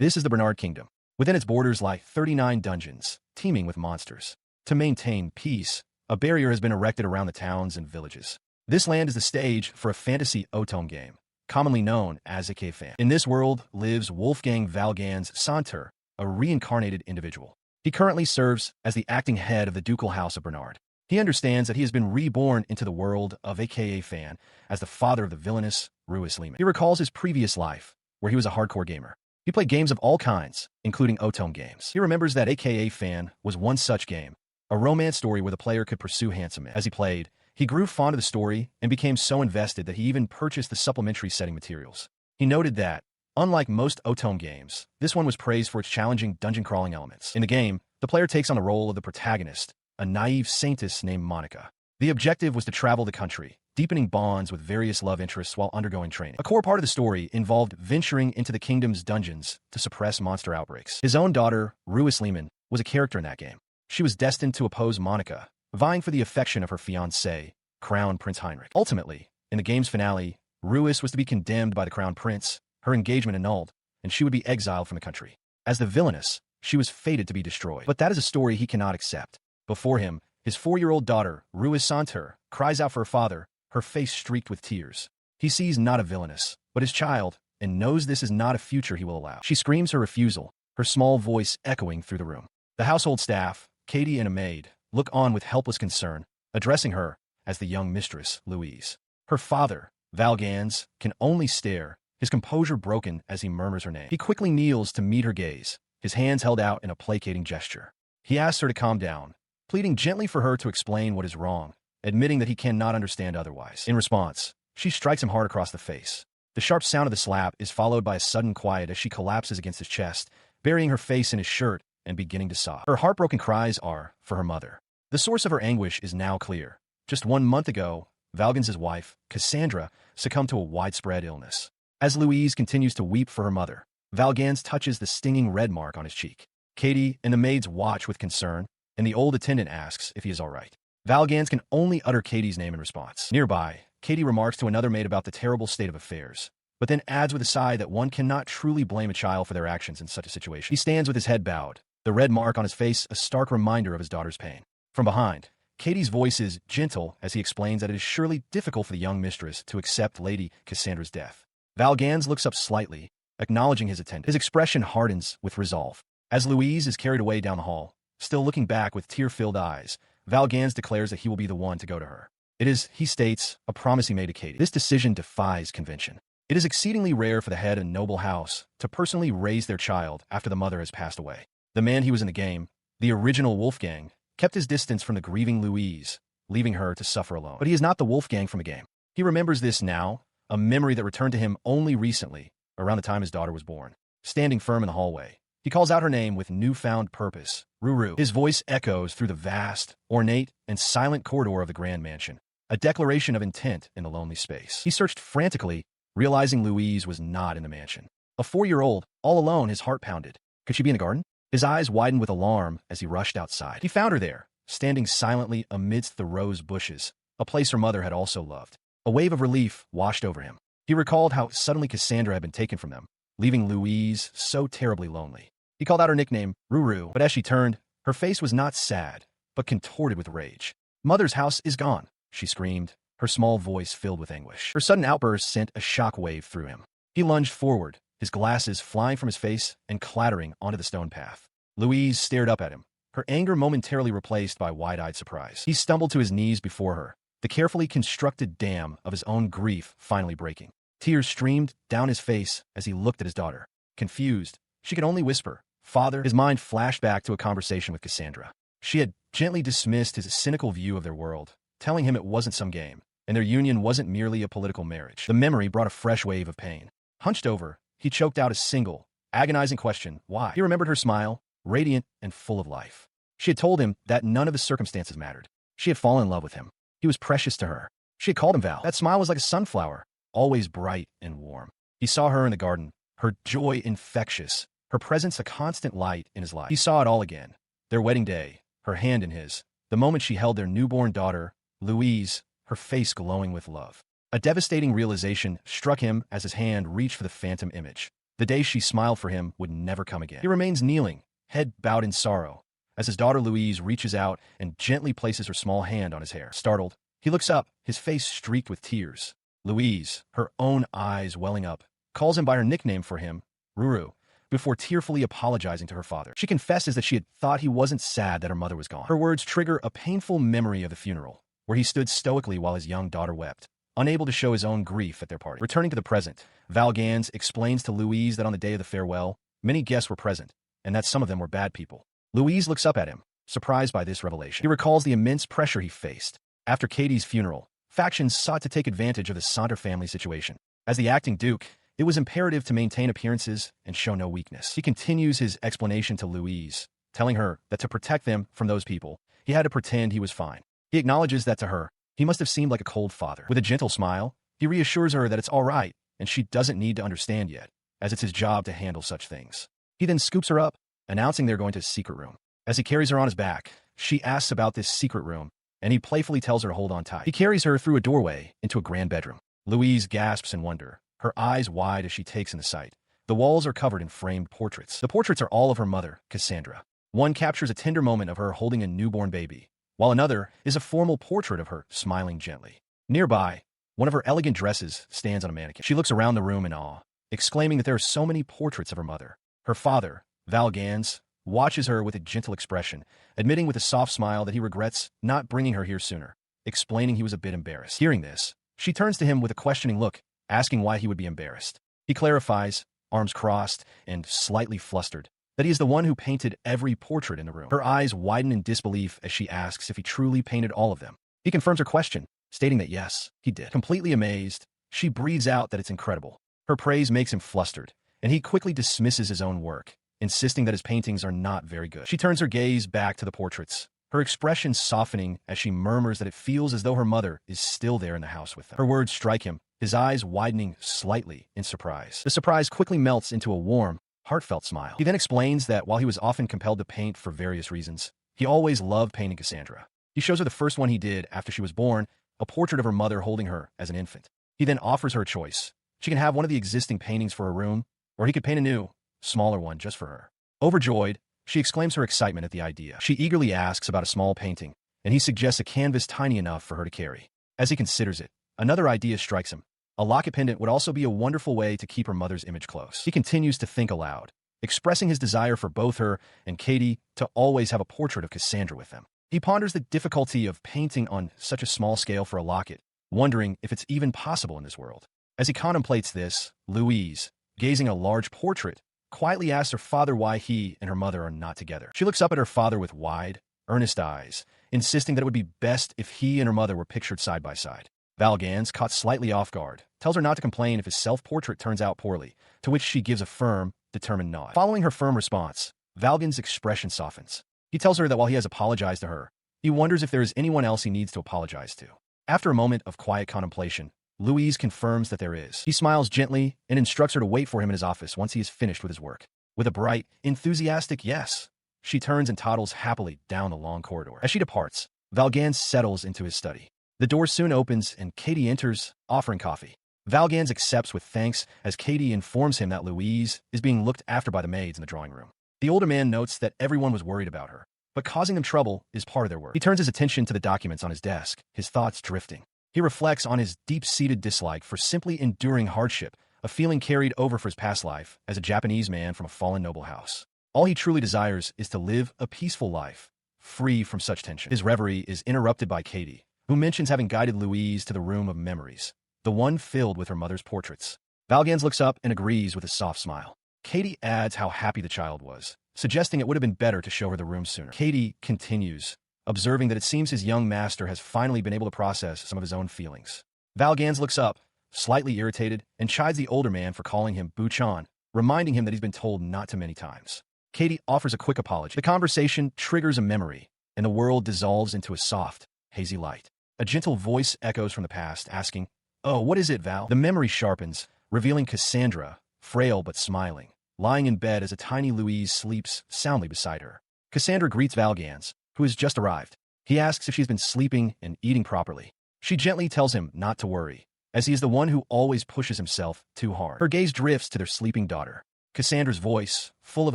This is the Bernard Kingdom. Within its borders lie 39 dungeons, teeming with monsters. To maintain peace, a barrier has been erected around the towns and villages. This land is the stage for a fantasy otome game, commonly known as a K-fan. In this world lives Wolfgang Valgans Santer, a reincarnated individual. He currently serves as the acting head of the ducal house of Bernard. He understands that he has been reborn into the world of a K-fan as the father of the villainous Ruis Lehman. He recalls his previous life, where he was a hardcore gamer. He played games of all kinds, including otome games. He remembers that AKA Fan was one such game, a romance story where the player could pursue handsome men. As he played, he grew fond of the story and became so invested that he even purchased the supplementary setting materials. He noted that, unlike most otome games, this one was praised for its challenging dungeon-crawling elements. In the game, the player takes on the role of the protagonist, a naive saintess named Monica. The objective was to travel the country, deepening bonds with various love interests while undergoing training. A core part of the story involved venturing into the kingdom's dungeons to suppress monster outbreaks. His own daughter, Ruis Lehman, was a character in that game. She was destined to oppose Monica, vying for the affection of her fiancé, Crown Prince Heinrich. Ultimately, in the game's finale, Ruis was to be condemned by the Crown Prince, her engagement annulled, and she would be exiled from the country. As the villainess, she was fated to be destroyed. But that is a story he cannot accept. Before him, his 4-year-old daughter, Ruis Santer, cries out for her father, her face streaked with tears. He sees not a villainess, but his child, and knows this is not a future he will allow. She screams her refusal, her small voice echoing through the room. The household staff, Katie and a maid, look on with helpless concern, addressing her as the young mistress, Louise. Her father, Valgans, can only stare, his composure broken as he murmurs her name. He quickly kneels to meet her gaze, his hands held out in a placating gesture. He asks her to calm down, pleading gently for her to explain what is wrong, admitting that he cannot understand otherwise. In response, she strikes him hard across the face. The sharp sound of the slap is followed by a sudden quiet as she collapses against his chest, burying her face in his shirt and beginning to sob. Her heartbroken cries are for her mother. The source of her anguish is now clear. Just 1 month ago, Valgans' wife, Cassandra, succumbed to a widespread illness. As Louise continues to weep for her mother, Valgans touches the stinging red mark on his cheek. Katie and the maids watch with concern, and the old attendant asks if he is all right. Valgans can only utter Katie's name in response. Nearby, Katie remarks to another maid about the terrible state of affairs, but then adds with a sigh that one cannot truly blame a child for their actions in such a situation. He stands with his head bowed, the red mark on his face a stark reminder of his daughter's pain. From behind, Katie's voice is gentle as he explains that it is surely difficult for the young mistress to accept Lady Cassandra's death. Valgans looks up slightly, acknowledging his attendant. His expression hardens with resolve. As Louise is carried away down the hall, still looking back with tear-filled eyes, Valgans declares that he will be the one to go to her. It is, he states, a promise he made to Katie. This decision defies convention. It is exceedingly rare for the head of a noble house to personally raise their child after the mother has passed away. The man he was in the game, the original Wolfgang, kept his distance from the grieving Louise, leaving her to suffer alone. But he is not the Wolfgang from the game. He remembers this now, a memory that returned to him only recently, around the time his daughter was born. Standing firm in the hallway, he calls out her name with newfound purpose, Ruru. His voice echoes through the vast, ornate, and silent corridor of the grand mansion, a declaration of intent in the lonely space. He searched frantically, realizing Louise was not in the mansion. A 4-year-old, all alone, his heart pounded. Could she be in the garden? His eyes widened with alarm as he rushed outside. He found her there, standing silently amidst the rose bushes, a place her mother had also loved. A wave of relief washed over him. He recalled how suddenly Cassandra had been taken from them, leaving Louise so terribly lonely. He called out her nickname, Ruru, but as she turned, her face was not sad, but contorted with rage. Mother's house is gone, she screamed, her small voice filled with anguish. Her sudden outburst sent a shock wave through him. He lunged forward, his glasses flying from his face and clattering onto the stone path. Louise stared up at him, her anger momentarily replaced by wide-eyed surprise. He stumbled to his knees before her, the carefully constructed dam of his own grief finally breaking. Tears streamed down his face as he looked at his daughter. Confused, she could only whisper, "Father." His mind flashed back to a conversation with Cassandra. She had gently dismissed his cynical view of their world, telling him it wasn't some game, and their union wasn't merely a political marriage. The memory brought a fresh wave of pain. Hunched over, he choked out a single, agonizing question, why? He remembered her smile, radiant and full of life. She had told him that none of his circumstances mattered. She had fallen in love with him. He was precious to her. She had called him Val. That smile was like a sunflower, always bright and warm. He saw her in the garden, her joy infectious, her presence a constant light in his life. He saw it all again. Their wedding day, her hand in his, the moment she held their newborn daughter, Louise, her face glowing with love. A devastating realization struck him as his hand reached for the phantom image. The day she smiled for him would never come again. He remains kneeling, head bowed in sorrow, as his daughter Louise reaches out and gently places her small hand on his hair. Startled, he looks up, his face streaked with tears. Louise, her own eyes welling up, calls him by her nickname for him, Ruru, before tearfully apologizing to her father. She confesses that she had thought he wasn't sad that her mother was gone. Her words trigger a painful memory of the funeral, where he stood stoically while his young daughter wept, unable to show his own grief at their party. Returning to the present, Valgans explains to Louise that on the day of the farewell, many guests were present, and that some of them were bad people. Louise looks up at him, surprised by this revelation. He recalls the immense pressure he faced. After Katie's funeral, factions sought to take advantage of the Saunter family situation. As the acting duke, it was imperative to maintain appearances and show no weakness. He continues his explanation to Louise, telling her that to protect them from those people, he had to pretend he was fine. He acknowledges that to her, he must have seemed like a cold father. With a gentle smile, he reassures her that it's all right and she doesn't need to understand yet, as it's his job to handle such things. He then scoops her up, announcing they're going to a secret room. As he carries her on his back, she asks about this secret room, and he playfully tells her to hold on tight. He carries her through a doorway into a grand bedroom. Louise gasps in wonder, her eyes wide as she takes in the sight. The walls are covered in framed portraits. The portraits are all of her mother, Cassandra. One captures a tender moment of her holding a newborn baby, while another is a formal portrait of her smiling gently. Nearby, one of her elegant dresses stands on a mannequin. She looks around the room in awe, exclaiming that there are so many portraits of her mother. Her father, Valgans, watches her with a gentle expression, admitting with a soft smile that he regrets not bringing her here sooner, explaining he was a bit embarrassed. Hearing this, she turns to him with a questioning look, asking why he would be embarrassed. He clarifies, arms crossed and slightly flustered, that he is the one who painted every portrait in the room. Her eyes widen in disbelief as she asks if he truly painted all of them. He confirms her question, stating that yes, he did. Completely amazed, she breathes out that it's incredible. Her praise makes him flustered, and he quickly dismisses his own work, insisting that his paintings are not very good. She turns her gaze back to the portraits, her expression softening as she murmurs that it feels as though her mother is still there in the house with them. Her words strike him, his eyes widening slightly in surprise. The surprise quickly melts into a warm, heartfelt smile. He then explains that while he was often compelled to paint for various reasons, he always loved painting Cassandra. He shows her the first one he did after she was born, a portrait of her mother holding her as an infant. He then offers her a choice. She can have one of the existing paintings for her room, or he could paint a new, smaller one just for her. Overjoyed, she exclaims her excitement at the idea. She eagerly asks about a small painting, and he suggests a canvas tiny enough for her to carry. As he considers it, another idea strikes him. A locket pendant would also be a wonderful way to keep her mother's image close. He continues to think aloud, expressing his desire for both her and Katie to always have a portrait of Cassandra with them. He ponders the difficulty of painting on such a small scale for a locket, wondering if it's even possible in this world. As he contemplates this, Louise, gazing at a large portrait, quietly asks her father why he and her mother are not together. She looks up at her father with wide, earnest eyes, insisting that it would be best if he and her mother were pictured side by side. Valgans, caught slightly off guard, tells her not to complain if his self-portrait turns out poorly, to which she gives a firm, determined nod. Following her firm response, Valgans' expression softens. He tells her that while he has apologized to her, he wonders if there is anyone else he needs to apologize to. After a moment of quiet contemplation, Louise confirms that there is. He smiles gently and instructs her to wait for him in his office once he is finished with his work. With a bright, enthusiastic yes, she turns and toddles happily down the long corridor. As she departs, Valgans settles into his study. The door soon opens and Katie enters, offering coffee. Valgans accepts with thanks as Katie informs him that Louise is being looked after by the maids in the drawing room. The older man notes that everyone was worried about her, but causing them trouble is part of their work. He turns his attention to the documents on his desk, his thoughts drifting. He reflects on his deep-seated dislike for simply enduring hardship, a feeling carried over for his past life as a Japanese man from a fallen noble house. All he truly desires is to live a peaceful life, free from such tension. His reverie is interrupted by Katie, who mentions having guided Louise to the room of memories, the one filled with her mother's portraits. Valgans looks up and agrees with a soft smile. Katie adds how happy the child was, suggesting it would have been better to show her the room sooner. Katie continues, observing that it seems his young master has finally been able to process some of his own feelings. Valgans looks up, slightly irritated, and chides the older man for calling him Buchan, reminding him that he's been told not too many times. Katie offers a quick apology. The conversation triggers a memory, and the world dissolves into a soft, hazy light. A gentle voice echoes from the past, asking, "Oh, what is it, Val?" The memory sharpens, revealing Cassandra, frail but smiling, lying in bed as a tiny Louise sleeps soundly beside her. Cassandra greets Valgans, who has just arrived. He asks if she's been sleeping and eating properly. She gently tells him not to worry, as he is the one who always pushes himself too hard. Her gaze drifts to their sleeping daughter, Cassandra's voice, full of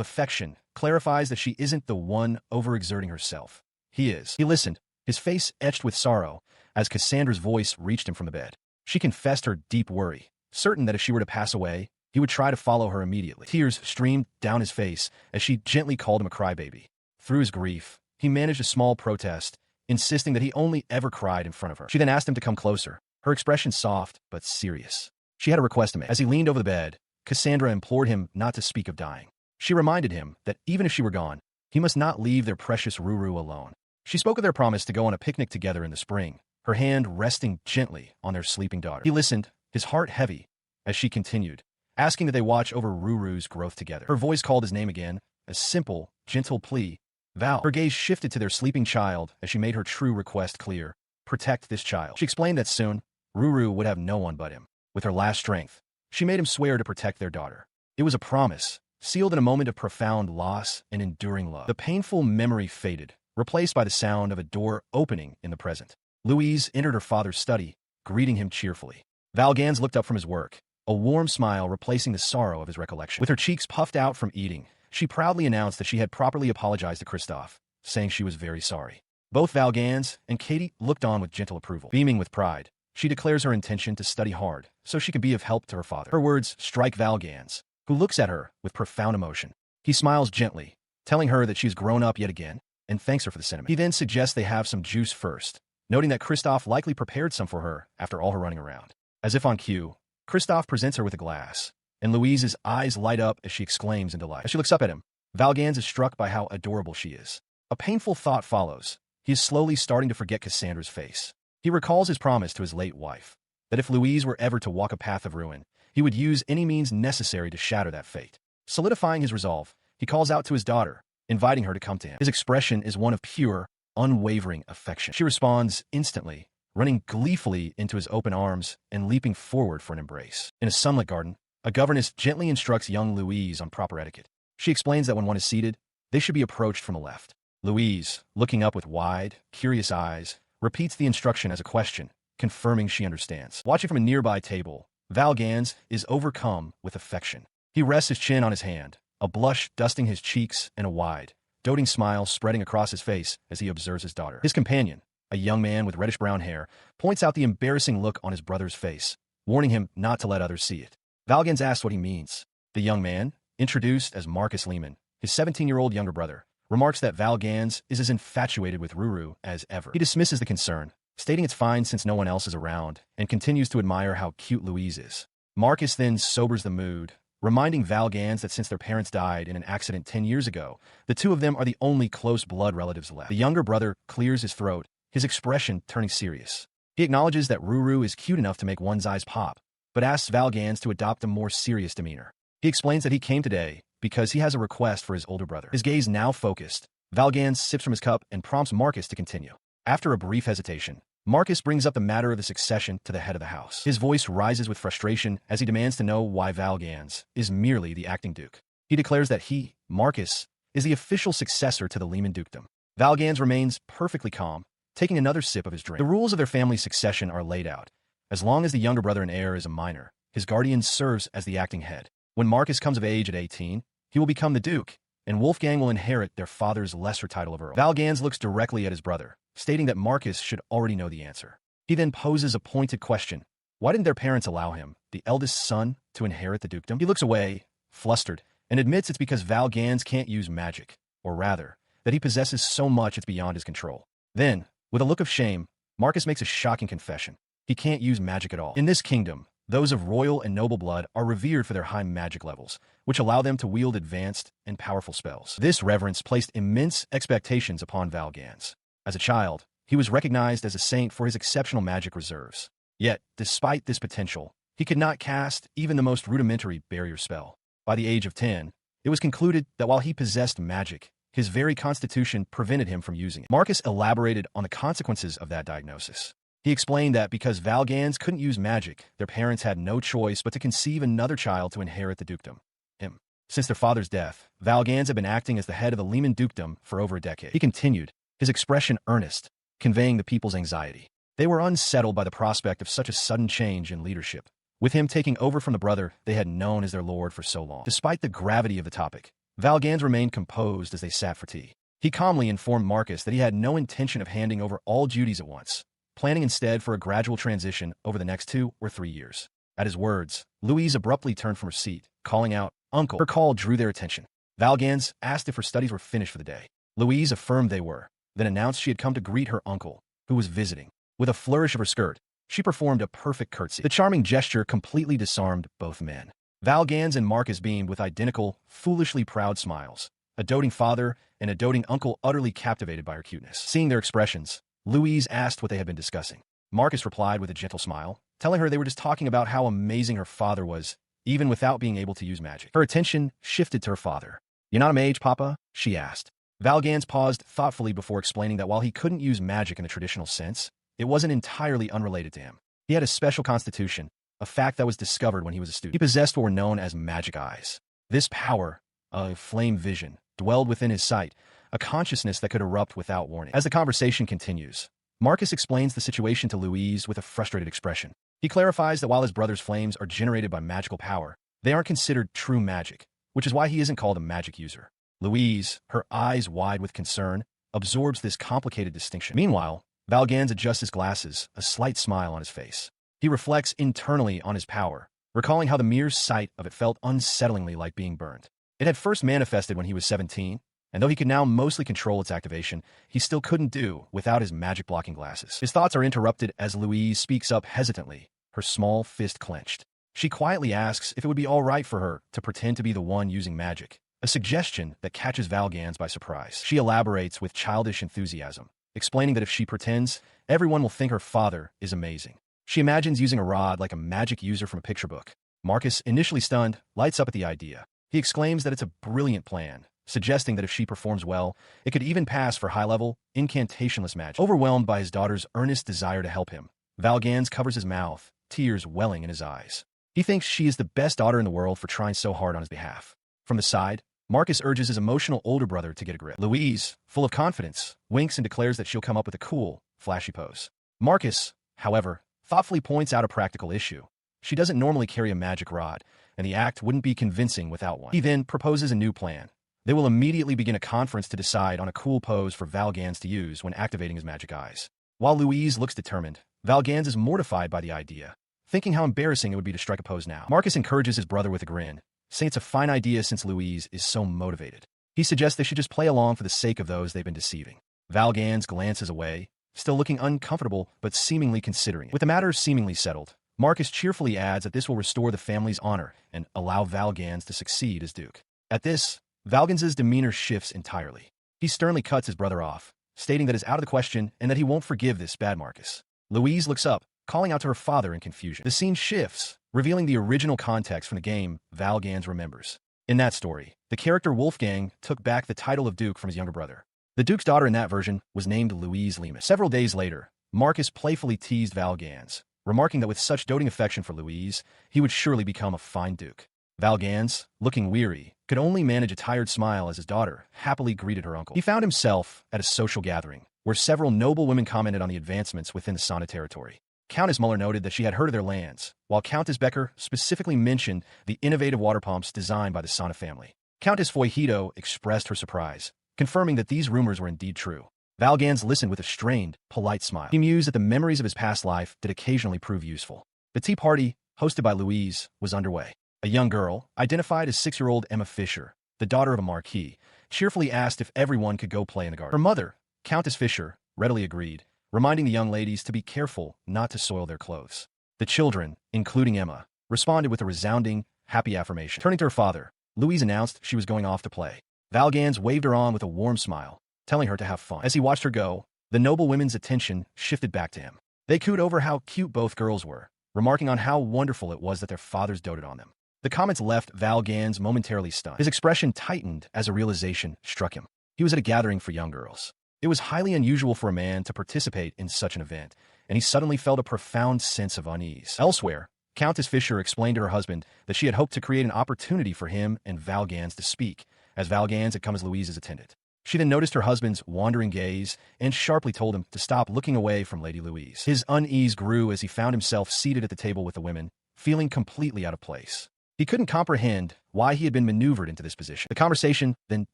affection, clarifies that she isn't the one overexerting herself. He is. He listened, his face etched with sorrow, as Cassandra's voice reached him from the bed. She confessed her deep worry, certain that if she were to pass away, he would try to follow her immediately. Tears streamed down his face as she gently called him a crybaby. Through his grief, he managed a small protest, insisting that he only ever cried in front of her. She then asked him to come closer, her expression soft but serious. She had a request to make. As he leaned over the bed, Cassandra implored him not to speak of dying. She reminded him that even if she were gone, he must not leave their precious Ruru alone. She spoke of their promise to go on a picnic together in the spring, her hand resting gently on their sleeping daughter. He listened, his heart heavy, as she continued, asking that they watch over Ruru's growth together. Her voice called his name again, a simple, gentle plea. Val. Her gaze shifted to their sleeping child as she made her true request clear. Protect this child. She explained that soon, Ruru would have no one but him. With her last strength, she made him swear to protect their daughter. It was a promise, sealed in a moment of profound loss and enduring love. The painful memory faded, replaced by the sound of a door opening in the present. Louise entered her father's study, greeting him cheerfully. Valgans looked up from his work, a warm smile replacing the sorrow of his recollection. With her cheeks puffed out from eating, she proudly announced that she had properly apologized to Christophe, saying she was very sorry. Both Valgans and Katie looked on with gentle approval. Beaming with pride, she declares her intention to study hard so she can be of help to her father. Her words strike Valgans, who looks at her with profound emotion. He smiles gently, telling her that she's grown up yet again, and thanks her for the sentiment. He then suggests they have some juice first, noting that Christophe likely prepared some for her after all her running around. As if on cue, Christophe presents her with a glass, and Louise's eyes light up as she exclaims in delight. As she looks up at him, Valgans is struck by how adorable she is. A painful thought follows. He is slowly starting to forget Cassandra's face. He recalls his promise to his late wife, that if Louise were ever to walk a path of ruin, he would use any means necessary to shatter that fate. Solidifying his resolve, he calls out to his daughter, inviting her to come to him. His expression is one of pure, unwavering affection. She responds instantly, running gleefully into his open arms and leaping forward for an embrace. In a sunlit garden, a governess gently instructs young Louise on proper etiquette. She explains that when one is seated, they should be approached from the left. Louise, looking up with wide, curious eyes, repeats the instruction as a question, confirming she understands. Watching from a nearby table, Valgans is overcome with affection. He rests his chin on his hand, a blush dusting his cheeks and a wide, doting smile spreading across his face as he observes his daughter. His companion, a young man with reddish-brown hair, points out the embarrassing look on his brother's face, warning him not to let others see it. Valgans asks what he means. The young man, introduced as Marcus Lehman, his 17-year-old younger brother, remarks that Valgans is as infatuated with Ruru as ever. He dismisses the concern, stating it's fine since no one else is around, and continues to admire how cute Louise is. Marcus then sobers the mood, reminding Valgans that since their parents died in an accident 10 years ago, the two of them are the only close blood relatives left. The younger brother clears his throat, his expression turning serious. He acknowledges that Ruru is cute enough to make one's eyes pop, but asks Valgans to adopt a more serious demeanor. He explains that he came today because he has a request for his older brother. His gaze now focused, Valgans sips from his cup and prompts Marcus to continue. After a brief hesitation, Marcus brings up the matter of the succession to the head of the house. His voice rises with frustration as he demands to know why Valgans is merely the acting duke. He declares that he, Marcus, is the official successor to the Lehman dukedom. Valgans remains perfectly calm, taking another sip of his drink. The rules of their family succession are laid out. As long as the younger brother and heir is a minor, his guardian serves as the acting head. When Marcus comes of age at 18, he will become the duke, and Wolfgang will inherit their father's lesser title of earl. Valgans looks directly at his brother, stating that Marcus should already know the answer. He then poses a pointed question. Why didn't their parents allow him, the eldest son, to inherit the dukedom? He looks away, flustered, and admits it's because Valgans can't use magic, or rather, that he possesses so much it's beyond his control. Then, with a look of shame, Marcus makes a shocking confession. He can't use magic at all. In this kingdom, those of royal and noble blood are revered for their high magic levels, which allow them to wield advanced and powerful spells. This reverence placed immense expectations upon Valgans. As a child, he was recognized as a saint for his exceptional magic reserves. Yet, despite this potential, he could not cast even the most rudimentary barrier spell. By the age of 10, it was concluded that while he possessed magic, his very constitution prevented him from using it. Marcus elaborated on the consequences of that diagnosis. He explained that because Valgans couldn't use magic, their parents had no choice but to conceive another child to inherit the dukedom. Him. Since their father's death, Valgans had been acting as the head of the Lehman dukedom for over a decade. He continued, his expression earnest, conveying the people's anxiety. They were unsettled by the prospect of such a sudden change in leadership, with him taking over from the brother they had known as their lord for so long. Despite the gravity of the topic, Valgans remained composed as they sat for tea. He calmly informed Marcus that he had no intention of handing over all duties at once, planning instead for a gradual transition over the next 2 or 3 years. At his words, Louise abruptly turned from her seat, calling out, "Uncle." Her call drew their attention. Valgans asked if her studies were finished for the day. Louise affirmed they were, then announced she had come to greet her uncle, who was visiting. With a flourish of her skirt, she performed a perfect curtsy. The charming gesture completely disarmed both men. Valgans and Marcus beamed with identical, foolishly proud smiles, a doting father and a doting uncle utterly captivated by her cuteness. Seeing their expressions, Louise asked what they had been discussing. Marcus replied with a gentle smile, telling her they were just talking about how amazing her father was, even without being able to use magic. Her attention shifted to her father. "You're not a mage, Papa?" she asked. Valgans paused thoughtfully before explaining that while he couldn't use magic in the traditional sense, it wasn't entirely unrelated to him. He had a special constitution, a fact that was discovered when he was a student. He possessed what were known as magic eyes. This power, a flame vision, dwelled within his sight, a consciousness that could erupt without warning. As the conversation continues, Marcus explains the situation to Louise with a frustrated expression. He clarifies that while his brother's flames are generated by magical power, they aren't considered true magic, which is why he isn't called a magic user. Louise, her eyes wide with concern, absorbs this complicated distinction. Meanwhile, Valgans adjusts his glasses, a slight smile on his face. He reflects internally on his power, recalling how the mere sight of it felt unsettlingly like being burned. It had first manifested when he was 17, and though he could now mostly control its activation, he still couldn't do without his magic-blocking glasses. His thoughts are interrupted as Louise speaks up hesitantly, her small fist clenched. She quietly asks if it would be all right for her to pretend to be the one using magic, a suggestion that catches Valgans by surprise. She elaborates with childish enthusiasm, explaining that if she pretends, everyone will think her father is amazing. She imagines using a rod like a magic user from a picture book. Marcus, initially stunned, lights up at the idea. He exclaims that it's a brilliant plan, suggesting that if she performs well, it could even pass for high-level, incantationless magic. Overwhelmed by his daughter's earnest desire to help him, Valgans covers his mouth, tears welling in his eyes. He thinks she is the best daughter in the world for trying so hard on his behalf. From the side, Marcus urges his emotional older brother to get a grip. Louise, full of confidence, winks and declares that she'll come up with a cool, flashy pose. Marcus, however, thoughtfully points out a practical issue. She doesn't normally carry a magic rod, and the act wouldn't be convincing without one. He then proposes a new plan. They will immediately begin a conference to decide on a cool pose for Valgans to use when activating his magic eyes. While Louise looks determined, Valgans is mortified by the idea, thinking how embarrassing it would be to strike a pose now. Marcus encourages his brother with a grin, saying it's a fine idea since Louise is so motivated. He suggests they should just play along for the sake of those they've been deceiving. Valgans glances away, still looking uncomfortable but seemingly considering it. With the matter seemingly settled, Marcus cheerfully adds that this will restore the family's honor and allow Valgans to succeed as Duke. At this, Valgans' demeanor shifts entirely. He sternly cuts his brother off, stating that it's out of the question and that he won't forgive this bad Marcus. Louise looks up, calling out to her father in confusion. The scene shifts, revealing the original context from the game Valgans remembers. In that story, the character Wolfgang took back the title of Duke from his younger brother. The Duke's daughter in that version was named Louise Lemus. Several days later, Marcus playfully teased Valgans, remarking that with such doting affection for Louise, he would surely become a fine Duke. Valgans, looking weary, could only manage a tired smile as his daughter happily greeted her uncle. He found himself at a social gathering, where several noble women commented on the advancements within the Sana territory. Countess Muller noted that she had heard of their lands, while Countess Becker specifically mentioned the innovative water pumps designed by the Sana family. Countess Foyhito expressed her surprise, confirming that these rumors were indeed true. Valgans listened with a strained, polite smile. He mused that the memories of his past life did occasionally prove useful. The tea party, hosted by Louise, was underway. A young girl, identified as 6-year-old Emma Fisher, the daughter of a marquis, cheerfully asked if everyone could go play in the garden. Her mother, Countess Fisher, readily agreed, reminding the young ladies to be careful not to soil their clothes. The children, including Emma, responded with a resounding, happy affirmation. Turning to her father, Louise announced she was going off to play. Valgans waved her on with a warm smile, telling her to have fun. As he watched her go, the noble women's attention shifted back to him. They cooed over how cute both girls were, remarking on how wonderful it was that their fathers doted on them. The comments left Valgans momentarily stunned. His expression tightened as a realization struck him. He was at a gathering for young girls. It was highly unusual for a man to participate in such an event, and he suddenly felt a profound sense of unease. Elsewhere, Countess Fisher explained to her husband that she had hoped to create an opportunity for him and Valgans to speak, as Valgans had come as Louise's attendant. She then noticed her husband's wandering gaze and sharply told him to stop looking away from Lady Louise. His unease grew as he found himself seated at the table with the women, feeling completely out of place. He couldn't comprehend why he had been maneuvered into this position. The conversation then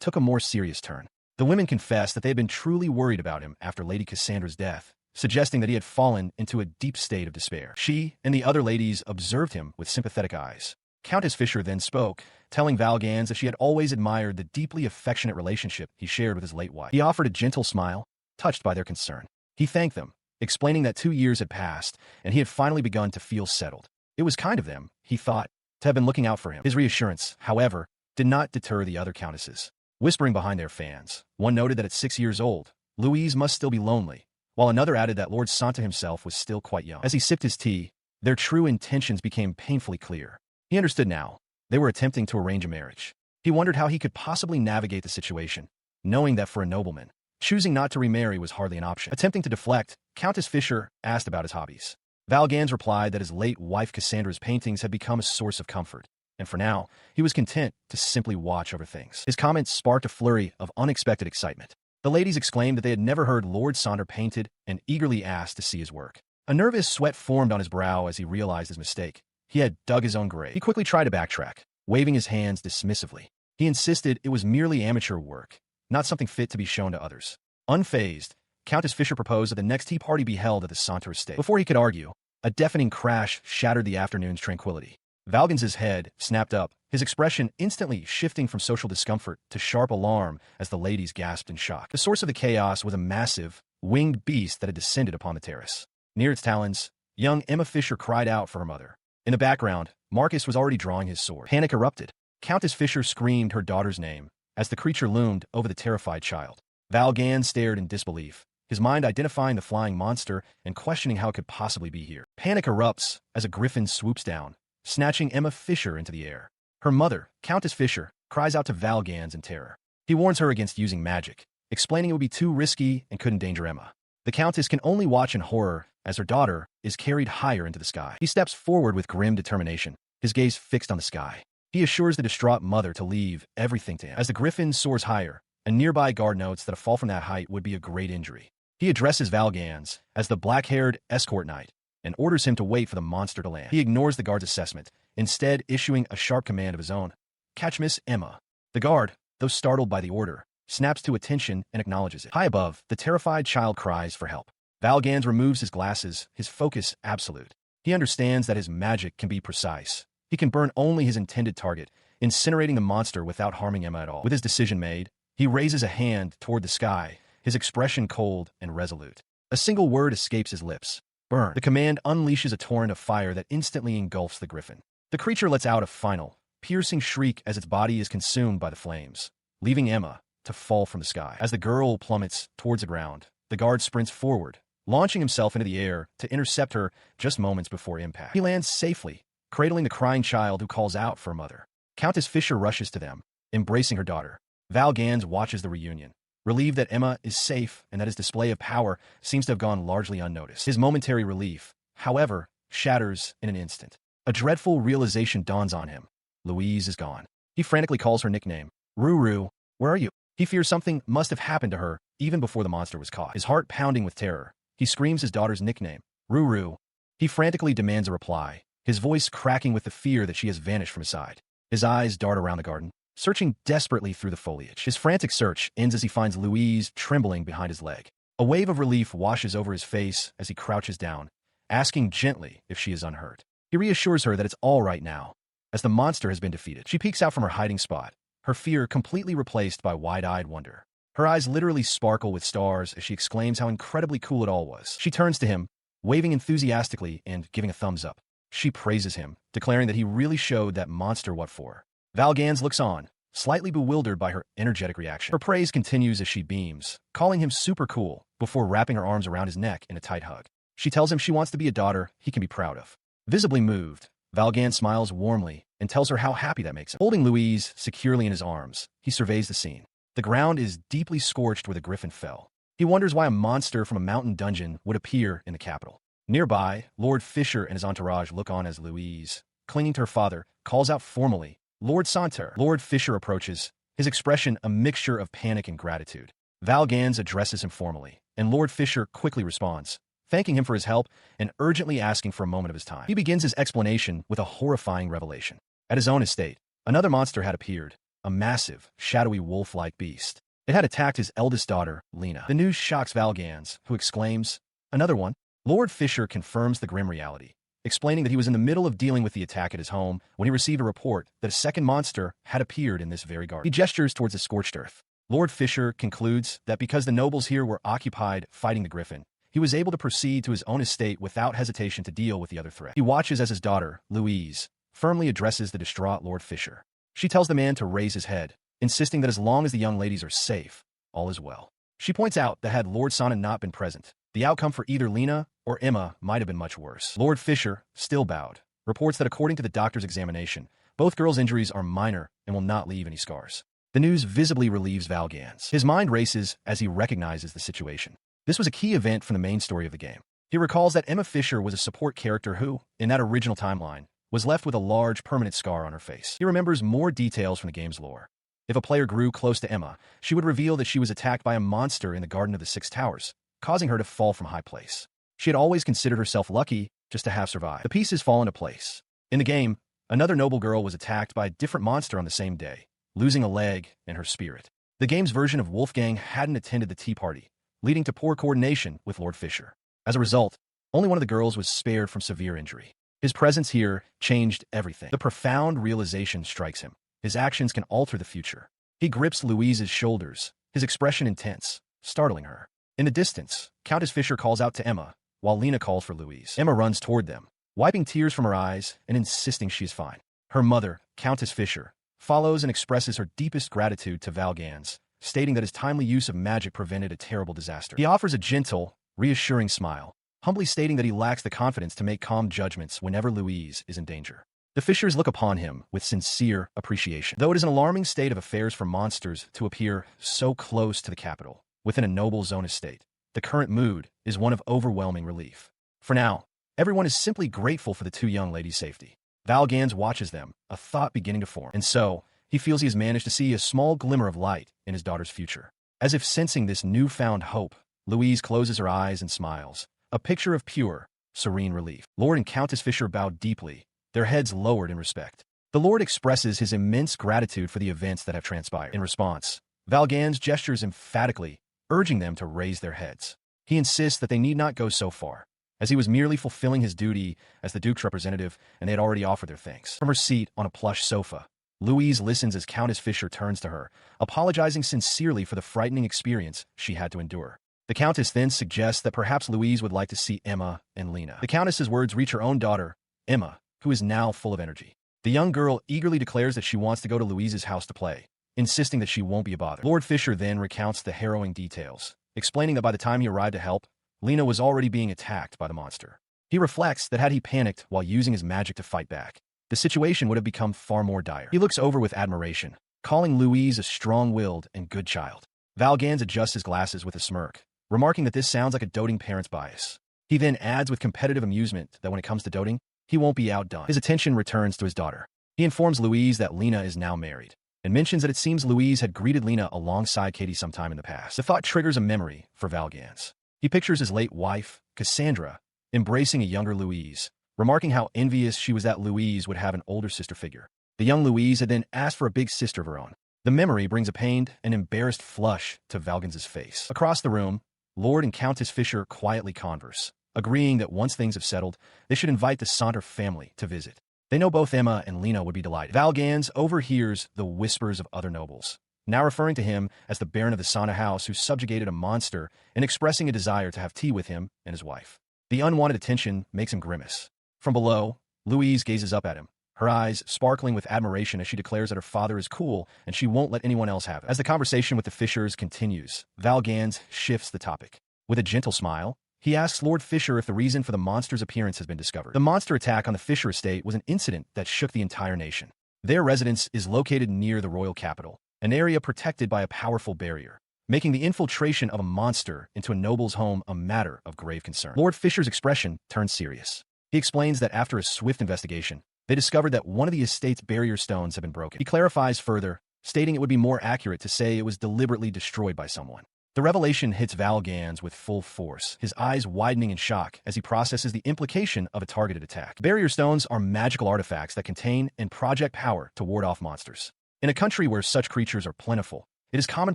took a more serious turn. The women confessed that they had been truly worried about him after Lady Cassandra's death, suggesting that he had fallen into a deep state of despair. She and the other ladies observed him with sympathetic eyes. Countess Fisher then spoke, telling Valgans that she had always admired the deeply affectionate relationship he shared with his late wife. He offered a gentle smile, touched by their concern. He thanked them, explaining that 2 years had passed and he had finally begun to feel settled. It was kind of them, he thought, to have been looking out for him. His reassurance, however, did not deter the other countesses. Whispering behind their fans, one noted that at 6 years old, Louise must still be lonely, while another added that Lord Santa himself was still quite young. As he sipped his tea, their true intentions became painfully clear. He understood now. They were attempting to arrange a marriage. He wondered how he could possibly navigate the situation, knowing that for a nobleman, choosing not to remarry was hardly an option. Attempting to deflect, Countess Fisher asked about his hobbies. Valgans replied that his late wife Cassandra's paintings had become a source of comfort, and for now, he was content to simply watch over things. His comments sparked a flurry of unexpected excitement. The ladies exclaimed that they had never heard Lord Sonder painted and eagerly asked to see his work. A nervous sweat formed on his brow as he realized his mistake. He had dug his own grave. He quickly tried to backtrack, waving his hands dismissively. He insisted it was merely amateur work, not something fit to be shown to others. Unfazed, Countess Fisher proposed that the next tea party be held at the Santer estate. Before he could argue, a deafening crash shattered the afternoon's tranquility. Valgans's head snapped up, his expression instantly shifting from social discomfort to sharp alarm as the ladies gasped in shock. The source of the chaos was a massive, winged beast that had descended upon the terrace. Near its talons, young Emma Fisher cried out for her mother. In the background, Marcus was already drawing his sword. Panic erupted. Countess Fisher screamed her daughter's name as the creature loomed over the terrified child. Valgans stared in disbelief, his mind identifying the flying monster and questioning how it could possibly be here. Panic erupts as a griffin swoops down, snatching Emma Fisher into the air. Her mother, Countess Fisher, cries out to Valgans in terror. He warns her against using magic, explaining it would be too risky and could endanger Emma. The Countess can only watch in horror as her daughter is carried higher into the sky. He steps forward with grim determination, his gaze fixed on the sky. He assures the distraught mother to leave everything to him. As the griffin soars higher, a nearby guard notes that a fall from that height would be a great injury. He addresses Valgans as the black-haired escort knight and orders him to wait for the monster to land. He ignores the guard's assessment, instead issuing a sharp command of his own. "Catch Miss Emma." The guard, though startled by the order, snaps to attention and acknowledges it. High above, the terrified child cries for help. Valgans removes his glasses, his focus absolute. He understands that his magic can be precise. He can burn only his intended target, incinerating the monster without harming Emma at all. With his decision made, he raises a hand toward the sky, his expression cold and resolute. A single word escapes his lips. Burn. The command unleashes a torrent of fire that instantly engulfs the griffin. The creature lets out a final, piercing shriek as its body is consumed by the flames, leaving Emma to fall from the sky. As the girl plummets towards the ground, the guard sprints forward, launching himself into the air to intercept her just moments before impact. He lands safely, cradling the crying child who calls out for her mother. Countess Fisher rushes to them, embracing her daughter. Valgans watches the reunion, relieved that Emma is safe and that his display of power seems to have gone largely unnoticed. His momentary relief, however, shatters in an instant. A dreadful realization dawns on him. Louise is gone. He frantically calls her nickname. "Ruru, where are you?" He fears something must have happened to her even before the monster was caught. His heart pounding with terror, he screams his daughter's nickname. "Ruru." He frantically demands a reply, his voice cracking with the fear that she has vanished from his side. His eyes dart around the garden, searching desperately through the foliage. His frantic search ends as he finds Louise trembling behind his leg. A wave of relief washes over his face as he crouches down, asking gently if she is unhurt. He reassures her that it's all right now, as the monster has been defeated. She peeks out from her hiding spot, her fear completely replaced by wide-eyed wonder. Her eyes literally sparkle with stars as she exclaims how incredibly cool it all was. She turns to him, waving enthusiastically and giving a thumbs up. She praises him, declaring that he really showed that monster what for. Valgans looks on, slightly bewildered by her energetic reaction. Her praise continues as she beams, calling him super cool, before wrapping her arms around his neck in a tight hug. She tells him she wants to be a daughter he can be proud of. Visibly moved, Valgans smiles warmly and tells her how happy that makes him. Holding Louise securely in his arms, he surveys the scene. The ground is deeply scorched where the griffin fell. He wonders why a monster from a mountain dungeon would appear in the capital. Nearby, Lord Fisher and his entourage look on as Louise, clinging to her father, calls out formally, "Lord Santer." Lord Fisher approaches, his expression a mixture of panic and gratitude. Valgans addresses him formally, and Lord Fisher quickly responds, thanking him for his help and urgently asking for a moment of his time. He begins his explanation with a horrifying revelation. At his own estate, another monster had appeared, a massive, shadowy wolf-like beast. It had attacked his eldest daughter, Lena. The news shocks Valgans, who exclaims, "Another one?" Lord Fisher confirms the grim reality, explaining that he was in the middle of dealing with the attack at his home when he received a report that a second monster had appeared in this very garden. He gestures towards the scorched earth. Lord Fisher concludes that because the nobles here were occupied fighting the griffin, he was able to proceed to his own estate without hesitation to deal with the other threat. He watches as his daughter, Louise, firmly addresses the distraught Lord Fisher. She tells the man to raise his head, insisting that as long as the young ladies are safe, all is well. She points out that had Lord Sana not been present, the outcome for either Lena or Emma might have been much worse. Lord Fisher, still bowed, reports that according to the doctor's examination, both girls' injuries are minor and will not leave any scars. The news visibly relieves Valgans. His mind races as he recognizes the situation. This was a key event from the main story of the game. He recalls that Emma Fisher was a support character who, in that original timeline, was left with a large permanent scar on her face. He remembers more details from the game's lore. If a player grew close to Emma, she would reveal that she was attacked by a monster in the Garden of the Six Towers, causing her to fall from a high place. She had always considered herself lucky just to have survived. The pieces fall into place. In the game, another noble girl was attacked by a different monster on the same day, losing a leg and her spirit. The game's version of Wolfgang hadn't attended the tea party, leading to poor coordination with Lord Fisher. As a result, only one of the girls was spared from severe injury. His presence here changed everything. The profound realization strikes him. His actions can alter the future. He grips Louise's shoulders, his expression intense, startling her. In the distance, Countess Fisher calls out to Emma, while Lena calls for Louise. Emma runs toward them, wiping tears from her eyes and insisting she is fine. Her mother, Countess Fisher, follows and expresses her deepest gratitude to Valgans, stating that his timely use of magic prevented a terrible disaster. He offers a gentle, reassuring smile, humbly stating that he lacks the confidence to make calm judgments whenever Louise is in danger. The Fishers look upon him with sincere appreciation. Though it is an alarming state of affairs for monsters to appear so close to the capital, within a noble's own estate, the current mood is one of overwhelming relief. For now, everyone is simply grateful for the two young ladies' safety. Valgans watches them, a thought beginning to form. And so, he feels he has managed to see a small glimmer of light in his daughter's future. As if sensing this newfound hope, Louise closes her eyes and smiles, a picture of pure, serene relief. Lord and Countess Fisher bowed deeply, their heads lowered in respect. The Lord expresses his immense gratitude for the events that have transpired. In response, Valgans gestures emphatically, urging them to raise their heads. He insists that they need not go so far, as he was merely fulfilling his duty as the Duke's representative and they had already offered their thanks. From her seat on a plush sofa, Louise listens as Countess Fisher turns to her, apologizing sincerely for the frightening experience she had to endure. The Countess then suggests that perhaps Louise would like to see Emma and Lena. The Countess's words reach her own daughter, Emma, who is now full of energy. The young girl eagerly declares that she wants to go to Louise's house to play, insisting that she won't be a bother. Lord Fisher then recounts the harrowing details, explaining that by the time he arrived to help, Lena was already being attacked by the monster. He reflects that had he panicked while using his magic to fight back, the situation would have become far more dire. He looks over with admiration, calling Louise a strong-willed and good child. Valgans adjusts his glasses with a smirk, remarking that this sounds like a doting parent's bias. He then adds with competitive amusement that when it comes to doting, he won't be outdone. His attention returns to his daughter. He informs Louise that Lena is now married, and mentions that it seems Louise had greeted Lena alongside Katie sometime in the past. The thought triggers a memory for Valgans. He pictures his late wife, Cassandra, embracing a younger Louise, remarking how envious she was that Louise would have an older sister figure. The young Louise had then asked for a big sister of her own. The memory brings a pained and embarrassed flush to Valgans' face. Across the room, Lord and Countess Fisher quietly converse, agreeing that once things have settled, they should invite the Saunter family to visit. They know both Emma and Lena would be delighted. Valgans overhears the whispers of other nobles, now referring to him as the Baron of the Sauna house who subjugated a monster and expressing a desire to have tea with him and his wife. The unwanted attention makes him grimace. From below, Louise gazes up at him, her eyes sparkling with admiration as she declares that her father is cool and she won't let anyone else have it. As the conversation with the Fishers continues, Valgans shifts the topic. With a gentle smile, he asks Lord Fisher if the reason for the monster's appearance has been discovered. The monster attack on the Fisher estate was an incident that shook the entire nation. Their residence is located near the royal capital, an area protected by a powerful barrier, making the infiltration of a monster into a noble's home a matter of grave concern. Lord Fisher's expression turns serious. He explains that after a swift investigation, they discovered that one of the estate's barrier stones had been broken. He clarifies further, stating it would be more accurate to say it was deliberately destroyed by someone. The revelation hits Valgans with full force, his eyes widening in shock as he processes the implication of a targeted attack. Barrier stones are magical artifacts that contain and project power to ward off monsters. In a country where such creatures are plentiful, it is common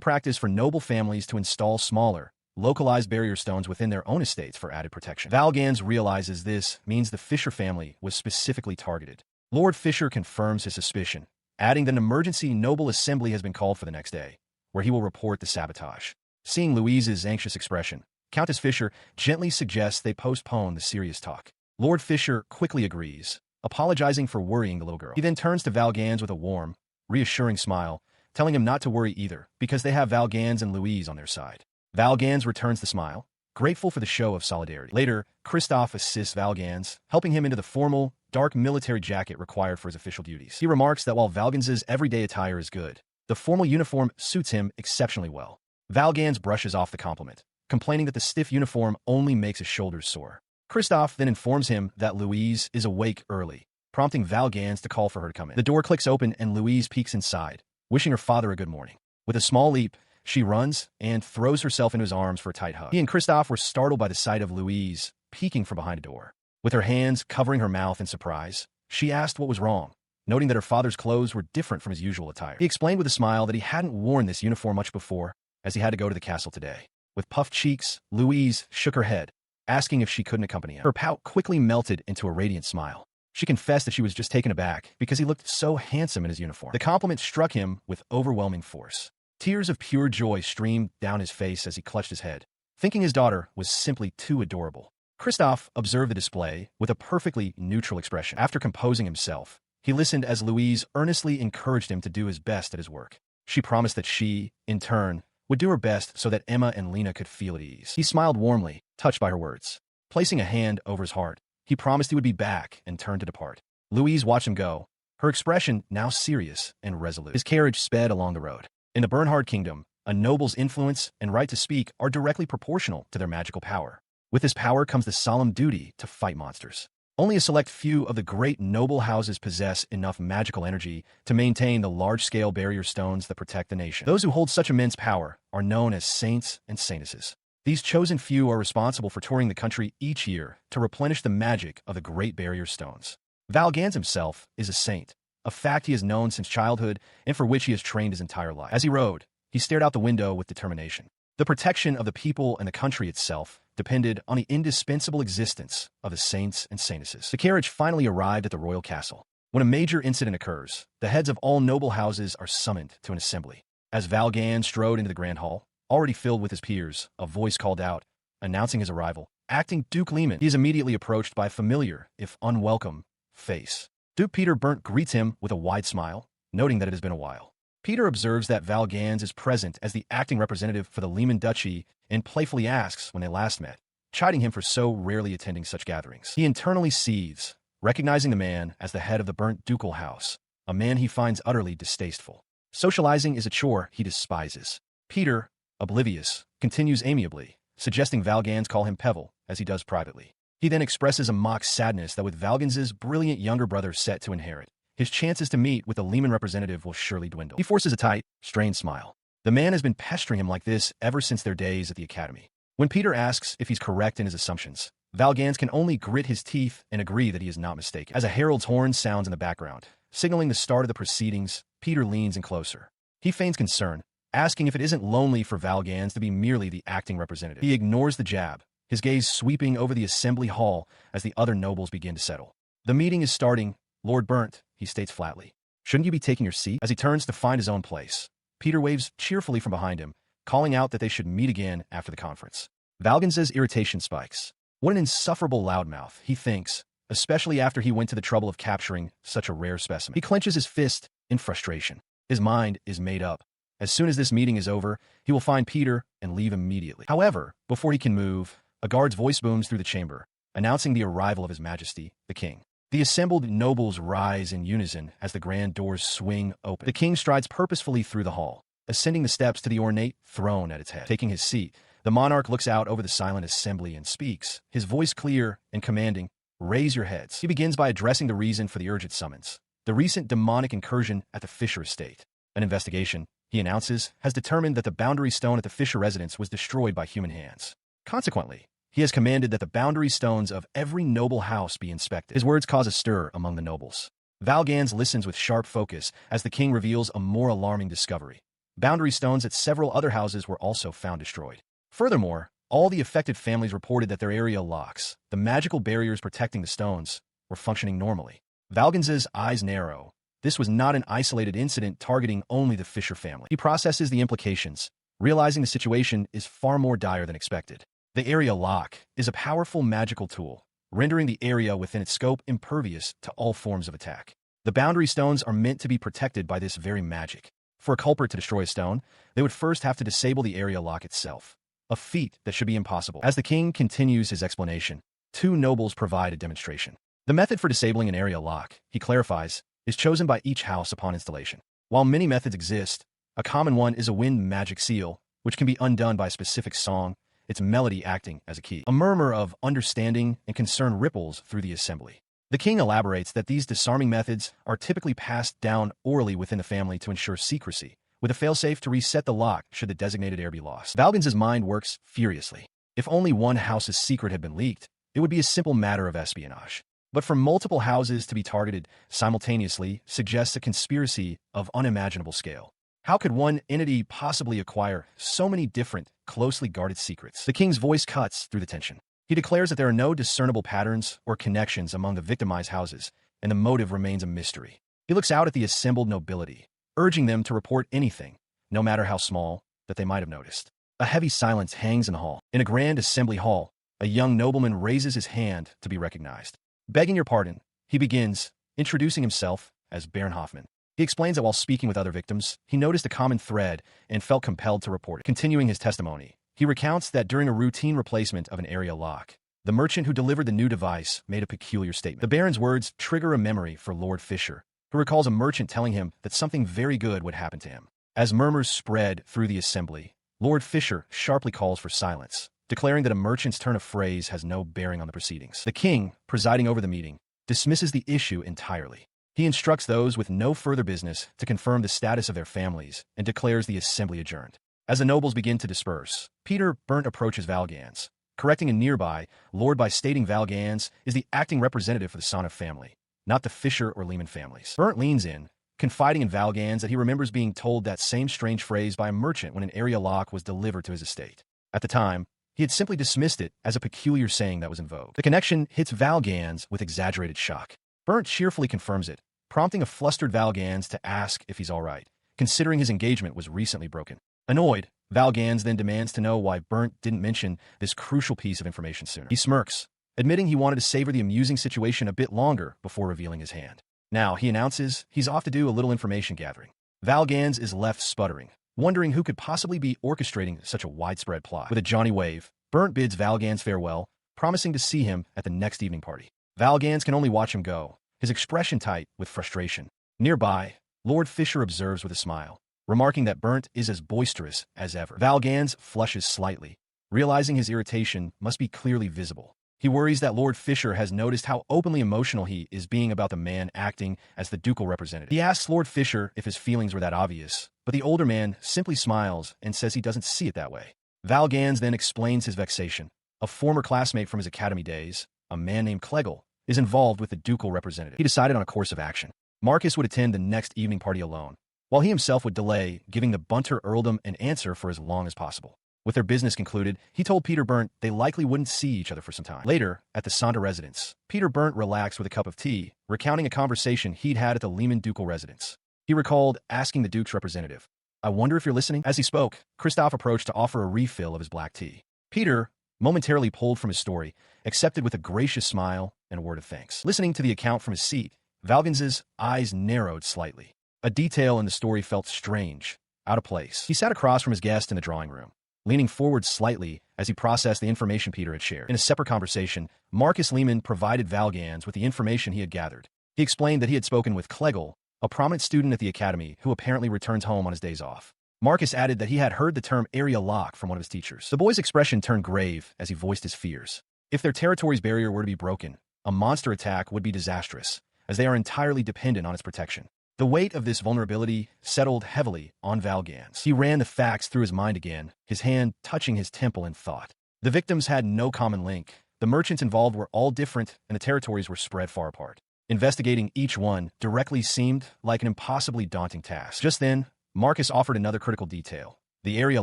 practice for noble families to install smaller, localized barrier stones within their own estates for added protection. Valgans realizes this means the Fisher family was specifically targeted. Lord Fisher confirms his suspicion, adding that an emergency noble assembly has been called for the next day, where he will report the sabotage. Seeing Louise's anxious expression, Countess Fisher gently suggests they postpone the serious talk. Lord Fisher quickly agrees, apologizing for worrying the little girl. He then turns to Valgans with a warm, reassuring smile, telling him not to worry either, because they have Valgans and Louise on their side. Valgans returns the smile, grateful for the show of solidarity. Later, Christophe assists Valgans, helping him into the formal, dark military jacket required for his official duties. He remarks that while Valgans's everyday attire is good, the formal uniform suits him exceptionally well. Valgans brushes off the compliment, complaining that the stiff uniform only makes his shoulders sore. Christophe then informs him that Louise is awake early, prompting Valgans to call for her to come in. The door clicks open and Louise peeks inside, wishing her father a good morning. With a small leap, she runs and throws herself into his arms for a tight hug. He and Christophe were startled by the sight of Louise peeking from behind a door. With her hands covering her mouth in surprise, she asked what was wrong, noting that her father's clothes were different from his usual attire. He explained with a smile that he hadn't worn this uniform much before, as he had to go to the castle today. With puffed cheeks, Louise shook her head, asking if she couldn't accompany him. Her pout quickly melted into a radiant smile. She confessed that she was just taken aback because he looked so handsome in his uniform. The compliment struck him with overwhelming force. Tears of pure joy streamed down his face as he clutched his head, thinking his daughter was simply too adorable. Christophe observed the display with a perfectly neutral expression. After composing himself, he listened as Louise earnestly encouraged him to do his best at his work. She promised that she, in turn, would do her best so that Emma and Lena could feel at ease. He smiled warmly, touched by her words. Placing a hand over his heart, he promised he would be back and turned to depart. Louise watched him go, her expression now serious and resolute. His carriage sped along the road. In the Bernhard kingdom, a noble's influence and right to speak are directly proportional to their magical power. With this power comes the solemn duty to fight monsters. Only a select few of the great noble houses possess enough magical energy to maintain the large-scale barrier stones that protect the nation. Those who hold such immense power are known as saints and saintesses. These chosen few are responsible for touring the country each year to replenish the magic of the great barrier stones. Valgans himself is a saint, a fact he has known since childhood and for which he has trained his entire life. As he rode, he stared out the window with determination. The protection of the people and the country itself depended on the indispensable existence of the saints and saintesses. The carriage finally arrived at the royal castle. When a major incident occurs, the heads of all noble houses are summoned to an assembly. As Valgans strode into the grand hall, already filled with his peers, a voice called out, announcing his arrival. Acting Duke Lehman, he is immediately approached by a familiar, if unwelcome, face. Duke Peter Burnt greets him with a wide smile, noting that it has been a while. Peter observes that Valgans is present as the acting representative for the Lehman Duchy and playfully asks when they last met, chiding him for so rarely attending such gatherings. He internally seethes, recognizing the man as the head of the Burnt ducal house, a man he finds utterly distasteful. Socializing is a chore he despises. Peter, oblivious, continues amiably, suggesting Valgans call him Pevel, as he does privately. He then expresses a mock sadness that with Valgans's brilliant younger brother set to inherit, his chances to meet with the Lehman representative will surely dwindle. He forces a tight, strained smile. The man has been pestering him like this ever since their days at the academy. When Peter asks if he's correct in his assumptions, Valgans can only grit his teeth and agree that he is not mistaken. As a herald's horn sounds in the background, signaling the start of the proceedings, Peter leans in closer. He feigns concern, asking if it isn't lonely for Valgans to be merely the acting representative. He ignores the jab, his gaze sweeping over the assembly hall as the other nobles begin to settle. The meeting is starting, Lord Burnt, he states flatly. Shouldn't you be taking your seat? As he turns to find his own place, Peter waves cheerfully from behind him, calling out that they should meet again after the conference. Valgans's irritation spikes. What an insufferable loudmouth, he thinks, especially after he went to the trouble of capturing such a rare specimen. He clenches his fist in frustration. His mind is made up. As soon as this meeting is over, he will find Peter and leave immediately. However, before he can move, a guard's voice booms through the chamber, announcing the arrival of His Majesty, the King. The assembled nobles rise in unison as the grand doors swing open. The king strides purposefully through the hall, ascending the steps to the ornate throne at its head. Taking his seat, the monarch looks out over the silent assembly and speaks, his voice clear and commanding, "Raise your heads." He begins by addressing the reason for the urgent summons, the recent demonic incursion at the Fisher estate. An investigation, he announces, has determined that the boundary stone at the Fisher residence was destroyed by human hands. Consequently, he has commanded that the boundary stones of every noble house be inspected. His words cause a stir among the nobles. Valgans listens with sharp focus as the king reveals a more alarming discovery. Boundary stones at several other houses were also found destroyed. Furthermore, all the affected families reported that their area locks, the magical barriers protecting the stones, were functioning normally. Valgans's eyes narrow. This was not an isolated incident targeting only the Fisher family. He processes the implications, realizing the situation is far more dire than expected. The area lock is a powerful magical tool, rendering the area within its scope impervious to all forms of attack. The boundary stones are meant to be protected by this very magic. For a culprit to destroy a stone, they would first have to disable the area lock itself, a feat that should be impossible. As the king continues his explanation, two nobles provide a demonstration. The method for disabling an area lock, he clarifies, is chosen by each house upon installation. While many methods exist, a common one is a wind magic seal, which can be undone by a specific song, its melody acting as a key. A murmur of understanding and concern ripples through the assembly. The king elaborates that these disarming methods are typically passed down orally within the family to ensure secrecy, with a failsafe to reset the lock should the designated heir be lost. Valgans's mind works furiously. If only one house's secret had been leaked, it would be a simple matter of espionage. But for multiple houses to be targeted simultaneously suggests a conspiracy of unimaginable scale. How could one entity possibly acquire so many different, closely guarded secrets? The king's voice cuts through the tension. He declares that there are no discernible patterns or connections among the victimized houses, and the motive remains a mystery. He looks out at the assembled nobility, urging them to report anything, no matter how small, that they might have noticed. A heavy silence hangs in the hall. In a grand assembly hall, a young nobleman raises his hand to be recognized. Begging your pardon, he begins, introducing himself as Baron Hoffman. He explains that while speaking with other victims, he noticed a common thread and felt compelled to report it. Continuing his testimony, he recounts that during a routine replacement of an area lock, the merchant who delivered the new device made a peculiar statement. The Baron's words trigger a memory for Lord Fisher, who recalls a merchant telling him that something very good would happen to him. As murmurs spread through the assembly, Lord Fisher sharply calls for silence, declaring that a merchant's turn of phrase has no bearing on the proceedings. The king, presiding over the meeting, dismisses the issue entirely. He instructs those with no further business to confirm the status of their families and declares the assembly adjourned. As the nobles begin to disperse, Peter Burnt approaches Valgans, correcting a nearby lord by stating Valgans is the acting representative for the Sonov family, not the Fisher or Lehman families. Burnt leans in, confiding in Valgans that he remembers being told that same strange phrase by a merchant when an area lock was delivered to his estate. At the time, he had simply dismissed it as a peculiar saying that was in vogue. The connection hits Valgans with exaggerated shock. Burnt cheerfully confirms it, prompting a flustered Valgans to ask if he's all right, considering his engagement was recently broken. Annoyed, Valgans then demands to know why Burnt didn't mention this crucial piece of information sooner. He smirks, admitting he wanted to savor the amusing situation a bit longer before revealing his hand. Now, he announces he's off to do a little information gathering. Valgans is left sputtering, wondering who could possibly be orchestrating such a widespread plot. With a jaunty wave, Burnt bids Valgans farewell, promising to see him at the next evening party. Valgans can only watch him go, his expression tight with frustration. Nearby, Lord Fisher observes with a smile, remarking that Burnt is as boisterous as ever. Valgans flushes slightly, realizing his irritation must be clearly visible. He worries that Lord Fisher has noticed how openly emotional he is being about the man acting as the ducal representative. He asks Lord Fisher if his feelings were that obvious, but the older man simply smiles and says he doesn't see it that way. Valgans then explains his vexation. A former classmate from his academy days, a man named Klegel, is involved with the ducal representative. He decided on a course of action. Marcus would attend the next evening party alone, while he himself would delay giving the Bunter earldom an answer for as long as possible. With their business concluded, he told Peter Burnt they likely wouldn't see each other for some time. Later, at the Sonda residence, Peter Burnt relaxed with a cup of tea, recounting a conversation he'd had at the Lehman ducal residence. He recalled asking the Duke's representative, "I wonder if you're listening?" As he spoke, Christoph approached to offer a refill of his black tea. Peter, momentarily pulled from his story, accepted with a gracious smile and a word of thanks. Listening to the account from his seat, Valgans's eyes narrowed slightly. A detail in the story felt strange, out of place. He sat across from his guest in the drawing room, leaning forward slightly as he processed the information Peter had shared. In a separate conversation, Marcus Lehman provided Valgans with the information he had gathered. He explained that he had spoken with Klegel, a prominent student at the academy who apparently returns home on his days off. Marcus added that he had heard the term area lock from one of his teachers. The boy's expression turned grave as he voiced his fears. If their territory's barrier were to be broken, a monster attack would be disastrous, as they are entirely dependent on its protection. The weight of this vulnerability settled heavily on Valgans. He ran the facts through his mind again, his hand touching his temple in thought. The victims had no common link. The merchants involved were all different, and the territories were spread far apart. Investigating each one directly seemed like an impossibly daunting task. Just then, Marcus offered another critical detail. The area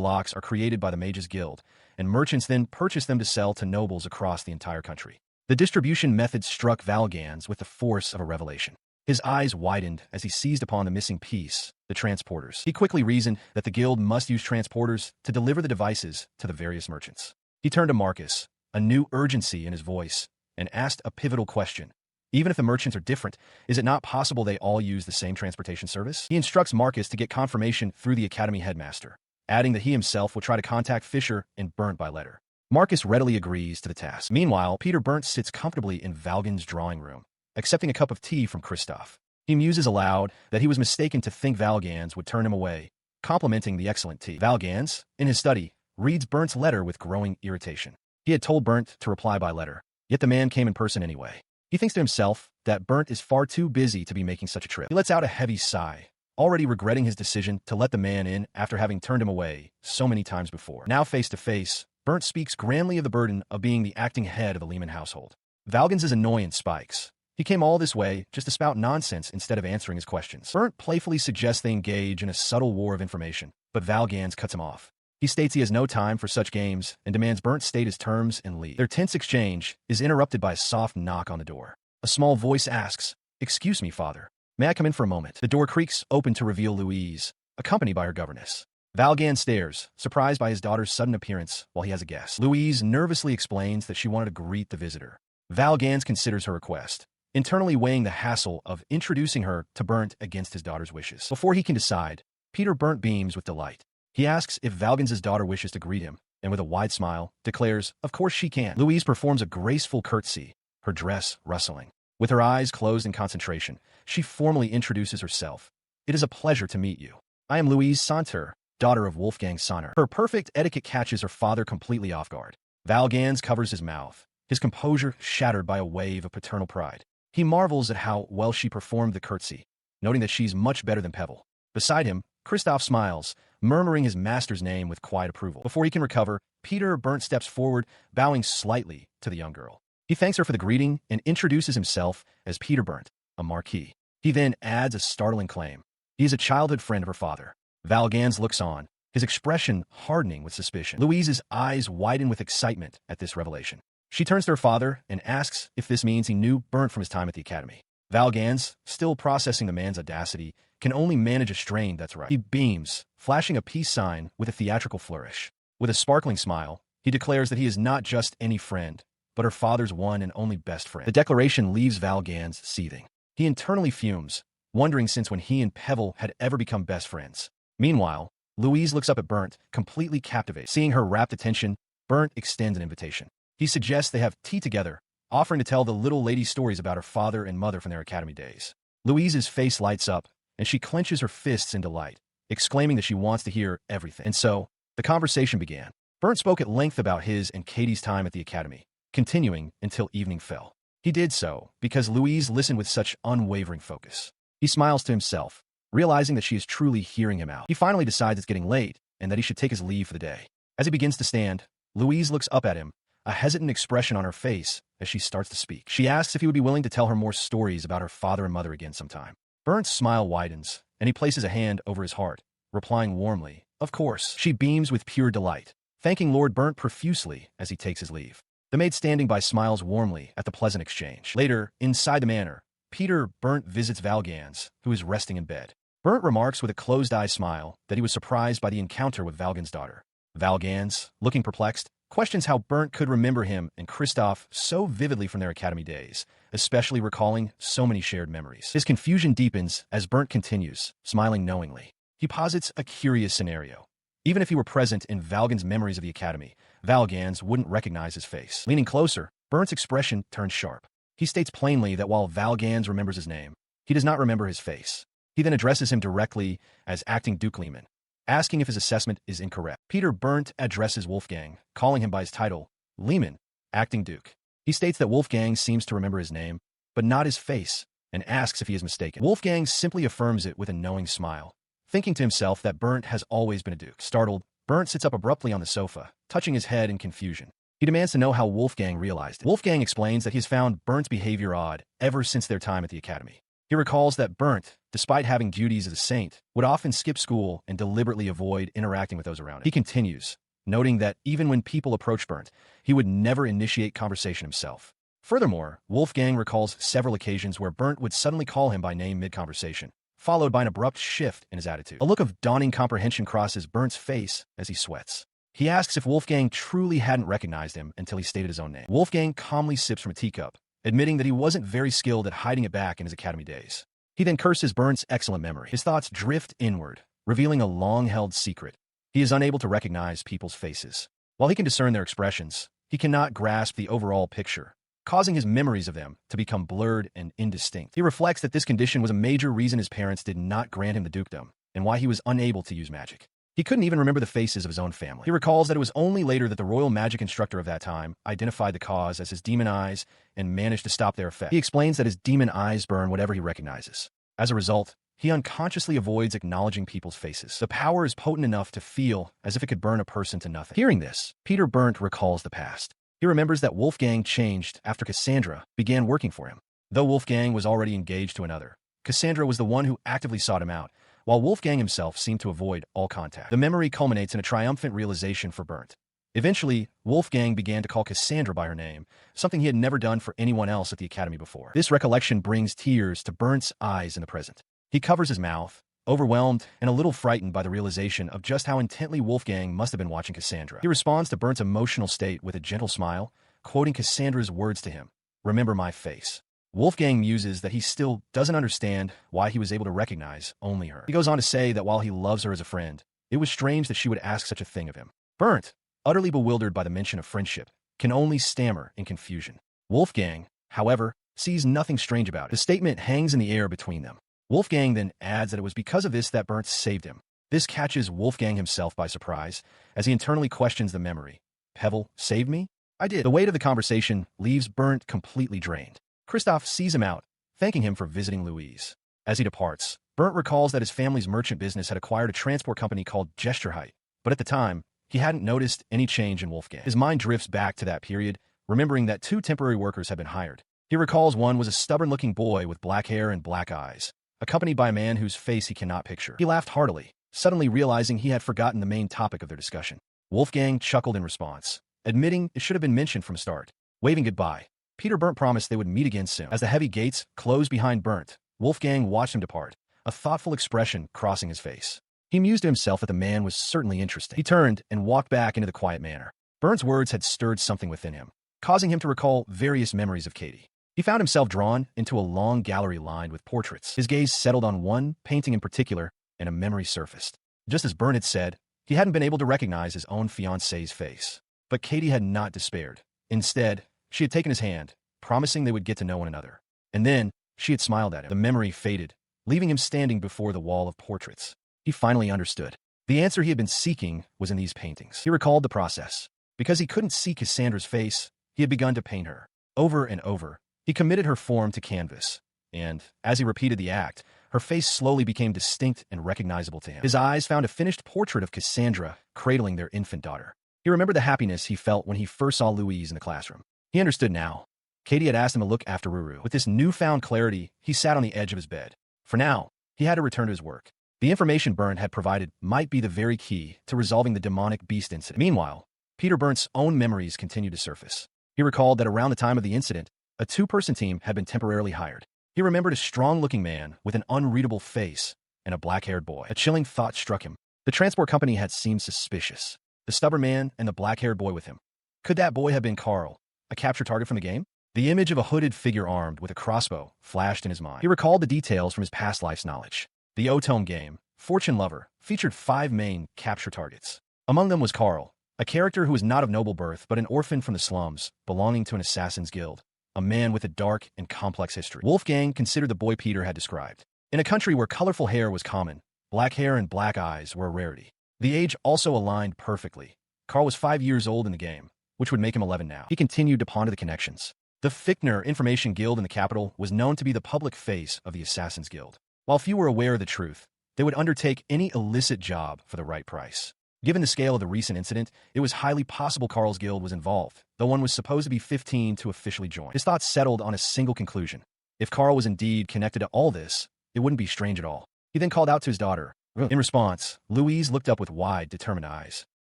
locks are created by the Mages Guild, and merchants then purchase them to sell to nobles across the entire country. The distribution method struck Valgans with the force of a revelation. His eyes widened as he seized upon the missing piece, the transporters. He quickly reasoned that the guild must use transporters to deliver the devices to the various merchants. He turned to Marcus, a new urgency in his voice, and asked a pivotal question. Even if the merchants are different, is it not possible they all use the same transportation service? He instructs Marcus to get confirmation through the academy headmaster, adding that he himself will try to contact Fisher and Burnt by letter. Marcus readily agrees to the task. Meanwhile, Peter Burnt sits comfortably in Valgan's drawing room, accepting a cup of tea from Kristoff. He muses aloud that he was mistaken to think Valgans would turn him away, complimenting the excellent tea. Valgans, in his study, reads Burnt's letter with growing irritation. He had told Burnt to reply by letter, yet the man came in person anyway. He thinks to himself that Burnt is far too busy to be making such a trip. He lets out a heavy sigh, already regretting his decision to let the man in after having turned him away so many times before. Now face to face, Burnt speaks grandly of the burden of being the acting head of the Lehman household. Valgans' annoyance spikes. He came all this way just to spout nonsense instead of answering his questions. Burnt playfully suggests they engage in a subtle war of information, but Valgans cuts him off. He states he has no time for such games and demands Burnt state his terms and leave. Their tense exchange is interrupted by a soft knock on the door. A small voice asks, "Excuse me, father. May I come in for a moment?" The door creaks open to reveal Louise, accompanied by her governess. Valgan stares, surprised by his daughter's sudden appearance while he has a guest. Louise nervously explains that she wanted to greet the visitor. Valgans considers her request, internally weighing the hassle of introducing her to Burnt against his daughter's wishes. Before he can decide, Peter Burnt beams with delight. He asks if Valgans' daughter wishes to greet him, and with a wide smile, declares, of course she can. Louise performs a graceful curtsy, her dress rustling. With her eyes closed in concentration, she formally introduces herself. "It is a pleasure to meet you. I am Louise Santer, daughter of Wolfgang Sonner." Her perfect etiquette catches her father completely off guard. Valgans covers his mouth, his composure shattered by a wave of paternal pride. He marvels at how well she performed the curtsy, noting that she's much better than Pebble. Beside him, Kristoff smiles, murmuring his master's name with quiet approval. Before he can recover, Peter Burnt steps forward, bowing slightly to the young girl. He thanks her for the greeting and introduces himself as Peter Burnt, a marquis. He then adds a startling claim. He is a childhood friend of her father. Valgans looks on, his expression hardening with suspicion. Louise's eyes widen with excitement at this revelation. She turns to her father and asks if this means he knew Burnt from his time at the academy. Valgans, still processing the man's audacity, can only manage a strain that's right. He beams, flashing a peace sign with a theatrical flourish. With a sparkling smile, he declares that he is not just any friend, but her father's one and only best friend. The declaration leaves Valgans seething. He internally fumes, wondering since when he and Pebble had ever become best friends. Meanwhile, Louise looks up at Burnt, completely captivated. Seeing her rapt attention, Burnt extends an invitation. He suggests they have tea together, offering to tell the little lady stories about her father and mother from their academy days. Louise's face lights up, and she clenches her fists in delight, exclaiming that she wants to hear everything. And so, the conversation began. Burnt spoke at length about his and Katie's time at the academy, continuing until evening fell. He did so because Louise listened with such unwavering focus. He smiles to himself, realizing that she is truly hearing him out. He finally decides it's getting late and that he should take his leave for the day. As he begins to stand, Louise looks up at him, a hesitant expression on her face as she starts to speak. She asks if he would be willing to tell her more stories about her father and mother again sometime. Burnt's smile widens, and he places a hand over his heart, replying warmly, "Of course." She beams with pure delight, thanking Lord Burnt profusely as he takes his leave. The maid standing by smiles warmly at the pleasant exchange. Later, inside the manor, Peter Burnt visits Valgans, who is resting in bed. Burnt remarks with a closed-eye smile that he was surprised by the encounter with Valgan's daughter. Valgans, looking perplexed, questions how Burnt could remember him and Kristoff so vividly from their academy days, especially recalling so many shared memories. His confusion deepens as Burnt continues, smiling knowingly. He posits a curious scenario. Even if he were present in Valgan's memories of the academy, Valgans wouldn't recognize his face. Leaning closer, Burnt's expression turns sharp. He states plainly that while Valgans remembers his name, he does not remember his face. He then addresses him directly as acting Duke Lehman, asking if his assessment is incorrect. Peter Burnt addresses Wolfgang, calling him by his title, Lehman, acting Duke. He states that Wolfgang seems to remember his name, but not his face, and asks if he is mistaken. Wolfgang simply affirms it with a knowing smile, thinking to himself that Bernd has always been a duke. Startled, Bernd sits up abruptly on the sofa, touching his head in confusion. He demands to know how Wolfgang realized it. Wolfgang explains that he has found Bernd's behavior odd ever since their time at the academy. He recalls that Bernd, despite having duties as a saint, would often skip school and deliberately avoid interacting with those around him. He continues, noting that even when people approach Bernd, he would never initiate conversation himself. Furthermore, Wolfgang recalls several occasions where Bernd would suddenly call him by name mid-conversation, followed by an abrupt shift in his attitude. A look of dawning comprehension crosses Bernd's face as he sweats. He asks if Wolfgang truly hadn't recognized him until he stated his own name. Wolfgang calmly sips from a teacup, admitting that he wasn't very skilled at hiding it back in his academy days. He then curses Bernd's excellent memory. His thoughts drift inward, revealing a long-held secret. He is unable to recognize people's faces. While he can discern their expressions, he cannot grasp the overall picture, causing his memories of them to become blurred and indistinct. He reflects that this condition was a major reason his parents did not grant him the dukedom, and why he was unable to use magic. He couldn't even remember the faces of his own family. He recalls that it was only later that the royal magic instructor of that time identified the cause as his demon eyes and managed to stop their effect. He explains that his demon eyes burn whatever he recognizes. As a result, he unconsciously avoids acknowledging people's faces. The power is potent enough to feel as if it could burn a person to nothing. Hearing this, Peter Bernd recalls the past. He remembers that Wolfgang changed after Cassandra began working for him. Though Wolfgang was already engaged to another, Cassandra was the one who actively sought him out, while Wolfgang himself seemed to avoid all contact. The memory culminates in a triumphant realization for Bernd. Eventually, Wolfgang began to call Cassandra by her name, something he had never done for anyone else at the academy before. This recollection brings tears to Bernd's eyes in the present. He covers his mouth, overwhelmed and a little frightened by the realization of just how intently Wolfgang must have been watching Cassandra. He responds to Bernd's emotional state with a gentle smile, quoting Cassandra's words to him, "Remember my face." Wolfgang muses that he still doesn't understand why he was able to recognize only her. He goes on to say that while he loves her as a friend, it was strange that she would ask such a thing of him. Bernd, utterly bewildered by the mention of friendship, can only stammer in confusion. Wolfgang, however, sees nothing strange about it. The statement hangs in the air between them. Wolfgang then adds that it was because of this that Bernd saved him. This catches Wolfgang himself by surprise, as he internally questions the memory. Pevel saved me? I did. The weight of the conversation leaves Bernd completely drained. Christoph sees him out, thanking him for visiting Louise. As he departs, Bernd recalls that his family's merchant business had acquired a transport company called Gesturheit, but at the time, he hadn't noticed any change in Wolfgang. His mind drifts back to that period, remembering that 2 temporary workers had been hired. He recalls one was a stubborn-looking boy with black hair and black eyes, accompanied by a man whose face he cannot picture. He laughed heartily, suddenly realizing he had forgotten the main topic of their discussion. Wolfgang chuckled in response, admitting it should have been mentioned from the start. Waving goodbye, Peter Bernd promised they would meet again soon. As the heavy gates closed behind Bernd, Wolfgang watched him depart, a thoughtful expression crossing his face. He mused to himself that the man was certainly interesting. He turned and walked back into the quiet manor. Bernd's words had stirred something within him, causing him to recall various memories of Katie. He found himself drawn into a long gallery lined with portraits. His gaze settled on one painting in particular, and a memory surfaced. Just as Bernd had said, he hadn't been able to recognize his own fiancée's face. But Katie had not despaired. Instead, she had taken his hand, promising they would get to know one another. And then, she had smiled at him. The memory faded, leaving him standing before the wall of portraits. He finally understood. The answer he had been seeking was in these paintings. He recalled the process. Because he couldn't see Cassandra's face, he had begun to paint her. Over and over, he committed her form to canvas. And, as he repeated the act, her face slowly became distinct and recognizable to him. His eyes found a finished portrait of Cassandra cradling their infant daughter. He remembered the happiness he felt when he first saw Louise in the classroom. He understood now. Katie had asked him to look after Ruru. With this newfound clarity, he sat on the edge of his bed. For now, he had to return to his work. The information Bernd had provided might be the very key to resolving the demonic beast incident. Meanwhile, Peter Berndt own memories continued to surface. He recalled that around the time of the incident, a 2-person team had been temporarily hired. He remembered a strong-looking man with an unreadable face and a black-haired boy. A chilling thought struck him. The transport company had seemed suspicious. The stubborn man and the black-haired boy with him. Could that boy have been Carl, a capture target from the game? The image of a hooded figure armed with a crossbow flashed in his mind. He recalled the details from his past life's knowledge. The Otome game, Fortune Lover, featured 5 main capture targets. Among them was Carl, a character who was not of noble birth but an orphan from the slums, belonging to an assassin's guild. A man with a dark and complex history. Wolfgang considered the boy Peter had described. In a country where colorful hair was common, black hair and black eyes were a rarity. The age also aligned perfectly. Carl was 5 years old in the game, which would make him 11 now. He continued to ponder the connections. The Fichtner Information Guild in the capital was known to be the public face of the Assassins Guild. While few were aware of the truth, they would undertake any illicit job for the right price. Given the scale of the recent incident, it was highly possible Carl's guild was involved, though one was supposed to be 15 to officially join. His thoughts settled on a single conclusion. If Carl was indeed connected to all this, it wouldn't be strange at all. He then called out to his daughter. In response, Louise looked up with wide, determined eyes.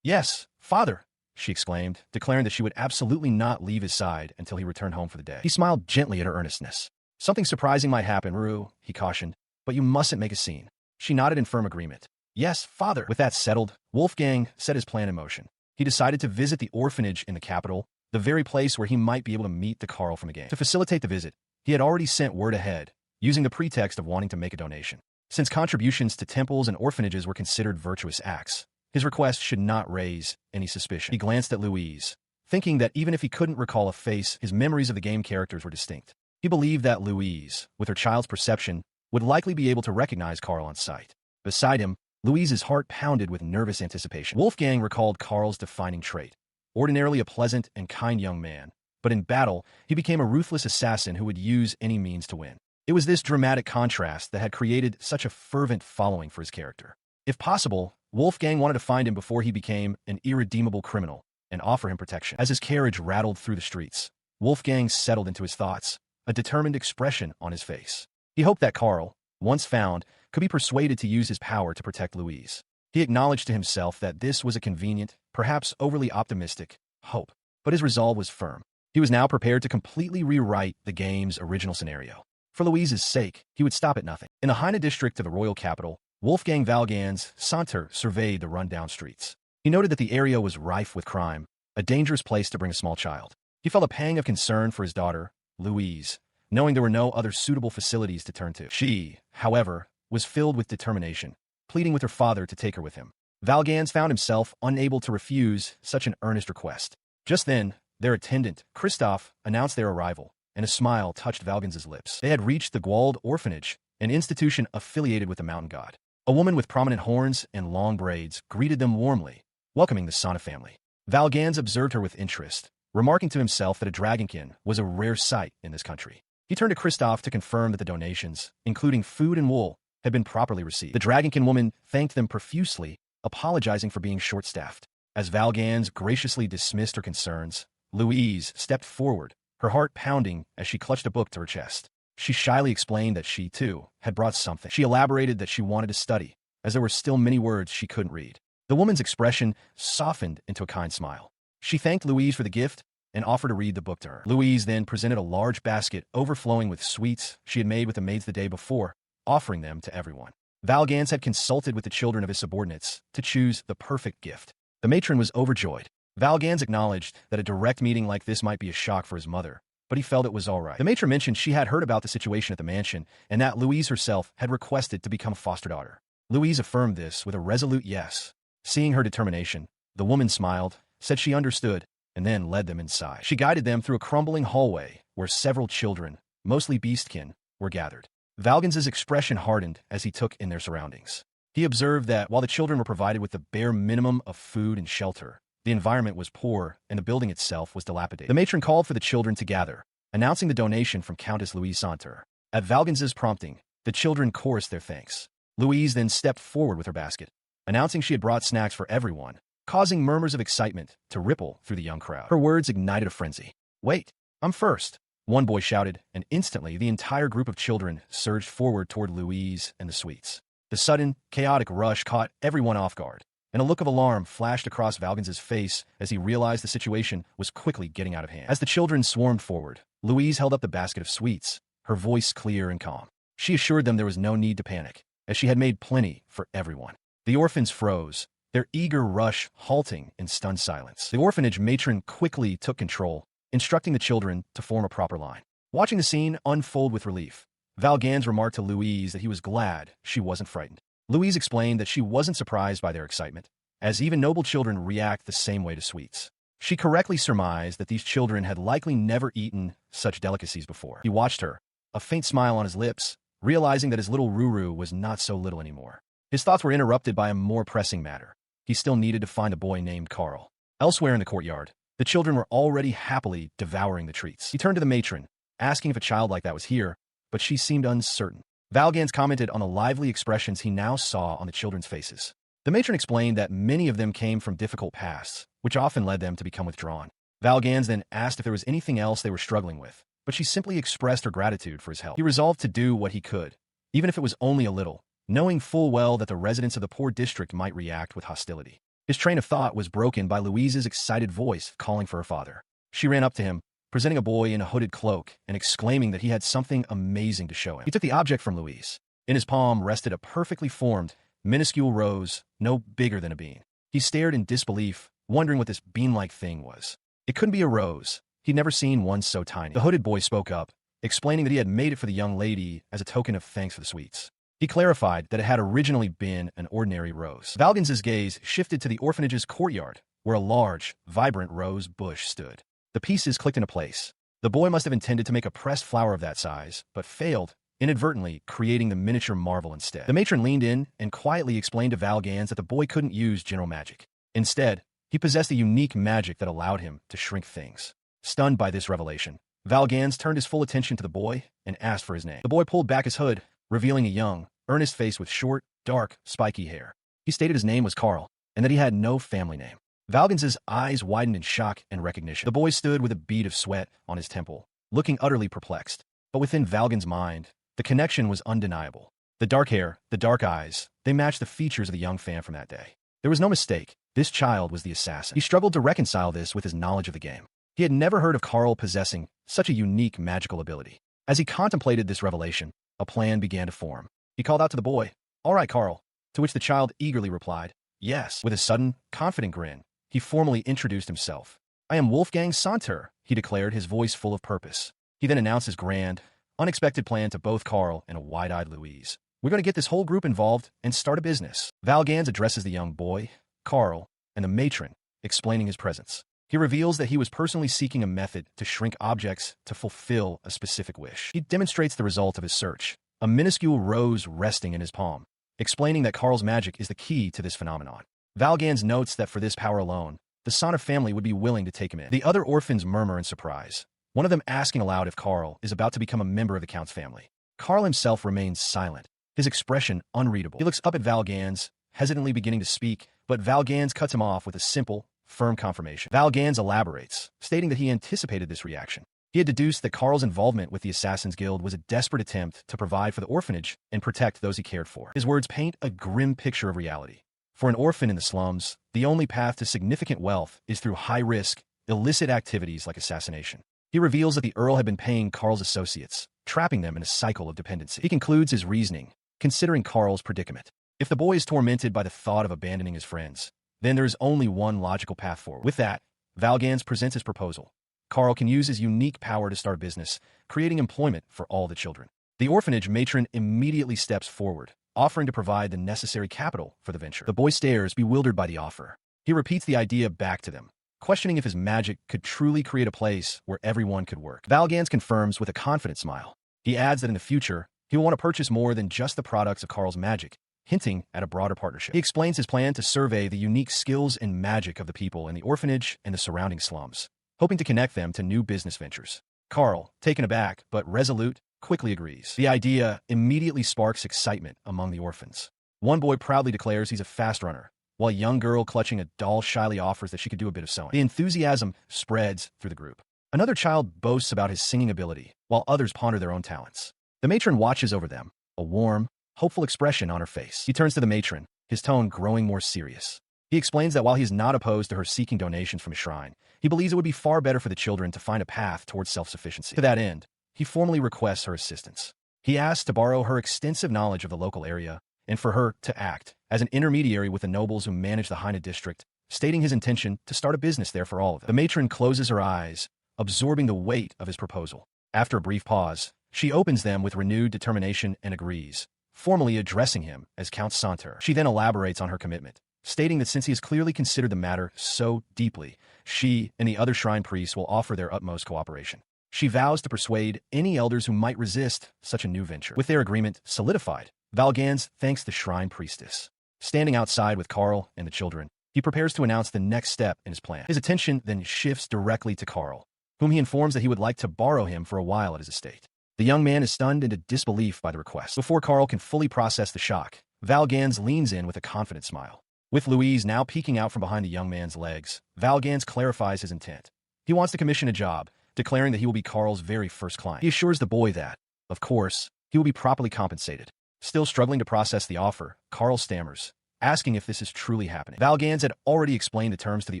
"Yes, father," she exclaimed, declaring that she would absolutely not leave his side until he returned home for the day. He smiled gently at her earnestness. "Something surprising might happen, Rue," he cautioned, "but you mustn't make a scene." She nodded in firm agreement. "Yes, father." With that settled, Wolfgang set his plan in motion. He decided to visit the orphanage in the capital, the very place where he might be able to meet the Carl from the game. To facilitate the visit, he had already sent word ahead, using the pretext of wanting to make a donation. Since contributions to temples and orphanages were considered virtuous acts, his request should not raise any suspicion. He glanced at Louise, thinking that even if he couldn't recall a face, his memories of the game characters were distinct. He believed that Louise, with her child's perception, would likely be able to recognize Carl on sight. Beside him, Louise's heart pounded with nervous anticipation. Wolfgang recalled Carl's defining trait. Ordinarily a pleasant and kind young man, but in battle, he became a ruthless assassin who would use any means to win. It was this dramatic contrast that had created such a fervent following for his character. If possible, Wolfgang wanted to find him before he became an irredeemable criminal and offer him protection. As his carriage rattled through the streets, Wolfgang settled into his thoughts, a determined expression on his face. He hoped that Carl, once found, could be persuaded to use his power to protect Louise. He acknowledged to himself that this was a convenient, perhaps overly optimistic, hope, but his resolve was firm. He was now prepared to completely rewrite the game's original scenario. For Louise's sake, he would stop at nothing. In the Heine district of the royal capital, Wolfgang Valgans Santer surveyed the run-down streets. He noted that the area was rife with crime, a dangerous place to bring a small child. He felt a pang of concern for his daughter, Louise, knowing there were no other suitable facilities to turn to. She, however, was filled with determination, pleading with her father to take her with him. Valgans found himself unable to refuse such an earnest request. Just then, their attendant, Christoph, announced their arrival, and a smile touched Valgans's lips. They had reached the Gwald Orphanage, an institution affiliated with the mountain god. A woman with prominent horns and long braids greeted them warmly, welcoming the Sana family. Valgans observed her with interest, remarking to himself that a dragonkin was a rare sight in this country. He turned to Christoph to confirm that the donations, including food and wool, had been properly received. The dragonkin woman thanked them profusely, apologizing for being short-staffed. As Valgans graciously dismissed her concerns, Louise stepped forward, her heart pounding as she clutched a book to her chest. She shyly explained that she, too, had brought something. She elaborated that she wanted to study, as there were still many words she couldn't read. The woman's expression softened into a kind smile. She thanked Louise for the gift and offered to read the book to her. Louise then presented a large basket overflowing with sweets she had made with the maids the day before, offering them to everyone. Valgans had consulted with the children of his subordinates to choose the perfect gift. The matron was overjoyed. Valgans acknowledged that a direct meeting like this might be a shock for his mother, but he felt it was all right. The matron mentioned she had heard about the situation at the mansion and that Louise herself had requested to become a foster daughter. Louise affirmed this with a resolute yes. Seeing her determination, the woman smiled, said she understood, and then led them inside. She guided them through a crumbling hallway where several children, mostly beastkin, were gathered. Valgans's expression hardened as he took in their surroundings. He observed that while the children were provided with the bare minimum of food and shelter, the environment was poor and the building itself was dilapidated. The matron called for the children to gather, announcing the donation from Countess Louise Santer. At Valgans's prompting, the children chorused their thanks. Louise then stepped forward with her basket, announcing she had brought snacks for everyone, causing murmurs of excitement to ripple through the young crowd. Her words ignited a frenzy. "Wait, I'm first," one boy shouted, and instantly the entire group of children surged forward toward Louise and the sweets. The sudden, chaotic rush caught everyone off guard, and a look of alarm flashed across Valgans's face as he realized the situation was quickly getting out of hand. As the children swarmed forward, Louise held up the basket of sweets, her voice clear and calm. She assured them there was no need to panic, as she had made plenty for everyone. The orphans froze, their eager rush halting in stunned silence. The orphanage matron quickly took control, instructing the children to form a proper line. Watching the scene unfold with relief, Valgans remarked to Louise that he was glad she wasn't frightened. Louise explained that she wasn't surprised by their excitement, as even noble children react the same way to sweets. She correctly surmised that these children had likely never eaten such delicacies before. He watched her, a faint smile on his lips, realizing that his little Ruru was not so little anymore. His thoughts were interrupted by a more pressing matter. He still needed to find a boy named Carl. Elsewhere in the courtyard, The children were already happily devouring the treats. He turned to the matron, asking if a child like that was here, but she seemed uncertain. Valgans commented on the lively expressions he now saw on the children's faces. The matron explained that many of them came from difficult pasts, which often led them to become withdrawn. Valgans then asked if there was anything else they were struggling with, but she simply expressed her gratitude for his help. He resolved to do what he could, even if it was only a little, knowing full well that the residents of the poor district might react with hostility. His train of thought was broken by Louise's excited voice calling for her father. She ran up to him, presenting a boy in a hooded cloak and exclaiming that he had something amazing to show him. He took the object from Louise. In his palm rested a perfectly formed, minuscule rose, no bigger than a bean. He stared in disbelief, wondering what this bean-like thing was. It couldn't be a rose. He'd never seen one so tiny. The hooded boy spoke up, explaining that he had made it for the young lady as a token of thanks for the sweets. He clarified that it had originally been an ordinary rose. Valgans's gaze shifted to the orphanage's courtyard, where a large, vibrant rose bush stood. The pieces clicked into place. The boy must have intended to make a pressed flower of that size, but failed, inadvertently creating the miniature marvel instead. The matron leaned in and quietly explained to Valgans that the boy couldn't use general magic. Instead, he possessed a unique magic that allowed him to shrink things. Stunned by this revelation, Valgans turned his full attention to the boy and asked for his name. The boy pulled back his hood, revealing a young, earnest face with short, dark, spiky hair. He stated his name was Carl, and that he had no family name. Valgans's eyes widened in shock and recognition. The boy stood with a bead of sweat on his temple, looking utterly perplexed. But within Valgans's mind, the connection was undeniable. The dark hair, the dark eyes, they matched the features of the young fan from that day. There was no mistake. This child was the assassin. He struggled to reconcile this with his knowledge of the game. He had never heard of Carl possessing such a unique magical ability. As he contemplated this revelation, a plan began to form. He called out to the boy, "All right, Carl," to which the child eagerly replied, "Yes." With a sudden, confident grin, he formally introduced himself. "I am Wolfgang Santer," he declared, his voice full of purpose. He then announced his grand, unexpected plan to both Carl and a wide-eyed Louise. "We're going to get this whole group involved and start a business." Valgans addresses the young boy, Carl, and the matron, explaining his presence. He reveals that he was personally seeking a method to shrink objects to fulfill a specific wish. He demonstrates the result of his search, a minuscule rose resting in his palm, explaining that Carl's magic is the key to this phenomenon. Valgans notes that for this power alone, the Santer family would be willing to take him in. The other orphans murmur in surprise, one of them asking aloud if Carl is about to become a member of the Count's family. Carl himself remains silent, his expression unreadable. He looks up at Valgans, hesitantly beginning to speak, but Valgans cuts him off with a simple, firm confirmation. Valgans elaborates, stating that he anticipated this reaction. He had deduced that Carl's involvement with the Assassin's Guild was a desperate attempt to provide for the orphanage and protect those he cared for. His words paint a grim picture of reality. For an orphan in the slums, the only path to significant wealth is through high-risk, illicit activities like assassination. He reveals that the Earl had been paying Carl's associates, trapping them in a cycle of dependency. He concludes his reasoning, considering Carl's predicament. If the boy is tormented by the thought of abandoning his friends, then there is only one logical path forward. With that, Valgans presents his proposal. Carl can use his unique power to start a business, creating employment for all the children. The orphanage matron immediately steps forward, offering to provide the necessary capital for the venture. The boy stares, bewildered by the offer. He repeats the idea back to them, questioning if his magic could truly create a place where everyone could work. Valgans confirms with a confident smile. He adds that in the future, he will want to purchase more than just the products of Carl's magic, hinting at a broader partnership. He explains his plan to survey the unique skills and magic of the people in the orphanage and the surrounding slums, hoping to connect them to new business ventures. Carl, taken aback but resolute, quickly agrees. The idea immediately sparks excitement among the orphans. One boy proudly declares he's a fast runner, while a young girl clutching a doll shyly offers that she could do a bit of sewing. The enthusiasm spreads through the group. Another child boasts about his singing ability, while others ponder their own talents. The matron watches over them, a warm, hopeful expression on her face. He turns to the matron, his tone growing more serious. He explains that while he is not opposed to her seeking donations from his shrine, he believes it would be far better for the children to find a path towards self-sufficiency. To that end, he formally requests her assistance. He asks to borrow her extensive knowledge of the local area and for her to act as an intermediary with the nobles who manage the Heine district, stating his intention to start a business there for all of them. The matron closes her eyes, absorbing the weight of his proposal. After a brief pause, she opens them with renewed determination and agrees, formally addressing him as Count Santer. She then elaborates on her commitment, stating that since he has clearly considered the matter so deeply, she and the other shrine priests will offer their utmost cooperation. She vows to persuade any elders who might resist such a new venture. With their agreement solidified, Valgans thanks the shrine priestess. Standing outside with Carl and the children, He prepares to announce the next step in his plan. His attention then shifts directly to Carl, whom he informs that he would like to borrow him for a while at his estate. The young man is stunned into disbelief by the request. Before Carl can fully process the shock, Valgans leans in with a confident smile. With Louise now peeking out from behind the young man's legs, Valgans clarifies his intent. He wants to commission a job, declaring that he will be Carl's very first client. He assures the boy that, of course, he will be properly compensated. Still struggling to process the offer, Carl stammers, asking if this is truly happening. Valgans had already explained the terms to the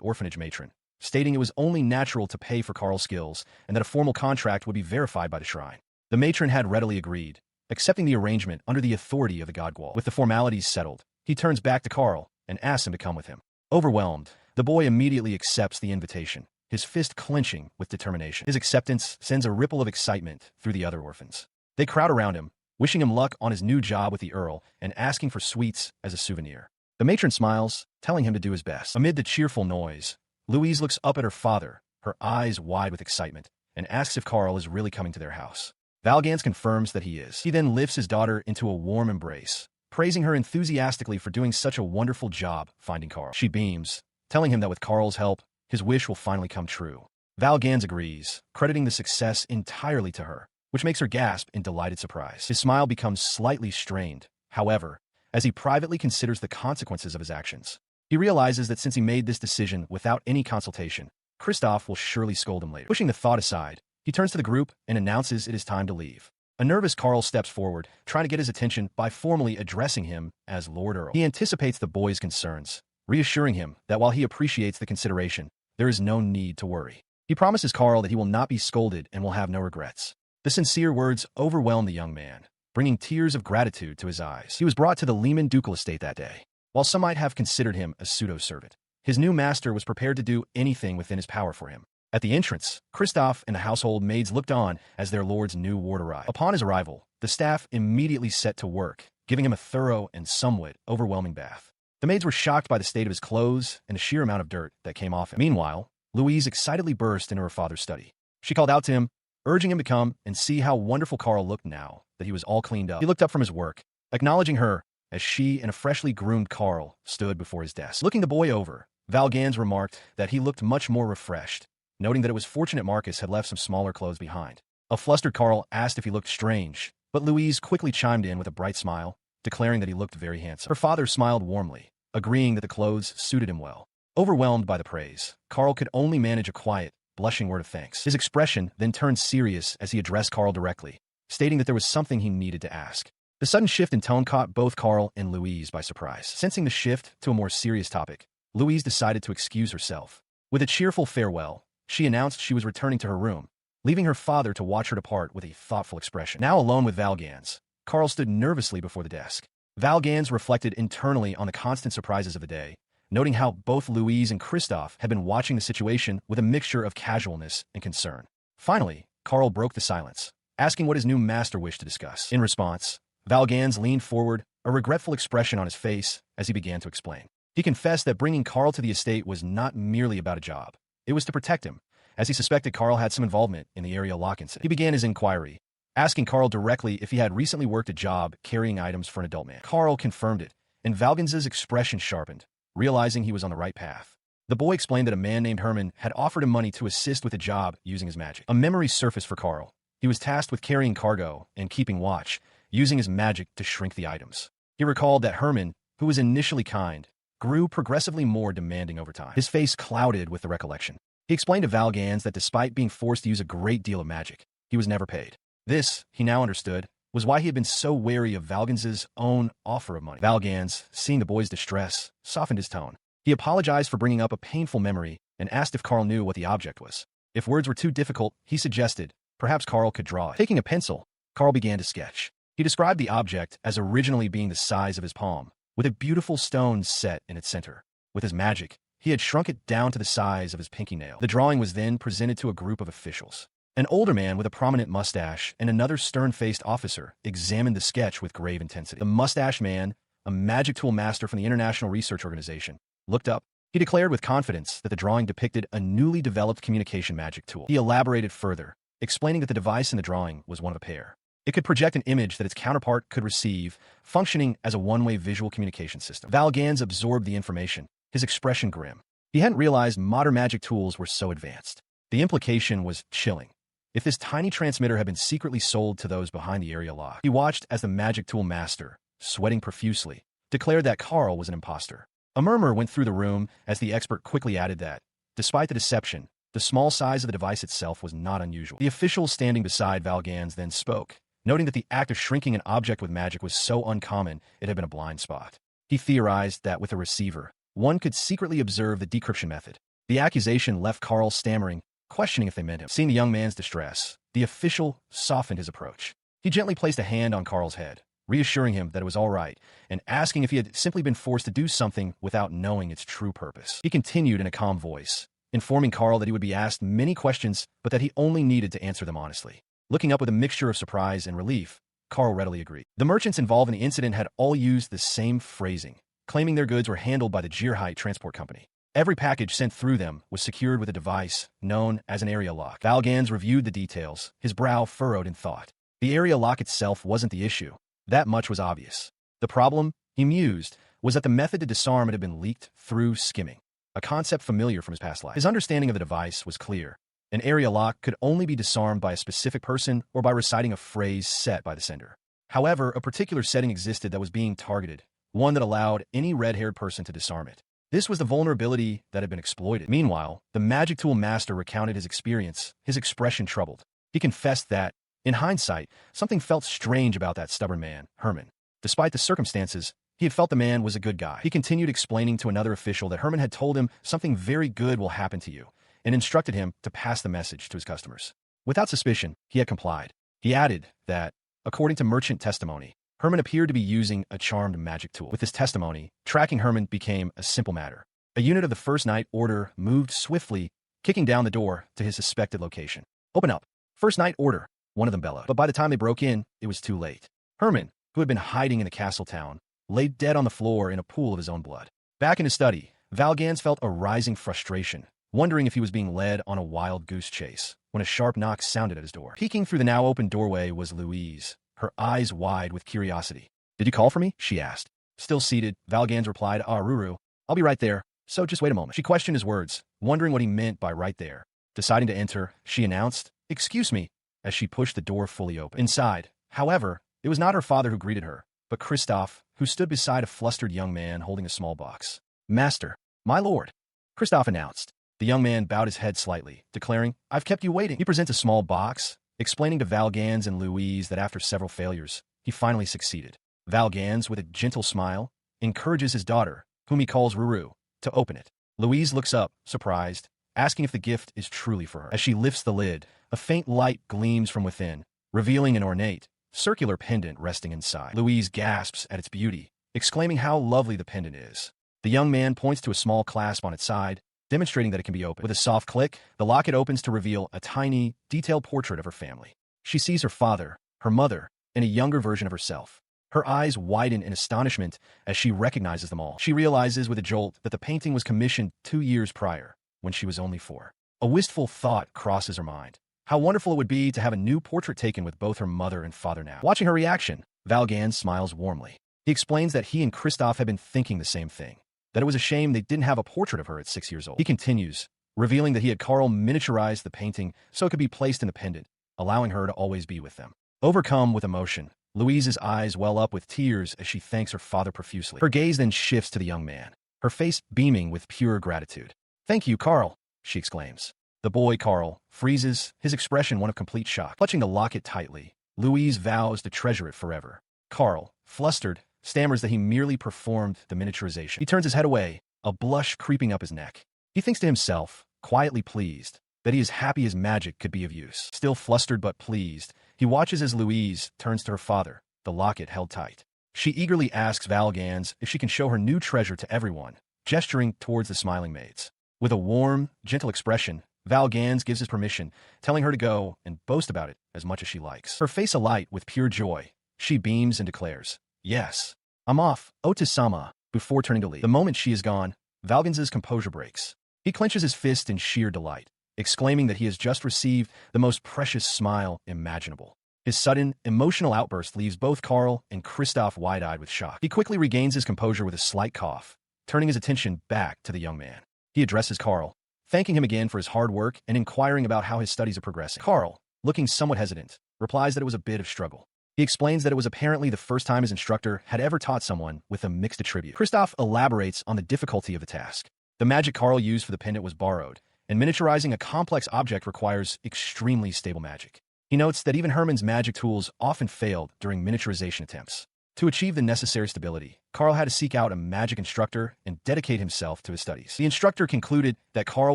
orphanage matron, stating it was only natural to pay for Carl's skills and that a formal contract would be verified by the shrine. The matron had readily agreed, accepting the arrangement under the authority of the Godwall. With the formalities settled, he turns back to Carl and asks him to come with him. Overwhelmed, the boy immediately accepts the invitation, his fist clenching with determination. His acceptance sends a ripple of excitement through the other orphans. They crowd around him, wishing him luck on his new job with the Earl and asking for sweets as a souvenir. The matron smiles, telling him to do his best. Amid the cheerful noise, Louise looks up at her father, her eyes wide with excitement, and asks if Carl is really coming to their house. Valgans confirms that he is. He then lifts his daughter into a warm embrace, praising her enthusiastically for doing such a wonderful job finding Carl. She beams, telling him that with Carl's help, his wish will finally come true. Valgans agrees, crediting the success entirely to her, which makes her gasp in delighted surprise. His smile becomes slightly strained, however, as he privately considers the consequences of his actions. He realizes that since he made this decision without any consultation, Christoph will surely scold him later. Pushing the thought aside, he turns to the group and announces it is time to leave. A nervous Carl steps forward, trying to get his attention by formally addressing him as Lord Earl. He anticipates the boy's concerns, reassuring him that while he appreciates the consideration, there is no need to worry. He promises Carl that he will not be scolded and will have no regrets. The sincere words overwhelm the young man, bringing tears of gratitude to his eyes. He was brought to the Lehman ducal estate that day. While some might have considered him a pseudo-servant, his new master was prepared to do anything within his power for him. At the entrance, Christoph and the household maids looked on as their lord's new ward arrived. Upon his arrival, the staff immediately set to work, giving him a thorough and somewhat overwhelming bath. The maids were shocked by the state of his clothes and the sheer amount of dirt that came off him. Meanwhile, Louise excitedly burst into her father's study. She called out to him, urging him to come and see how wonderful Carl looked now that he was all cleaned up. He looked up from his work, acknowledging her as she and a freshly groomed Carl stood before his desk. Looking the boy over, Valgans remarked that he looked much more refreshed, noting that it was fortunate Marcus had left some smaller clothes behind. A flustered Carl asked if he looked strange, but Louise quickly chimed in with a bright smile, declaring that he looked very handsome. Her father smiled warmly, agreeing that the clothes suited him well. Overwhelmed by the praise, Carl could only manage a quiet, blushing word of thanks. His expression then turned serious as he addressed Carl directly, stating that there was something he needed to ask. The sudden shift in tone caught both Carl and Louise by surprise. Sensing the shift to a more serious topic, Louise decided to excuse herself. With a cheerful farewell, she announced she was returning to her room, leaving her father to watch her depart with a thoughtful expression. Now alone with Valgans, Carl stood nervously before the desk. Valgans reflected internally on the constant surprises of the day, noting how both Louise and Christoph had been watching the situation with a mixture of casualness and concern. Finally, Carl broke the silence, asking what his new master wished to discuss. In response, Valgans leaned forward, a regretful expression on his face as he began to explain. He confessed that bringing Carl to the estate was not merely about a job. It was to protect him, as he suspected Carl had some involvement in the area lock incident. He began his inquiry, asking Carl directly if he had recently worked a job carrying items for an adult man. Carl confirmed it, and Valgans's expression sharpened, realizing he was on the right path. The boy explained that a man named Herman had offered him money to assist with a job using his magic. A memory surfaced for Carl. He was tasked with carrying cargo and keeping watch, using his magic to shrink the items. He recalled that Herman, who was initially kind, grew progressively more demanding over time. His face clouded with the recollection. He explained to Valgans that despite being forced to use a great deal of magic, he was never paid. This, he now understood, was why he had been so wary of Valgans's own offer of money. Valgans, seeing the boy's distress, softened his tone. He apologized for bringing up a painful memory and asked if Carl knew what the object was. If words were too difficult, he suggested, perhaps Carl could draw it. Taking a pencil, Carl began to sketch. He described the object as originally being the size of his palm, with a beautiful stone set in its center. With his magic, he had shrunk it down to the size of his pinky nail. The drawing was then presented to a group of officials. An older man with a prominent mustache and another stern-faced officer examined the sketch with grave intensity. The mustache man, a magic tool master from the International Research Organization, looked up. He declared with confidence that the drawing depicted a newly developed communication magic tool. He elaborated further, explaining that the device in the drawing was one of a pair. It could project an image that its counterpart could receive, functioning as a one-way visual communication system. Valgans absorbed the information, his expression grim. He hadn't realized modern magic tools were so advanced. The implication was chilling. If this tiny transmitter had been secretly sold to those behind the area lock, he watched as the magic tool master, sweating profusely, declared that Carl was an imposter. A murmur went through the room as the expert quickly added that, despite the deception, the small size of the device itself was not unusual. The official standing beside Valgans then spoke, noting that the act of shrinking an object with magic was so uncommon it had been a blind spot. He theorized that with a receiver, one could secretly observe the decryption method. The accusation left Carl stammering, questioning if they meant him. Seeing the young man's distress, the official softened his approach. He gently placed a hand on Carl's head, reassuring him that it was all right, and asking if he had simply been forced to do something without knowing its true purpose. He continued in a calm voice, informing Carl that he would be asked many questions, but that he only needed to answer them honestly. Looking up with a mixture of surprise and relief, Carl readily agreed. The merchants involved in the incident had all used the same phrasing, claiming their goods were handled by the Jirhite Transport Company. Every package sent through them was secured with a device known as an area lock. Valgans reviewed the details, his brow furrowed in thought. The area lock itself wasn't the issue. That much was obvious. The problem, he mused, was that the method to disarm it had been leaked through skimming, a concept familiar from his past life. His understanding of the device was clear. An area lock could only be disarmed by a specific person or by reciting a phrase set by the sender. However, a particular setting existed that was being targeted, one that allowed any red-haired person to disarm it. This was the vulnerability that had been exploited. Meanwhile, the magic tool master recounted his experience, his expression troubled. He confessed that, in hindsight, something felt strange about that stubborn man, Herman. Despite the circumstances, he had felt the man was a good guy. He continued explaining to another official that Herman had told him something very good will happen to you, and instructed him to pass the message to his customers. Without suspicion, he had complied. He added that, according to merchant testimony, Herman appeared to be using a charmed magic tool. With this testimony, tracking Herman became a simple matter. A unit of the First Night Order moved swiftly, kicking down the door to his suspected location. "Open up. First Night Order," one of them bellowed. But by the time they broke in, it was too late. Herman, who had been hiding in the castle town, lay dead on the floor in a pool of his own blood. Back in his study, Valgans felt a rising frustration, wondering if he was being led on a wild goose chase, when a sharp knock sounded at his door. Peeking through the now open doorway was Louise, her eyes wide with curiosity. "Did you call for me?" she asked. Still seated, Valgans replied, "Ah, Ruru, I'll be right there, so just wait a moment." She questioned his words, wondering what he meant by right there. Deciding to enter, she announced, "Excuse me," as she pushed the door fully open. Inside, however, it was not her father who greeted her, but Christoph, who stood beside a flustered young man holding a small box. "Master, my lord," Christoph announced. The young man bowed his head slightly, declaring, "I've kept you waiting." He presents a small box, explaining to Valgans and Louise that after several failures, he finally succeeded. Valgans, with a gentle smile, encourages his daughter, whom he calls Ruru, to open it. Louise looks up, surprised, asking if the gift is truly for her. As she lifts the lid, a faint light gleams from within, revealing an ornate, circular pendant resting inside. Louise gasps at its beauty, exclaiming how lovely the pendant is. The young man points to a small clasp on its side, demonstrating that it can be opened. With a soft click, the locket opens to reveal a tiny, detailed portrait of her family. She sees her father, her mother, and a younger version of herself. Her eyes widen in astonishment as she recognizes them all. She realizes with a jolt that the painting was commissioned 2 years prior, when she was only 4. A wistful thought crosses her mind. How wonderful it would be to have a new portrait taken with both her mother and father now. Watching her reaction, Valgans smiles warmly. He explains that he and Christoph had been thinking the same thing, that it was a shame they didn't have a portrait of her at 6 years old. He continues, revealing that he had Carl miniaturized the painting so it could be placed in the pendant, allowing her to always be with them. Overcome with emotion, Louise's eyes well up with tears as she thanks her father profusely. Her gaze then shifts to the young man, her face beaming with pure gratitude. "Thank you, Carl," she exclaims. The boy, Carl, freezes, his expression one of complete shock. Clutching the locket tightly, Louise vows to treasure it forever. Carl, flustered, stammers that he merely performed the miniaturization. He turns his head away, a blush creeping up his neck. He thinks to himself, quietly pleased, that he is happy his magic could be of use. Still flustered but pleased, he watches as Louise turns to her father, the locket held tight. She eagerly asks Valgans if she can show her new treasure to everyone, gesturing towards the smiling maids. With a warm, gentle expression, Valgans gives his permission, telling her to go and boast about it as much as she likes. Her face alight with pure joy, she beams and declares, "Yes, I'm off, Otisama," before turning to leave. The moment she is gone, Valgans's composure breaks. He clenches his fist in sheer delight, exclaiming that he has just received the most precious smile imaginable. His sudden, emotional outburst leaves both Carl and Christoph wide-eyed with shock. He quickly regains his composure with a slight cough, turning his attention back to the young man. He addresses Carl, thanking him again for his hard work and inquiring about how his studies are progressing. Carl, looking somewhat hesitant, replies that it was a bit of struggle. He explains that it was apparently the first time his instructor had ever taught someone with a mixed attribute. Kristoff elaborates on the difficulty of the task. The magic Carl used for the pendant was borrowed, and miniaturizing a complex object requires extremely stable magic. He notes that even Herman's magic tools often failed during miniaturization attempts. To achieve the necessary stability, Carl had to seek out a magic instructor and dedicate himself to his studies. The instructor concluded that Carl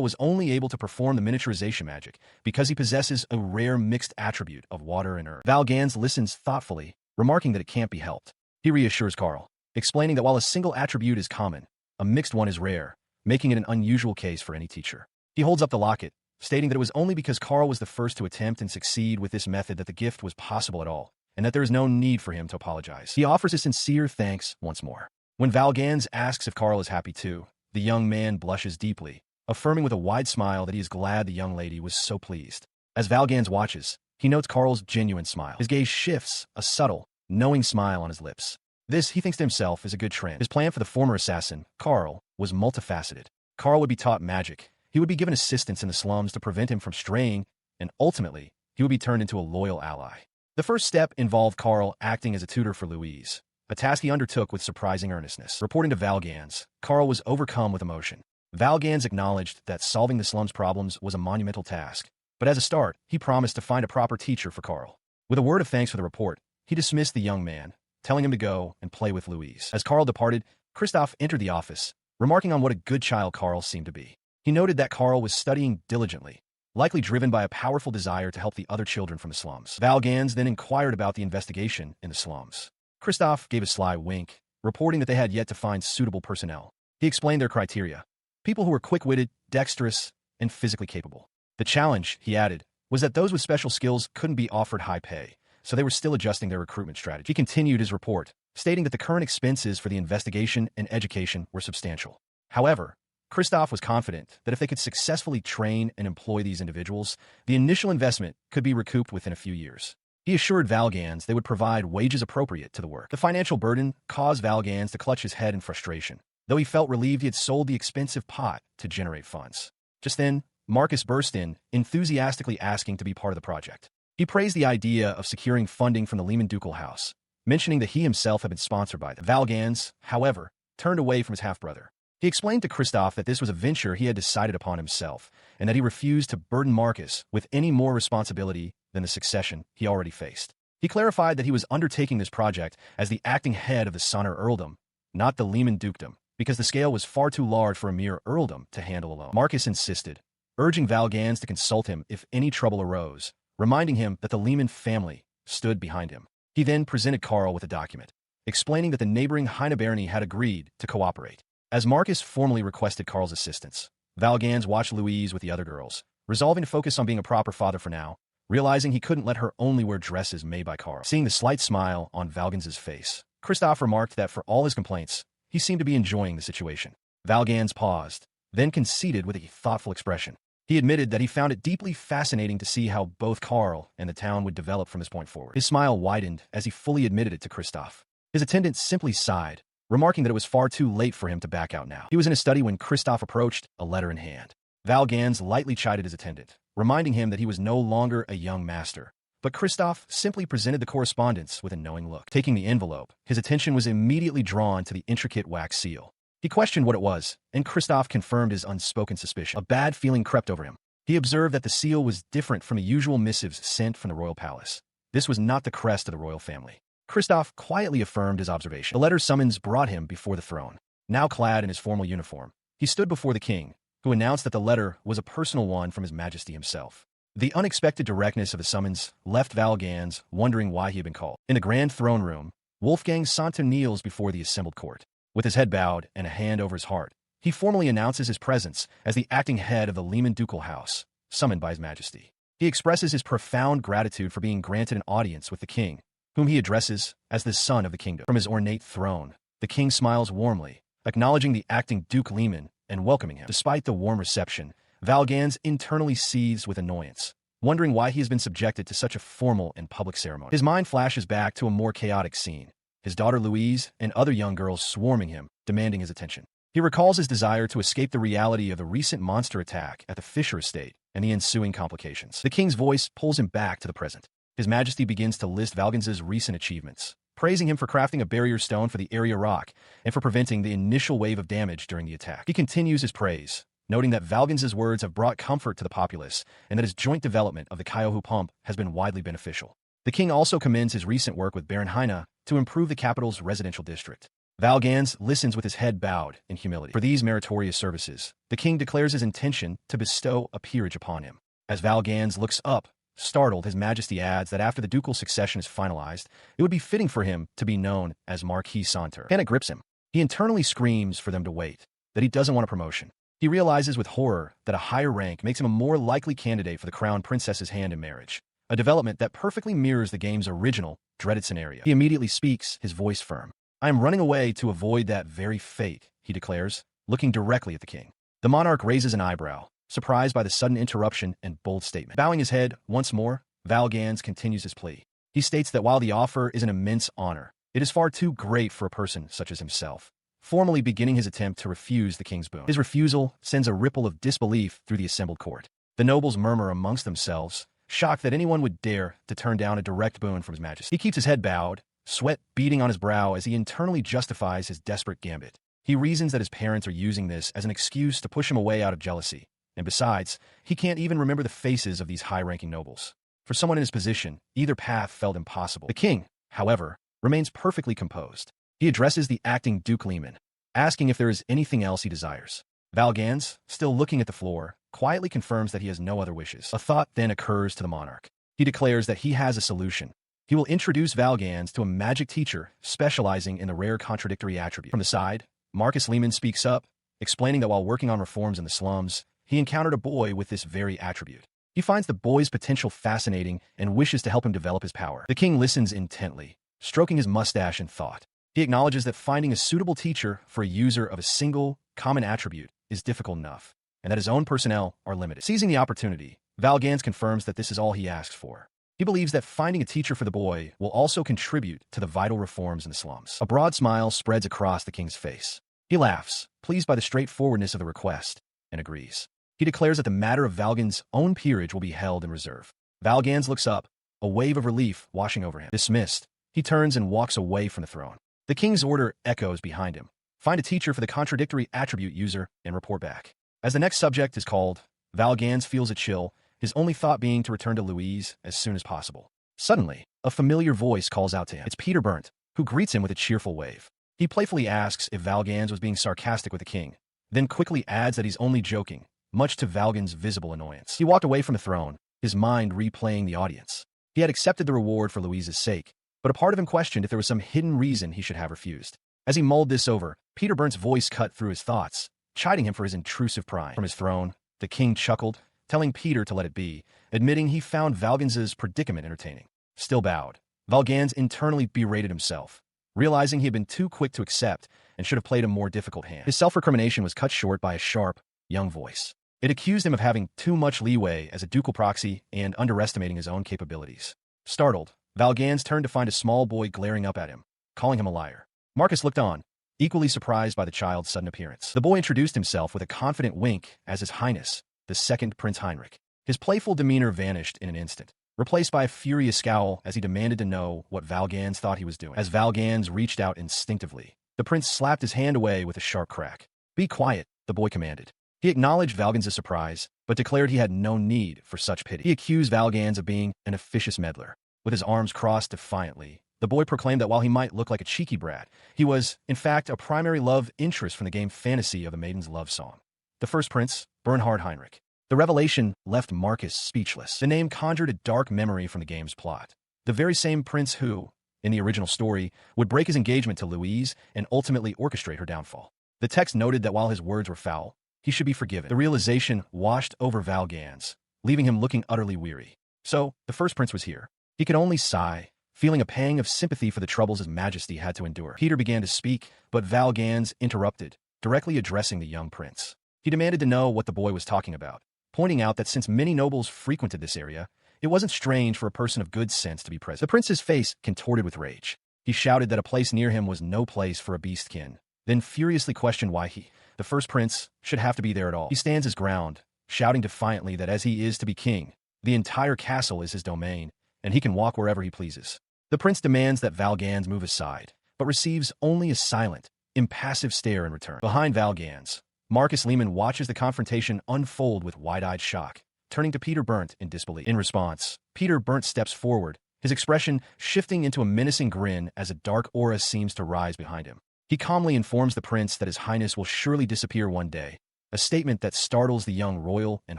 was only able to perform the miniaturization magic because he possesses a rare mixed attribute of water and earth. Valgans listens thoughtfully, remarking that it can't be helped. He reassures Carl, explaining that while a single attribute is common, a mixed one is rare, making it an unusual case for any teacher. He holds up the locket, stating that it was only because Carl was the first to attempt and succeed with this method that the gift was possible at all, and that there is no need for him to apologize. He offers his sincere thanks once more. When Valgans asks if Carl is happy too, the young man blushes deeply, affirming with a wide smile that he is glad the young lady was so pleased. As Valgans watches, he notes Carl's genuine smile. His gaze shifts, a subtle, knowing smile on his lips. This, he thinks to himself, is a good trend. His plan for the former assassin, Carl, was multifaceted. Carl would be taught magic, he would be given assistance in the slums to prevent him from straying, and ultimately, he would be turned into a loyal ally. The first step involved Carl acting as a tutor for Louise, a task he undertook with surprising earnestness. Reporting to Valgans, Carl was overcome with emotion. Valgans acknowledged that solving the slums problems was a monumental task, but as a start, he promised to find a proper teacher for Carl. With a word of thanks for the report, he dismissed the young man, telling him to go and play with Louise. As Carl departed, Kristoff entered the office, remarking on what a good child Carl seemed to be. He noted that Carl was studying diligently, likely driven by a powerful desire to help the other children from the slums. Valgans then inquired about the investigation in the slums. Kristoff gave a sly wink, reporting that they had yet to find suitable personnel. He explained their criteria: people who were quick-witted, dexterous, and physically capable. The challenge, he added, was that those with special skills couldn't be offered high pay, so they were still adjusting their recruitment strategy. He continued his report, stating that the current expenses for the investigation and education were substantial. However, Kristoff was confident that if they could successfully train and employ these individuals, the initial investment could be recouped within a few years. He assured Valgans they would provide wages appropriate to the work. The financial burden caused Valgans to clutch his head in frustration, though he felt relieved he had sold the expensive pot to generate funds. Just then, Marcus burst in, enthusiastically asking to be part of the project. He praised the idea of securing funding from the Lehman Ducal House, mentioning that he himself had been sponsored by them. Valgans, however, turned away from his half-brother. He explained to Kristoff that this was a venture he had decided upon himself, and that he refused to burden Marcus with any more responsibility than the succession he already faced. He clarified that he was undertaking this project as the acting head of the Sonner earldom, not the Lehman dukedom, because the scale was far too large for a mere earldom to handle alone. Marcus insisted, urging Valgans to consult him if any trouble arose, reminding him that the Lehman family stood behind him. He then presented Carl with a document, explaining that the neighboring Heine barony had agreed to cooperate. As Marcus formally requested Carl's assistance, Valgans watched Louise with the other girls, resolving to focus on being a proper father for now, realizing he couldn't let her only wear dresses made by Carl. Seeing the slight smile on Valgans' face, Kristoff remarked that for all his complaints, he seemed to be enjoying the situation. Valgans paused, then conceded with a thoughtful expression. He admitted that he found it deeply fascinating to see how both Carl and the town would develop from this point forward. His smile widened as he fully admitted it to Kristoff. His attendant simply sighed, remarking that it was far too late for him to back out now. He was in his study when Kristoff approached, a letter in hand. Valgans lightly chided his attendant, reminding him that he was no longer a young master. But Kristoff simply presented the correspondence with a knowing look. Taking the envelope, his attention was immediately drawn to the intricate wax seal. He questioned what it was, and Kristoff confirmed his unspoken suspicion. A bad feeling crept over him. He observed that the seal was different from the usual missives sent from the royal palace. This was not the crest of the royal family. Kristoff quietly affirmed his observation. The letter's summons brought him before the throne. Now clad in his formal uniform, he stood before the king, who announced that the letter was a personal one from His Majesty himself. The unexpected directness of the summons left Valgans wondering why he had been called. In the grand throne room, Wolfgang Santo kneels before the assembled court. With his head bowed and a hand over his heart, he formally announces his presence as the acting head of the Lehman Ducal House, summoned by His Majesty. He expresses his profound gratitude for being granted an audience with the king, whom he addresses as the son of the kingdom. From his ornate throne, the king smiles warmly, acknowledging the acting Duke Lehman and welcoming him. Despite the warm reception, Valgans internally seethes with annoyance, wondering why he has been subjected to such a formal and public ceremony. His mind flashes back to a more chaotic scene, his daughter Louise and other young girls swarming him, demanding his attention. He recalls his desire to escape the reality of the recent monster attack at the Fisher estate and the ensuing complications. The king's voice pulls him back to the present. His Majesty begins to list Valgans's recent achievements, praising him for crafting a barrier stone for the area rock and for preventing the initial wave of damage during the attack. He continues his praise, noting that Valgans's words have brought comfort to the populace and that his joint development of the Kyohu pump has been widely beneficial. The king also commends his recent work with Baron Heine to improve the capital's residential district. Valgans listens with his head bowed in humility. For these meritorious services, the king declares his intention to bestow a peerage upon him. As Valgans looks up, startled, His Majesty adds that after the ducal succession is finalized, it would be fitting for him to be known as Marquis Saunter. Panic grips him. He internally screams for them to wait, that he doesn't want a promotion. He realizes with horror that a higher rank makes him a more likely candidate for the crown princess's hand in marriage, a development that perfectly mirrors the game's original, dreaded scenario. He immediately speaks, his voice firm. "I am running away to avoid that very fate," he declares, looking directly at the king. The monarch raises an eyebrow, surprised by the sudden interruption and bold statement. Bowing his head once more, Valgans continues his plea. He states that while the offer is an immense honor, it is far too great for a person such as himself, formally beginning his attempt to refuse the king's boon. His refusal sends a ripple of disbelief through the assembled court. The nobles murmur amongst themselves, shocked that anyone would dare to turn down a direct boon from His Majesty. He keeps his head bowed, sweat beading on his brow as he internally justifies his desperate gambit. He reasons that his parents are using this as an excuse to push him away out of jealousy. And besides, he can't even remember the faces of these high-ranking nobles. For someone in his position, either path felt impossible. The king, however, remains perfectly composed. He addresses the acting Duke Lehman, asking if there is anything else he desires. Valgans, still looking at the floor, quietly confirms that he has no other wishes. A thought then occurs to the monarch. He declares that he has a solution. He will introduce Valgans to a magic teacher specializing in the rare contradictory attribute. From the side, Marcus Lehman speaks up, explaining that while working on reforms in the slums, he encountered a boy with this very attribute. He finds the boy's potential fascinating and wishes to help him develop his power. The king listens intently, stroking his mustache in thought. He acknowledges that finding a suitable teacher for a user of a single, common attribute is difficult enough, and that his own personnel are limited. Seizing the opportunity, Valgans confirms that this is all he asks for. He believes that finding a teacher for the boy will also contribute to the vital reforms in the slums. A broad smile spreads across the king's face. He laughs, pleased by the straightforwardness of the request, and agrees. He declares that the matter of Valgans' own peerage will be held in reserve. Valgans looks up, a wave of relief washing over him. Dismissed, he turns and walks away from the throne. The king's order echoes behind him. Find a teacher for the contradictory attribute user and report back. As the next subject is called, Valgans feels a chill, his only thought being to return to Louise as soon as possible. Suddenly, a familiar voice calls out to him. It's Peter Burnt, who greets him with a cheerful wave. He playfully asks if Valgans was being sarcastic with the king, then quickly adds that he's only joking, much to Valgans' visible annoyance. He walked away from the throne, his mind replaying the audience. He had accepted the reward for Louise's sake, but a part of him questioned if there was some hidden reason he should have refused. As he mulled this over, Peter Burnt's voice cut through his thoughts, chiding him for his intrusive pride. From his throne, the king chuckled, telling Peter to let it be, admitting he found Valgans' predicament entertaining. Still bowed, Valgans internally berated himself, realizing he had been too quick to accept and should have played a more difficult hand. His self-recrimination was cut short by a sharp, young voice. It accused him of having too much leeway as a ducal proxy and underestimating his own capabilities. Startled, Valgans turned to find a small boy glaring up at him, calling him a liar. Marcus looked on, equally surprised by the child's sudden appearance. The boy introduced himself with a confident wink as His Highness, the second Prince Heinrich. His playful demeanor vanished in an instant, replaced by a furious scowl as he demanded to know what Valgans thought he was doing. As Valgans reached out instinctively, the prince slapped his hand away with a sharp crack. "Be quiet," the boy commanded. He acknowledged Valgans' surprise, but declared he had no need for such pity. He accused Valgans of being an officious meddler. With his arms crossed defiantly, the boy proclaimed that while he might look like a cheeky brat, he was, in fact, a primary love interest from the game Fantasy of the Maiden's Love Song. The first prince, Bernhard Heinrich. The revelation left Marcus speechless. The name conjured a dark memory from the game's plot. The very same prince who, in the original story, would break his engagement to Louise and ultimately orchestrate her downfall. The text noted that while his words were foul, he should be forgiven. The realization washed over Valgans, leaving him looking utterly weary. So, the first prince was here. He could only sigh, feeling a pang of sympathy for the troubles His Majesty had to endure. Peter began to speak, but Valgans interrupted, directly addressing the young prince. He demanded to know what the boy was talking about, pointing out that since many nobles frequented this area, it wasn't strange for a person of good sense to be present. The prince's face contorted with rage. He shouted that a place near him was no place for a beastkin, then furiously questioned why he the first prince should have to be there at all. He stands his ground, shouting defiantly that as he is to be king, the entire castle is his domain, and he can walk wherever he pleases. The prince demands that Valgans move aside, but receives only a silent, impassive stare in return. Behind Valgans, Marcus Lehman watches the confrontation unfold with wide-eyed shock, turning to Peter Burnt in disbelief. In response, Peter Burnt steps forward, his expression shifting into a menacing grin as a dark aura seems to rise behind him. He calmly informs the prince that his highness will surely disappear one day, a statement that startles the young royal and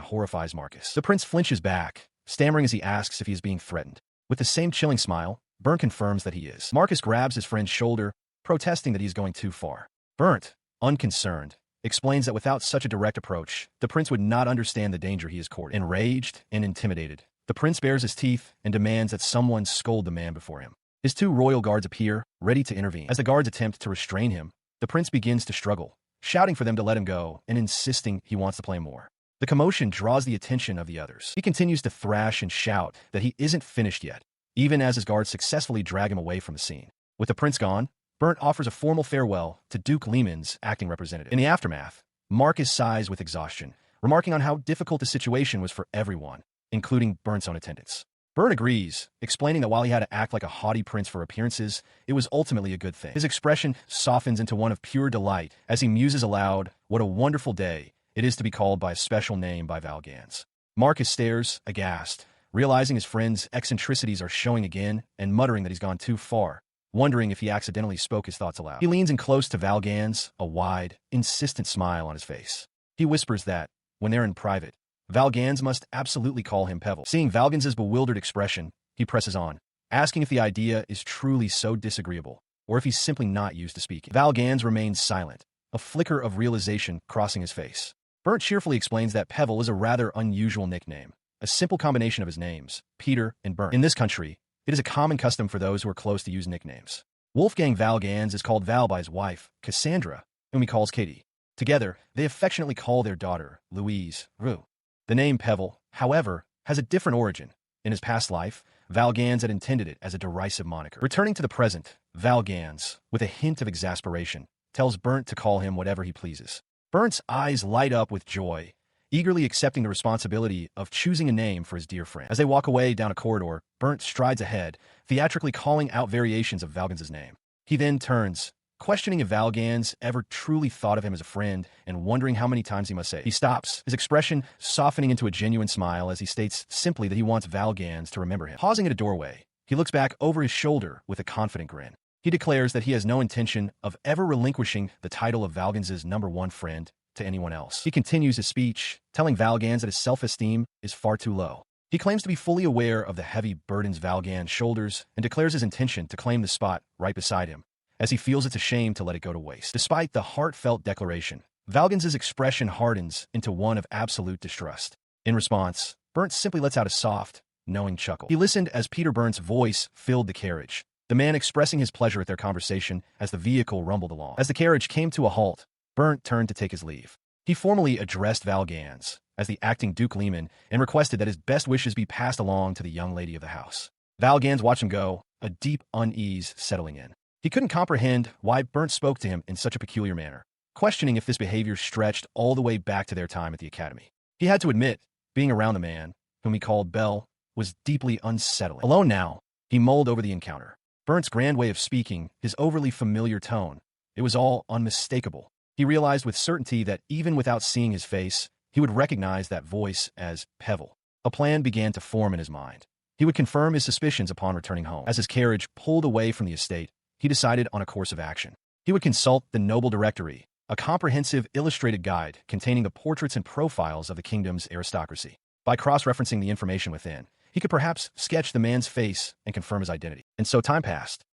horrifies Marcus. The prince flinches back, stammering as he asks if he is being threatened. With the same chilling smile, Burnt confirms that he is. Marcus grabs his friend's shoulder, protesting that he is going too far. Burnt, unconcerned, explains that without such a direct approach, the prince would not understand the danger he is courting. Enraged and intimidated, the prince bares his teeth and demands that someone scold the man before him. His two royal guards appear, ready to intervene. As the guards attempt to restrain him, the prince begins to struggle, shouting for them to let him go and insisting he wants to play more. The commotion draws the attention of the others. He continues to thrash and shout that he isn't finished yet, even as his guards successfully drag him away from the scene. With the prince gone, Burnt offers a formal farewell to Duke Lehman's acting representative. In the aftermath, Marcus sighs with exhaustion, remarking on how difficult the situation was for everyone, including Burnt's own attendants. Burnt agrees, explaining that while he had to act like a haughty prince for appearances, it was ultimately a good thing. His expression softens into one of pure delight as he muses aloud, "What a wonderful day it is to be called by a special name by Valgans." Marcus stares, aghast, realizing his friend's eccentricities are showing again and muttering that he's gone too far, wondering if he accidentally spoke his thoughts aloud. He leans in close to Valgans, a wide, insistent smile on his face. He whispers that, when they're in private, Valgans must absolutely call him Pevel. Seeing Valgans's bewildered expression, he presses on, asking if the idea is truly so disagreeable, or if he's simply not used to speaking. Valgans remains silent, a flicker of realization crossing his face. Burnt cheerfully explains that Pevel is a rather unusual nickname, a simple combination of his names, Peter and Burnt. In this country, it is a common custom for those who are close to use nicknames. Wolfgang Valgans is called Val by his wife, Cassandra, whom he calls Katie. Together, they affectionately call their daughter, Louise, Rue. The name Pevel, however, has a different origin. In his past life, Valgans had intended it as a derisive moniker. Returning to the present, Valgans, with a hint of exasperation, tells Burnt to call him whatever he pleases. Burnt's eyes light up with joy, eagerly accepting the responsibility of choosing a name for his dear friend. As they walk away down a corridor, Burnt strides ahead, theatrically calling out variations of Valgans's name. He then turns, questioning if Valgans ever truly thought of him as a friend and wondering how many times he must say it. He stops, his expression softening into a genuine smile as he states simply that he wants Valgans to remember him. Pausing at a doorway, he looks back over his shoulder with a confident grin. He declares that he has no intention of ever relinquishing the title of Valgans's #1 friend to anyone else. He continues his speech, telling Valgans that his self-esteem is far too low. He claims to be fully aware of the heavy burdens Valgans shoulders and declares his intention to claim the spot right beside him, as he feels it's a shame to let it go to waste. Despite the heartfelt declaration, Valgans's expression hardens into one of absolute distrust. In response, Burnt simply lets out a soft, knowing chuckle. He listened as Peter Burnt's voice filled the carriage, the man expressing his pleasure at their conversation as the vehicle rumbled along. As the carriage came to a halt, Burnt turned to take his leave. He formally addressed Valgans as the acting Duke Lehman and requested that his best wishes be passed along to the young lady of the house. Valgans watched him go, a deep unease settling in. He couldn't comprehend why Burnt spoke to him in such a peculiar manner, questioning if this behavior stretched all the way back to their time at the academy. He had to admit, being around the man, whom he called Bell, was deeply unsettling. Alone now, he mulled over the encounter. Burnt's grand way of speaking, his overly familiar tone, it was all unmistakable. He realized with certainty that even without seeing his face, he would recognize that voice as Pevel. A plan began to form in his mind. He would confirm his suspicions upon returning home. As his carriage pulled away from the estate, he decided on a course of action. He would consult the Noble Directory, a comprehensive illustrated guide containing the portraits and profiles of the kingdom's aristocracy. By cross-referencing the information within, he could perhaps sketch the man's face and confirm his identity. And so time passed.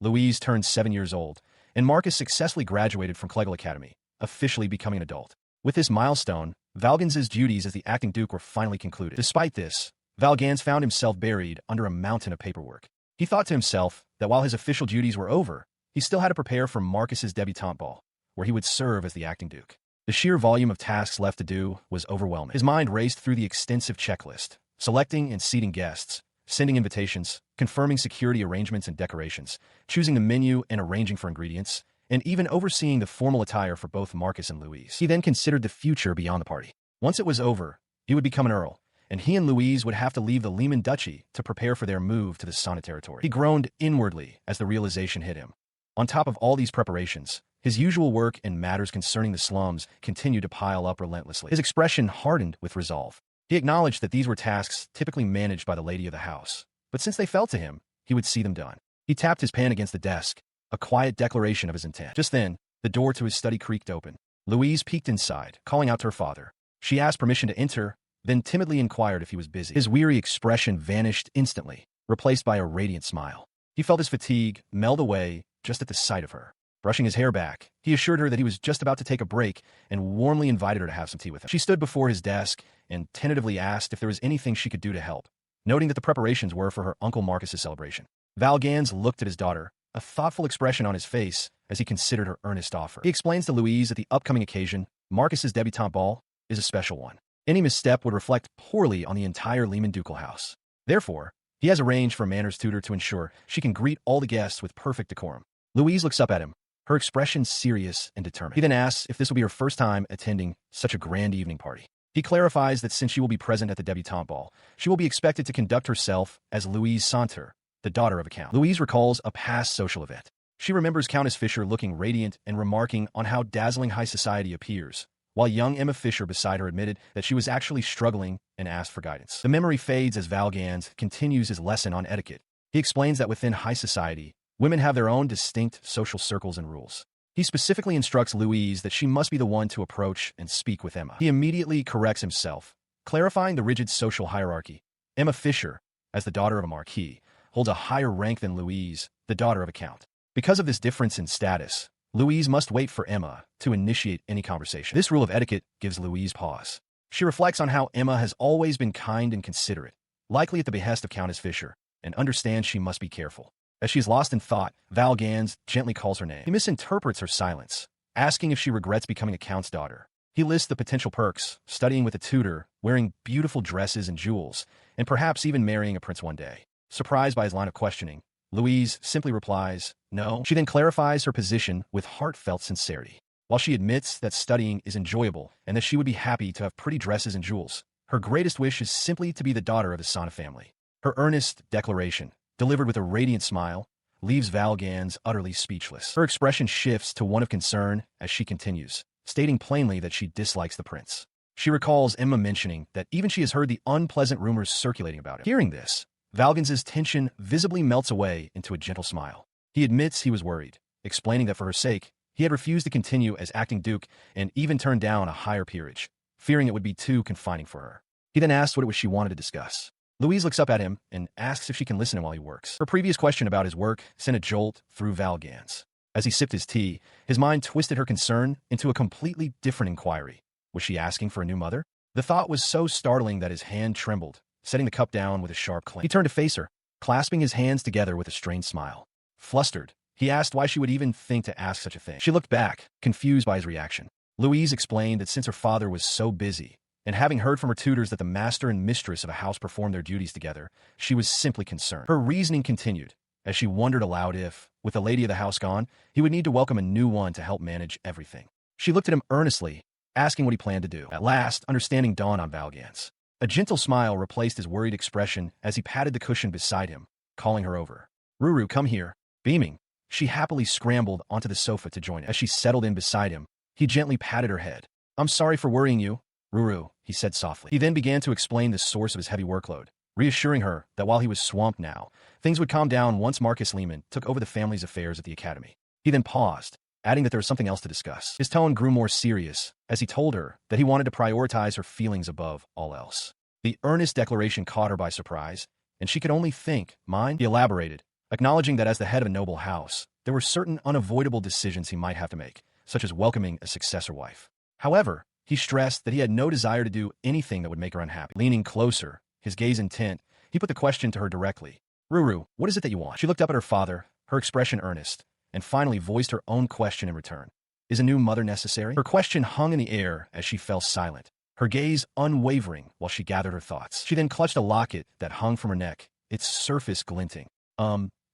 Louise turned 7 years old, and Marcus successfully graduated from Klegel Academy, officially becoming an adult. With this milestone, Valgans's duties as the acting duke were finally concluded. Despite this, Valgans found himself buried under a mountain of paperwork. He thought to himself that while his official duties were over, he still had to prepare for Marcus's debutante ball, where he would serve as the acting duke. The sheer volume of tasks left to do was overwhelming. His mind raced through the extensive checklist, selecting and seating guests, sending invitations, confirming security arrangements and decorations, choosing the menu and arranging for ingredients, and even overseeing the formal attire for both Marcus and Louise. He then considered the future beyond the party. Once it was over, he would become an earl, and he and Louise would have to leave the Lehman Duchy to prepare for their move to the Sonnet territory. He groaned inwardly as the realization hit him. On top of all these preparations, his usual work and matters concerning the slums continued to pile up relentlessly. His expression hardened with resolve. He acknowledged that these were tasks typically managed by the lady of the house, but since they fell to him, he would see them done. He tapped his pen against the desk, a quiet declaration of his intent. Just then, the door to his study creaked open. Louise peeked inside, calling out to her father. She asked permission to enter, then timidly inquired if he was busy. His weary expression vanished instantly, replaced by a radiant smile. He felt his fatigue melt away just at the sight of her. Brushing his hair back, he assured her that he was just about to take a break and warmly invited her to have some tea with him. She stood before his desk and tentatively asked if there was anything she could do to help, noting that the preparations were for her Uncle Marcus's celebration. Valgans looked at his daughter, a thoughtful expression on his face as he considered her earnest offer. He explains to Louise that the upcoming occasion, Marcus's debutante ball, is a special one. Any misstep would reflect poorly on the entire Lehman ducal house. Therefore, he has arranged for a manners tutor to ensure she can greet all the guests with perfect decorum. Louise looks up at him, her expression serious and determined. He then asks if this will be her first time attending such a grand evening party. He clarifies that since she will be present at the debutante ball, she will be expected to conduct herself as Louise Santer, the daughter of a count. Louise recalls a past social event. She remembers Countess Fisher looking radiant and remarking on how dazzling high society appears, while young Emma Fisher beside her admitted that she was actually struggling and asked for guidance. The memory fades as Valgans continues his lesson on etiquette. He explains that within high society, women have their own distinct social circles and rules. He specifically instructs Louise that she must be the one to approach and speak with Emma. He immediately corrects himself, clarifying the rigid social hierarchy. Emma Fisher, as the daughter of a marquis, holds a higher rank than Louise, the daughter of a count. Because of this difference in status, Louise must wait for Emma to initiate any conversation. This rule of etiquette gives Louise pause. She reflects on how Emma has always been kind and considerate, likely at the behest of Countess Fisher, and understands she must be careful. As she is lost in thought, Valgans gently calls her name. He misinterprets her silence, asking if she regrets becoming a count's daughter. He lists the potential perks, studying with a tutor, wearing beautiful dresses and jewels, and perhaps even marrying a prince one day. Surprised by his line of questioning, Louise simply replies, no. She then clarifies her position with heartfelt sincerity. While she admits that studying is enjoyable and that she would be happy to have pretty dresses and jewels, her greatest wish is simply to be the daughter of the Sonnet family. Her earnest declaration, delivered with a radiant smile, leaves Valgans utterly speechless. Her expression shifts to one of concern as she continues, stating plainly that she dislikes the prince. She recalls Emma mentioning that even she has heard the unpleasant rumors circulating about him. Hearing this, Valgans's tension visibly melts away into a gentle smile. He admits he was worried, explaining that for her sake, he had refused to continue as acting duke and even turned down a higher peerage, fearing it would be too confining for her. He then asks what it was she wanted to discuss. Louise looks up at him and asks if she can listen to him while he works. Her previous question about his work sent a jolt through Valgans. As he sipped his tea, his mind twisted her concern into a completely different inquiry. Was she asking for a new mother? The thought was so startling that his hand trembled, setting the cup down with a sharp clink. He turned to face her, clasping his hands together with a strained smile. Flustered, he asked why she would even think to ask such a thing. She looked back, confused by his reaction. Louise explained that since her father was so busy, and having heard from her tutors that the master and mistress of a house performed their duties together, she was simply concerned. Her reasoning continued, as she wondered aloud if, with the lady of the house gone, he would need to welcome a new one to help manage everything. She looked at him earnestly, asking what he planned to do. At last, understanding dawned on Valgans. A gentle smile replaced his worried expression as he patted the cushion beside him, calling her over. Ruru, come here. Beaming, she happily scrambled onto the sofa to join him. As she settled in beside him, he gently patted her head. I'm sorry for worrying you, Ruru, he said softly. He then began to explain the source of his heavy workload, reassuring her that while he was swamped now, things would calm down once Marcus Lehman took over the family's affairs at the academy. He then paused, adding that there was something else to discuss. His tone grew more serious as he told her that he wanted to prioritize her feelings above all else. The earnest declaration caught her by surprise, and she could only think, mine? He elaborated, acknowledging that as the head of a noble house, there were certain unavoidable decisions he might have to make, such as welcoming a successor wife. However, he stressed that he had no desire to do anything that would make her unhappy. Leaning closer, his gaze intent, he put the question to her directly. Ruru, what is it that you want? She looked up at her father, her expression earnest, and finally voiced her own question in return. Is a new mother necessary? Her question hung in the air as she fell silent, her gaze unwavering while she gathered her thoughts. She then clutched a locket that hung from her neck, its surface glinting.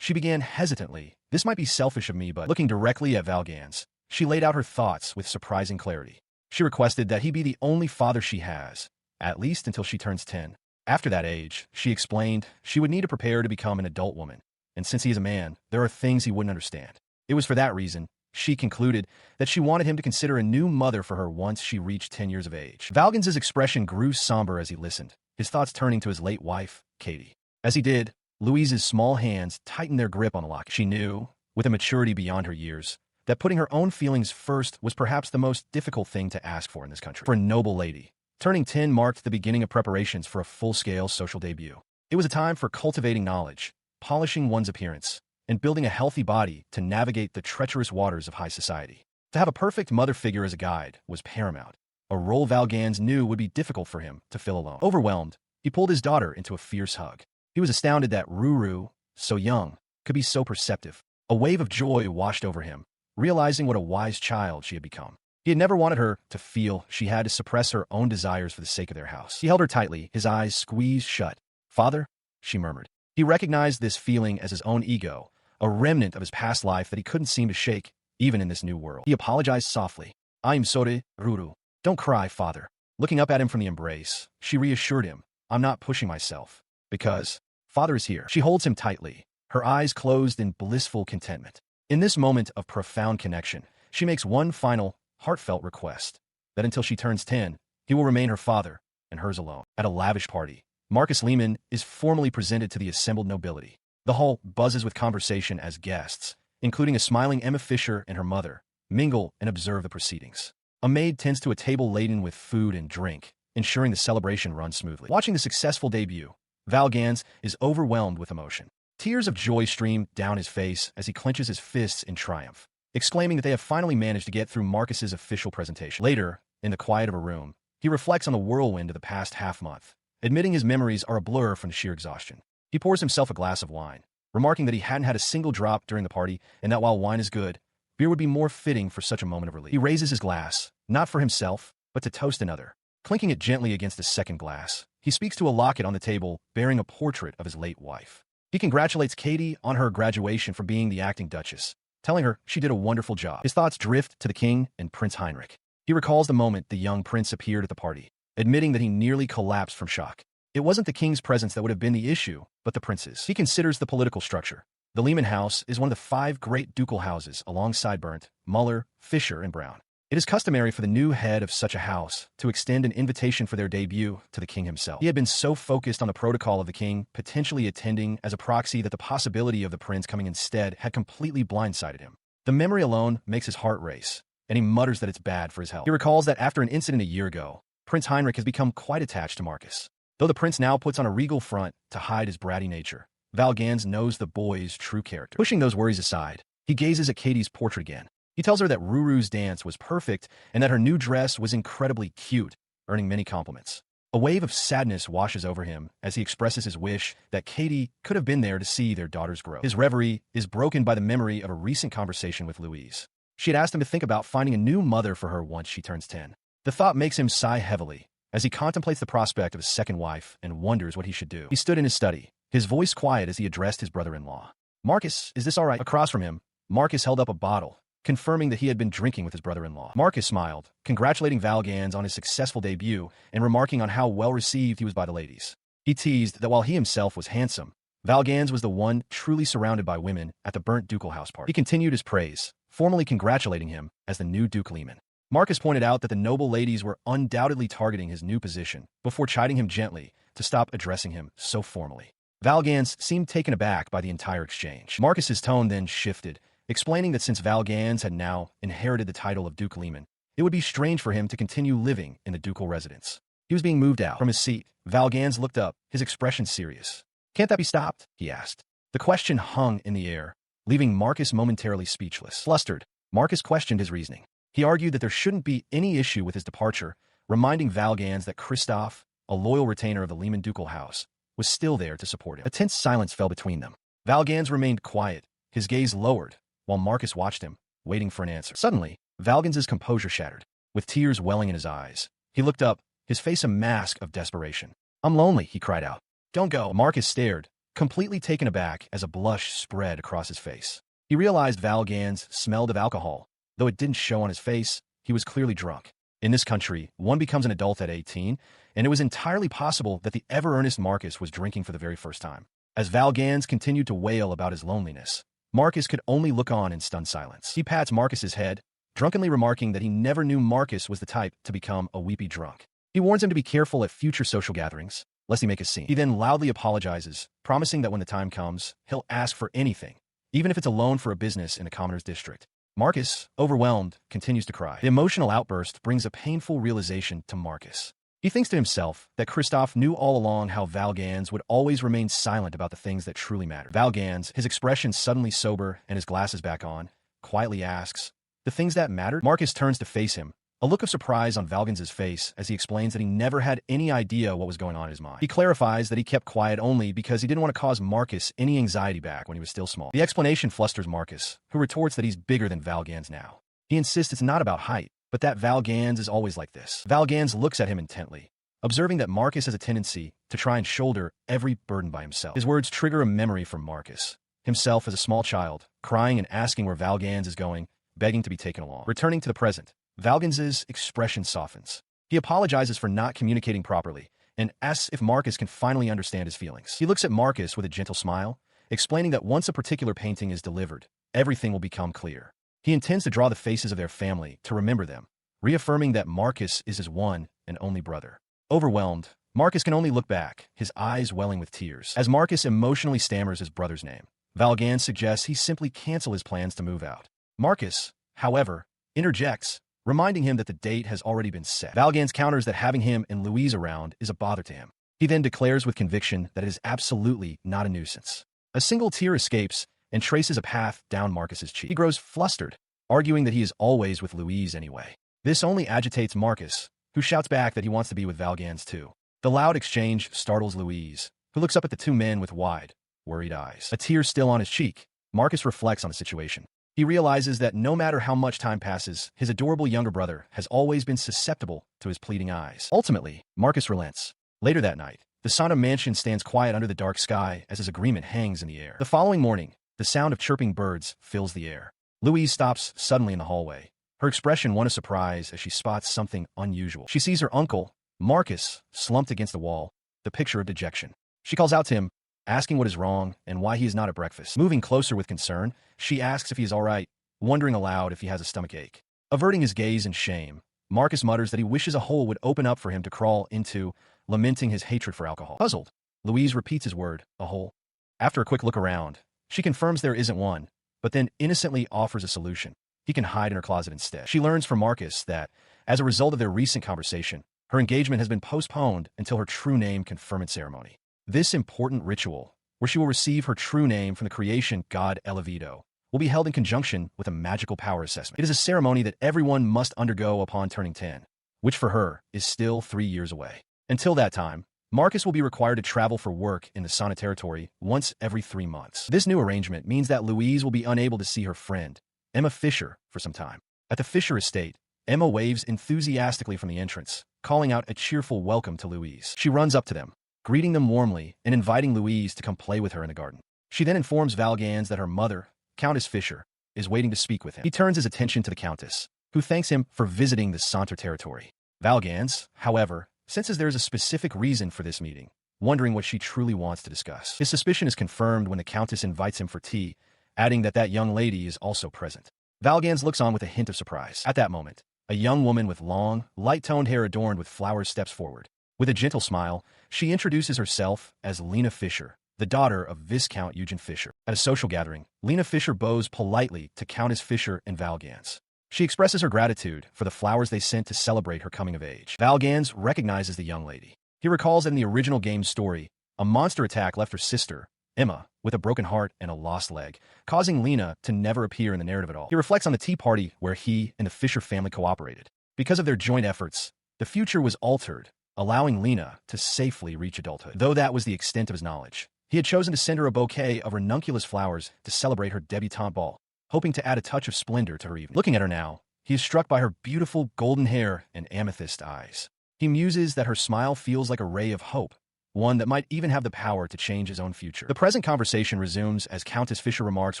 She began hesitantly, This might be selfish of me, but looking directly at Valgans, she laid out her thoughts with surprising clarity. She requested that he be the only father she has, at least until she turns 10. After that age, she explained, she would need to prepare to become an adult woman, and since he is a man, there are things he wouldn't understand. It was for that reason, she concluded, that she wanted him to consider a new mother for her once she reached 10 years of age. Valgans's expression grew somber as he listened, his thoughts turning to his late wife, Katie. As he did, Louise's small hands tightened their grip on the locket. She knew, with a maturity beyond her years, that putting her own feelings first was perhaps the most difficult thing to ask for in this country. For a noble lady, turning 10 marked the beginning of preparations for a full-scale social debut. It was a time for cultivating knowledge, polishing one's appearance, and building a healthy body to navigate the treacherous waters of high society. To have a perfect mother figure as a guide was paramount, a role Valgans knew would be difficult for him to fill alone. Overwhelmed, he pulled his daughter into a fierce hug. He was astounded that Ruru, so young, could be so perceptive. A wave of joy washed over him, realizing what a wise child she had become. He had never wanted her to feel she had to suppress her own desires for the sake of their house. He held her tightly, his eyes squeezed shut. "Father," she murmured. He recognized this feeling as his own ego, a remnant of his past life that he couldn't seem to shake, even in this new world. He apologized softly. "I'm sorry, Ruru. Don't cry, father." Looking up at him from the embrace, she reassured him, "I'm not pushing myself. Because father is here." She holds him tightly, her eyes closed in blissful contentment. In this moment of profound connection, she makes one final, heartfelt request, that until she turns 10, he will remain her father, and hers alone. At a lavish party, Marcus Lehman is formally presented to the assembled nobility. The hall buzzes with conversation as guests, including a smiling Emma Fisher and her mother, mingle and observe the proceedings. A maid tends to a table laden with food and drink, ensuring the celebration runs smoothly. Watching the successful debut, Valgans is overwhelmed with emotion. Tears of joy stream down his face as he clenches his fists in triumph, exclaiming that they have finally managed to get through Marcus's official presentation. Later, in the quiet of a room, he reflects on the whirlwind of the past half-month, admitting his memories are a blur from sheer exhaustion. He pours himself a glass of wine, remarking that he hadn't had a single drop during the party and that while wine is good, beer would be more fitting for such a moment of relief. He raises his glass, not for himself, but to toast another. Clinking it gently against a second glass, he speaks to a locket on the table bearing a portrait of his late wife. He congratulates Katie on her graduation from being the acting duchess, telling her she did a wonderful job. His thoughts drift to the king and Prince Heinrich. He recalls the moment the young prince appeared at the party, admitting that he nearly collapsed from shock. It wasn't the king's presence that would have been the issue, but the prince's. He considers the political structure. The Lehman House is one of the 5 great ducal houses alongside Berndt, Muller, Fisher, and Brown. It is customary for the new head of such a house to extend an invitation for their debut to the king himself. He had been so focused on the protocol of the king potentially attending as a proxy that the possibility of the prince coming instead had completely blindsided him. The memory alone makes his heart race, and he mutters that it's bad for his health. He recalls that after an incident a year ago, Prince Heinrich has become quite attached to Marcus. Though the prince now puts on a regal front to hide his bratty nature, Valgans knows the boy's true character. Pushing those worries aside, he gazes at Katie's portrait again. He tells her that Ruru's dance was perfect and that her new dress was incredibly cute, earning many compliments. A wave of sadness washes over him as he expresses his wish that Katie could have been there to see their daughter's growth. His reverie is broken by the memory of a recent conversation with Louise. She had asked him to think about finding a new mother for her once she turns 10. The thought makes him sigh heavily as he contemplates the prospect of a second wife and wonders what he should do. He stood in his study, his voice quiet as he addressed his brother-in-law. "Marcus, is this all right?" Across from him, Marcus held up a bottle, confirming that he had been drinking with his brother-in-law. Marcus smiled, congratulating Valgans on his successful debut and remarking on how well-received he was by the ladies. He teased that while he himself was handsome, Valgans was the one truly surrounded by women at the Berndt ducal house party. He continued his praise, formally congratulating him as the new Duke Lehman. Marcus pointed out that the noble ladies were undoubtedly targeting his new position before chiding him gently to stop addressing him so formally. Valgans seemed taken aback by the entire exchange. Marcus's tone then shifted, explaining that since Valgans had now inherited the title of Duke Lehman, it would be strange for him to continue living in the ducal residence. He was being moved out. From his seat, Valgans looked up, his expression serious. "Can't that be stopped?" he asked. The question hung in the air, leaving Marcus momentarily speechless. Flustered, Marcus questioned his reasoning. He argued that there shouldn't be any issue with his departure, reminding Valgans that Christoph, a loyal retainer of the Lehman ducal house, was still there to support him. A tense silence fell between them. Valgans remained quiet, his gaze lowered, while Marcus watched him, waiting for an answer. Suddenly, Valgans's composure shattered. With tears welling in his eyes, he looked up, his face a mask of desperation. "I'm lonely," he cried out. "Don't go." Marcus stared, completely taken aback as a blush spread across his face. He realized Valgans smelled of alcohol. Though it didn't show on his face, he was clearly drunk. In this country, one becomes an adult at 18, and it was entirely possible that the ever-earnest Marcus was drinking for the very first time. As Valgans continued to wail about his loneliness, Marcus could only look on in stunned silence. He pats Marcus's head, drunkenly remarking that he never knew Marcus was the type to become a weepy drunk. He warns him to be careful at future social gatherings, lest he make a scene. He then loudly apologizes, promising that when the time comes, he'll ask for anything, even if it's a loan for a business in a commoner's district. Marcus, overwhelmed, continues to cry. The emotional outburst brings a painful realization to Marcus. He thinks to himself that Christoph knew all along how Valgans would always remain silent about the things that truly matter. Valgans, his expression suddenly sober and his glasses back on, quietly asks, "The things that mattered?" Marcus turns to face him, a look of surprise on Valgans' face as he explains that he never had any idea what was going on in his mind. He clarifies that he kept quiet only because he didn't want to cause Marcus any anxiety back when he was still small. The explanation flusters Marcus, who retorts that he's bigger than Valgans now. He insists it's not about height, but that Valgans is always like this. Valgans looks at him intently, observing that Marcus has a tendency to try and shoulder every burden by himself. His words trigger a memory from Marcus, himself as a small child, crying and asking where Valgans is going, begging to be taken along. Returning to the present, Valgans' expression softens. He apologizes for not communicating properly and asks if Marcus can finally understand his feelings. He looks at Marcus with a gentle smile, explaining that once a particular painting is delivered, everything will become clear. He intends to draw the faces of their family to remember them, reaffirming that Marcus is his one and only brother. Overwhelmed, Marcus can only look back, his eyes welling with tears. As Marcus emotionally stammers his brother's name, Valgans suggests he simply cancel his plans to move out. Marcus, however, interjects, reminding him that the date has already been set. Valgans counters that having him and Louise around is a bother to him. He then declares with conviction that it is absolutely not a nuisance. A single tear escapes and traces a path down Marcus's cheek. He grows flustered, arguing that he is always with Louise anyway. This only agitates Marcus, who shouts back that he wants to be with Valgans too. The loud exchange startles Louise, who looks up at the two men with wide, worried eyes. A tear still on his cheek, Marcus reflects on the situation. He realizes that no matter how much time passes, his adorable younger brother has always been susceptible to his pleading eyes. Ultimately, Marcus relents. Later that night, the Sana mansion stands quiet under the dark sky as his agreement hangs in the air. The following morning, the sound of chirping birds fills the air. Louise stops suddenly in the hallway, her expression one of surprise as she spots something unusual. She sees her uncle, Marcus, slumped against the wall, the picture of dejection. She calls out to him, asking what is wrong and why he is not at breakfast. Moving closer with concern, she asks if he is all right, wondering aloud if he has a stomach ache. Averting his gaze in shame, Marcus mutters that he wishes a hole would open up for him to crawl into, lamenting his hatred for alcohol. Puzzled, Louise repeats his word, a hole. After a quick look around, she confirms there isn't one, but then innocently offers a solution. He can hide in her closet instead. She learns from Marcus that, as a result of their recent conversation, her engagement has been postponed until her true name conferment ceremony. This important ritual, where she will receive her true name from the creation god Elevido, will be held in conjunction with a magical power assessment. It is a ceremony that everyone must undergo upon turning 10, which for her is still 3 years away. Until that time, Marcus will be required to travel for work in the Sana territory once every 3 months. This new arrangement means that Louise will be unable to see her friend, Emma Fisher, for some time. At the Fisher estate, Emma waves enthusiastically from the entrance, calling out a cheerful welcome to Louise. She runs up to them, greeting them warmly and inviting Louise to come play with her in the garden. She then informs Valgans that her mother, Countess Fisher, is waiting to speak with him. He turns his attention to the Countess, who thanks him for visiting the Santer territory. Valgans, however, senses there is a specific reason for this meeting, wondering what she truly wants to discuss. His suspicion is confirmed when the Countess invites him for tea, adding that that young lady is also present. Valgans looks on with a hint of surprise. At that moment, a young woman with long, light-toned hair adorned with flowers steps forward. With a gentle smile, she introduces herself as Lena Fisher, the daughter of Viscount Eugen Fisher. At a social gathering, Lena Fisher bows politely to Countess Fisher and Valgans. She expresses her gratitude for the flowers they sent to celebrate her coming of age. Valgans recognizes the young lady. He recalls that in the original game's story, a monster attack left her sister, Emma, with a broken heart and a lost leg, causing Lena to never appear in the narrative at all. He reflects on the tea party where he and the Fisher family cooperated. Because of their joint efforts, the future was altered, allowing Lena to safely reach adulthood. Though that was the extent of his knowledge, he had chosen to send her a bouquet of ranunculus flowers to celebrate her debutante ball, hoping to add a touch of splendor to her evening. Looking at her now, he is struck by her beautiful golden hair and amethyst eyes. He muses that her smile feels like a ray of hope, one that might even have the power to change his own future. The present conversation resumes as Countess Fisher remarks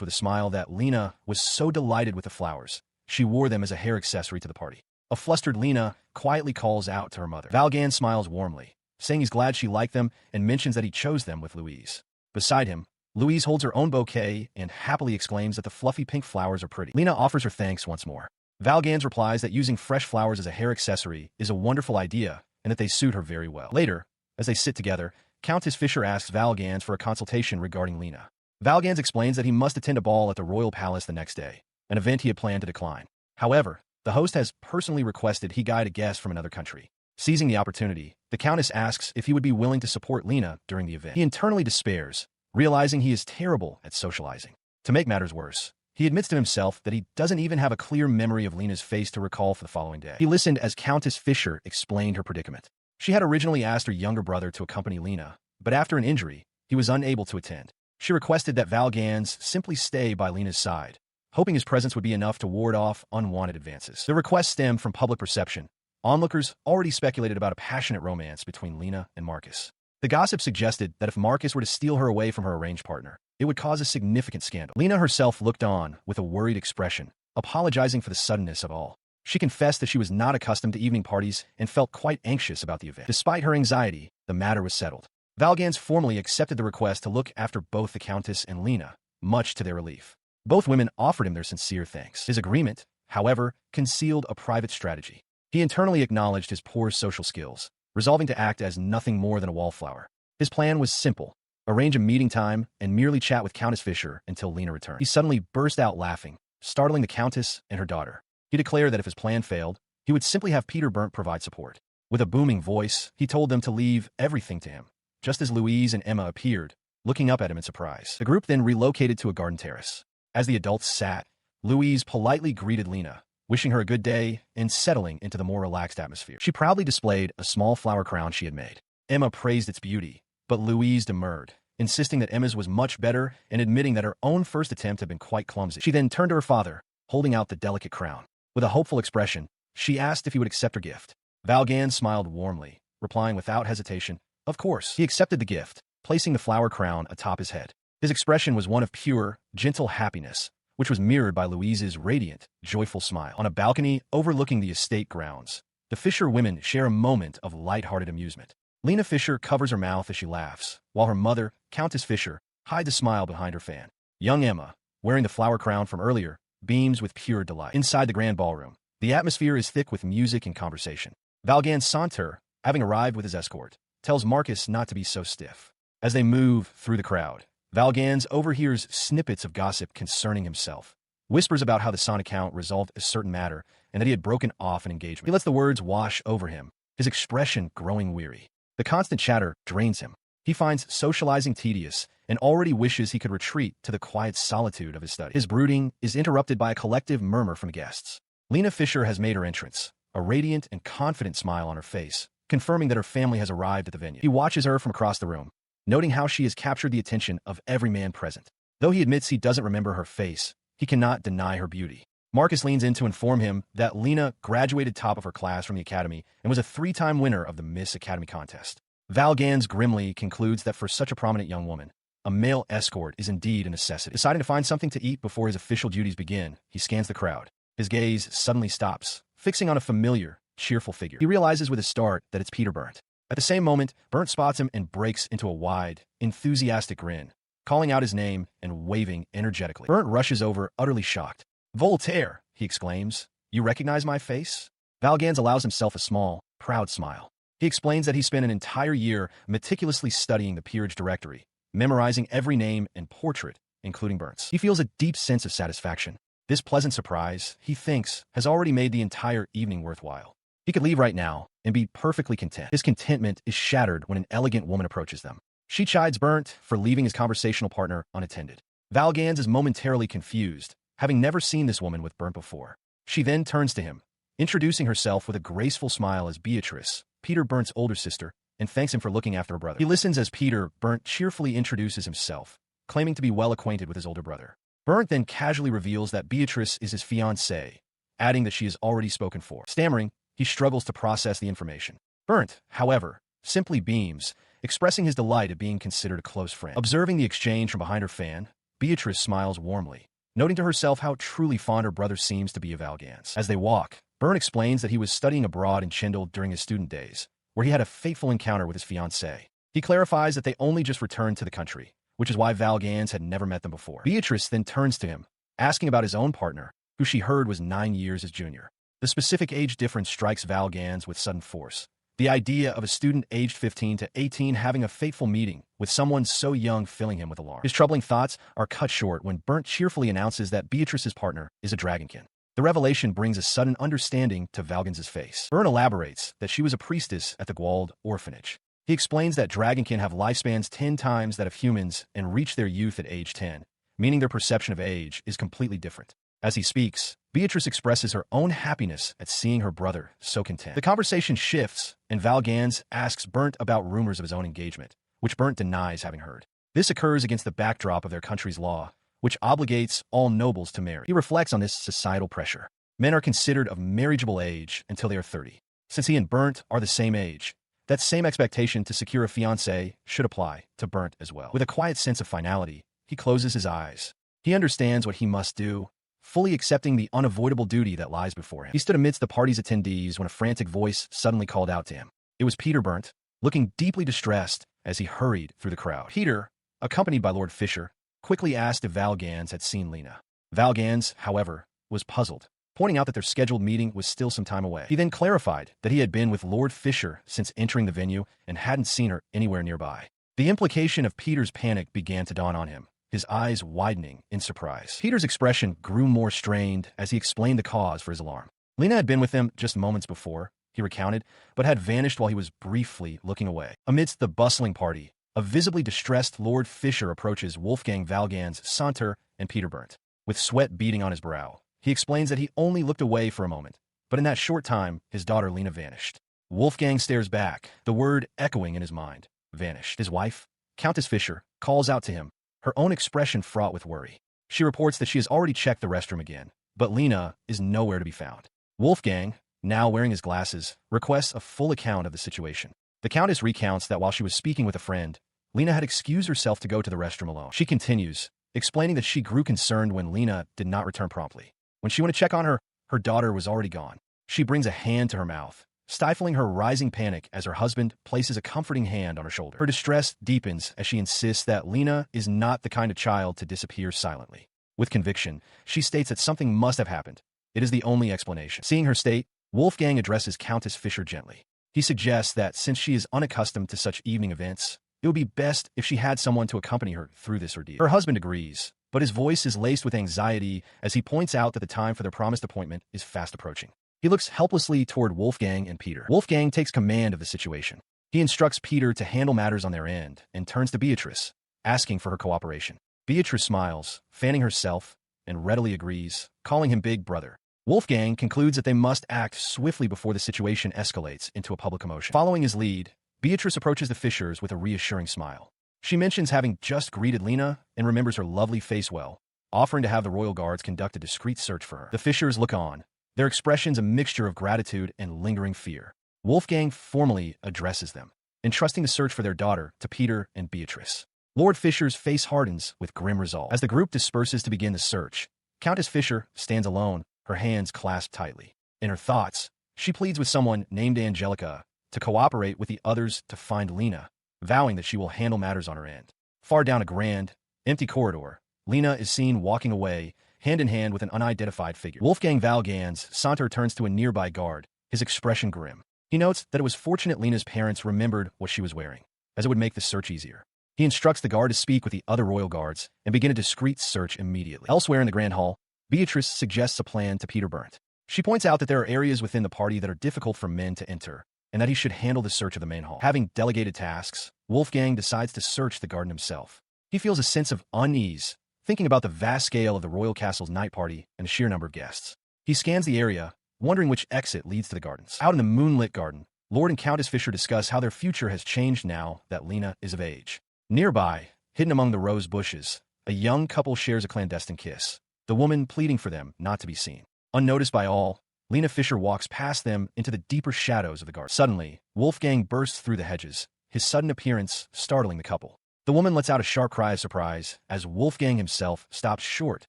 with a smile that Lena was so delighted with the flowers. She wore them as a hair accessory to the party. A flustered Lena quietly calls out to her mother. Valgan smiles warmly, saying he's glad she liked them and mentions that he chose them with Louise. Beside him, Louise holds her own bouquet and happily exclaims that the fluffy pink flowers are pretty. Lena offers her thanks once more. Valgans replies that using fresh flowers as a hair accessory is a wonderful idea and that they suit her very well. Later, as they sit together, Countess Fisher asks Valgans for a consultation regarding Lena. Valgans explains that he must attend a ball at the royal palace the next day, an event he had planned to decline. However, the host has personally requested he guide a guest from another country. Seizing the opportunity, the Countess asks if he would be willing to support Lena during the event. He internally despairs, realizing he is terrible at socializing. To make matters worse, he admits to himself that he doesn't even have a clear memory of Lena's face to recall for the following day. He listened as Countess Fisher explained her predicament. She had originally asked her younger brother to accompany Lena, but after an injury, he was unable to attend. She requested that Valgans simply stay by Lena's side, hoping his presence would be enough to ward off unwanted advances. The request stemmed from public perception. Onlookers already speculated about a passionate romance between Lena and Marcus. The gossip suggested that if Marcus were to steal her away from her arranged partner, it would cause a significant scandal. Lena herself looked on with a worried expression, apologizing for the suddenness of all. She confessed that she was not accustomed to evening parties and felt quite anxious about the event. Despite her anxiety, the matter was settled. Valgans formally accepted the request to look after both the Countess and Lena, much to their relief. Both women offered him their sincere thanks. His agreement, however, concealed a private strategy. He internally acknowledged his poor social skills, resolving to act as nothing more than a wallflower. His plan was simple: arrange a meeting time and merely chat with Countess Fisher until Lena returned. He suddenly burst out laughing, startling the Countess and her daughter. He declared that if his plan failed, he would simply have Peter Burnt provide support. With a booming voice, he told them to leave everything to him, just as Louise and Emma appeared, looking up at him in surprise. The group then relocated to a garden terrace. As the adults sat, Louise politely greeted Lena, wishing her a good day and settling into the more relaxed atmosphere. She proudly displayed a small flower crown she had made. Emma praised its beauty, but Louise demurred, insisting that Emma's was much better and admitting that her own first attempt had been quite clumsy. She then turned to her father, holding out the delicate crown. With a hopeful expression, she asked if he would accept her gift. Valgan smiled warmly, replying without hesitation, "Of course." He accepted the gift, placing the flower crown atop his head. His expression was one of pure, gentle happiness, which was mirrored by Louise's radiant, joyful smile. On a balcony overlooking the estate grounds, the Fisher women share a moment of light-hearted amusement. Lena Fisher covers her mouth as she laughs, while her mother, Countess Fisher, hides a smile behind her fan. Young Emma, wearing the flower crown from earlier, beams with pure delight. Inside the grand ballroom, the atmosphere is thick with music and conversation. Valgan Saunter, having arrived with his escort, tells Marcus not to be so stiff. As they move through the crowd, Valgans overhears snippets of gossip concerning himself, whispers about how the son account resolved a certain matter and that he had broken off an engagement. He lets the words wash over him, his expression growing weary. The constant chatter drains him. He finds socializing tedious and already wishes he could retreat to the quiet solitude of his study. His brooding is interrupted by a collective murmur from the guests. Lena Fisher has made her entrance, a radiant and confident smile on her face, confirming that her family has arrived at the venue. He watches her from across the room, noting how she has captured the attention of every man present. Though he admits he doesn't remember her face, he cannot deny her beauty. Marcus leans in to inform him that Lena graduated top of her class from the academy and was a 3-time winner of the Miss Academy contest. Valgans grimly concludes that for such a prominent young woman, a male escort is indeed a necessity. Deciding to find something to eat before his official duties begin, he scans the crowd. His gaze suddenly stops, fixing on a familiar, cheerful figure. He realizes with a start that it's Peter Burnt. At the same moment, Burnt spots him and breaks into a wide, enthusiastic grin, calling out his name and waving energetically. Burnt rushes over, utterly shocked. "Voltaire!" he exclaims. "You recognize my face?" Valgans allows himself a small, proud smile. He explains that he spent an entire year meticulously studying the peerage directory, memorizing every name and portrait, including Burnt's. He feels a deep sense of satisfaction. This pleasant surprise, he thinks, has already made the entire evening worthwhile. He could leave right now and be perfectly content. His contentment is shattered when an elegant woman approaches them. She chides Burnt for leaving his conversational partner unattended. Valgans is momentarily confused, having never seen this woman with Burnt before. She then turns to him, introducing herself with a graceful smile as Beatrice, Peter Burnt's older sister, and thanks him for looking after her brother. He listens as Peter Burnt cheerfully introduces himself, claiming to be well acquainted with his older brother. Burnt then casually reveals that Beatrice is his fiancée, adding that she is already spoken for. Stammering, he struggles to process the information. Burnt, however, simply beams, expressing his delight at being considered a close friend. Observing the exchange from behind her fan, Beatrice smiles warmly, noting to herself how truly fond her brother seems to be of Valgans. As they walk, Byrne explains that he was studying abroad in Chindle during his student days, where he had a fateful encounter with his fiancée. He clarifies that they only just returned to the country, which is why Valgans had never met them before. Beatrice then turns to him, asking about his own partner, who she heard was 9 years his junior. The specific age difference strikes Valgans with sudden force. The idea of a student aged 15 to 18 having a fateful meeting with someone so young filling him with alarm. His troubling thoughts are cut short when Burnt cheerfully announces that Beatrice's partner is a dragonkin. The revelation brings a sudden understanding to Valgans' face. Byrne elaborates that she was a priestess at the Gwald orphanage. He explains that dragonkin have lifespans 10 times that of humans and reach their youth at age 10, meaning their perception of age is completely different. As he speaks, Beatrice expresses her own happiness at seeing her brother so content. The conversation shifts, and Valgans asks Burnt about rumors of his own engagement, which Burnt denies having heard. This occurs against the backdrop of their country's law, which obligates all nobles to marry. He reflects on this societal pressure. Men are considered of marriageable age until they are 30. Since he and Burnt are the same age, that same expectation to secure a fiancé should apply to Burnt as well. With a quiet sense of finality, he closes his eyes. He understands what he must do, fully accepting the unavoidable duty that lies before him. He stood amidst the party's attendees when a frantic voice suddenly called out to him. It was Peter Burnt, looking deeply distressed as he hurried through the crowd. Peter, accompanied by Lord Fisher, quickly asked if Valgans had seen Lena. Valgans, however, was puzzled, pointing out that their scheduled meeting was still some time away. He then clarified that he had been with Lord Fisher since entering the venue and hadn't seen her anywhere nearby. The implication of Peter's panic began to dawn on him, his eyes widening in surprise. Peter's expression grew more strained as he explained the cause for his alarm. Lena had been with them just moments before, he recounted, but had vanished while he was briefly looking away. Amidst the bustling party, a visibly distressed Lord Fisher approaches Wolfgang Valgans, Saunter, and Peter Burnt. With sweat beading on his brow, he explains that he only looked away for a moment, but in that short time, his daughter Lena vanished. Wolfgang stares back, the word echoing in his mind. Vanished. His wife, Countess Fisher, calls out to him, her own expression fraught with worry. She reports that she has already checked the restroom again, but Lena is nowhere to be found. Wolfgang, now wearing his glasses, requests a full account of the situation. The Countess recounts that while she was speaking with a friend, Lena had excused herself to go to the restroom alone. She continues, explaining that she grew concerned when Lena did not return promptly. When she went to check on her, her daughter was already gone. She brings a hand to her mouth, stifling her rising panic as her husband places a comforting hand on her shoulder. Her distress deepens as she insists that Lena is not the kind of child to disappear silently. With conviction, she states that something must have happened. It is the only explanation. Seeing her state, Wolfgang addresses Countess Fisher gently. He suggests that since she is unaccustomed to such evening events, it would be best if she had someone to accompany her through this ordeal. Her husband agrees, but his voice is laced with anxiety as he points out that the time for their promised appointment is fast approaching. He looks helplessly toward Wolfgang and Peter. Wolfgang takes command of the situation. He instructs Peter to handle matters on their end and turns to Beatrice, asking for her cooperation. Beatrice smiles, fanning herself, and readily agrees, calling him Big Brother. Wolfgang concludes that they must act swiftly before the situation escalates into a public commotion. Following his lead, Beatrice approaches the Fishers with a reassuring smile. She mentions having just greeted Lena and remembers her lovely face well, offering to have the royal guards conduct a discreet search for her. The Fishers look on, their expressions a mixture of gratitude and lingering fear. Wolfgang formally addresses them, entrusting the search for their daughter to Peter and Beatrice. Lord Fisher's face hardens with grim resolve. As the group disperses to begin the search, Countess Fisher stands alone, her hands clasped tightly. In her thoughts, she pleads with someone named Angelica to cooperate with the others to find Lena, vowing that she will handle matters on her end. Far down a grand, empty corridor, Lena is seen walking away, hand in hand with an unidentified figure. Wolfgang Valgans Saunter turns to a nearby guard, his expression grim. He notes that it was fortunate Lena's parents remembered what she was wearing, as it would make the search easier. He instructs the guard to speak with the other royal guards and begin a discreet search immediately. Elsewhere in the Grand Hall, Beatrice suggests a plan to Peter Burnt. She points out that there are areas within the party that are difficult for men to enter, and that he should handle the search of the main hall. Having delegated tasks, Wolfgang decides to search the garden himself. He feels a sense of unease, thinking about the vast scale of the royal castle's night party and the sheer number of guests. He scans the area, wondering which exit leads to the gardens. Out in the moonlit garden, Lord and Countess Fisher discuss how their future has changed now that Lena is of age. Nearby, hidden among the rose bushes, a young couple shares a clandestine kiss, the woman pleading for them not to be seen. Unnoticed by all, Lena Fisher walks past them into the deeper shadows of the garden. Suddenly, Wolfgang bursts through the hedges, his sudden appearance startling the couple. The woman lets out a sharp cry of surprise as Wolfgang himself stops short,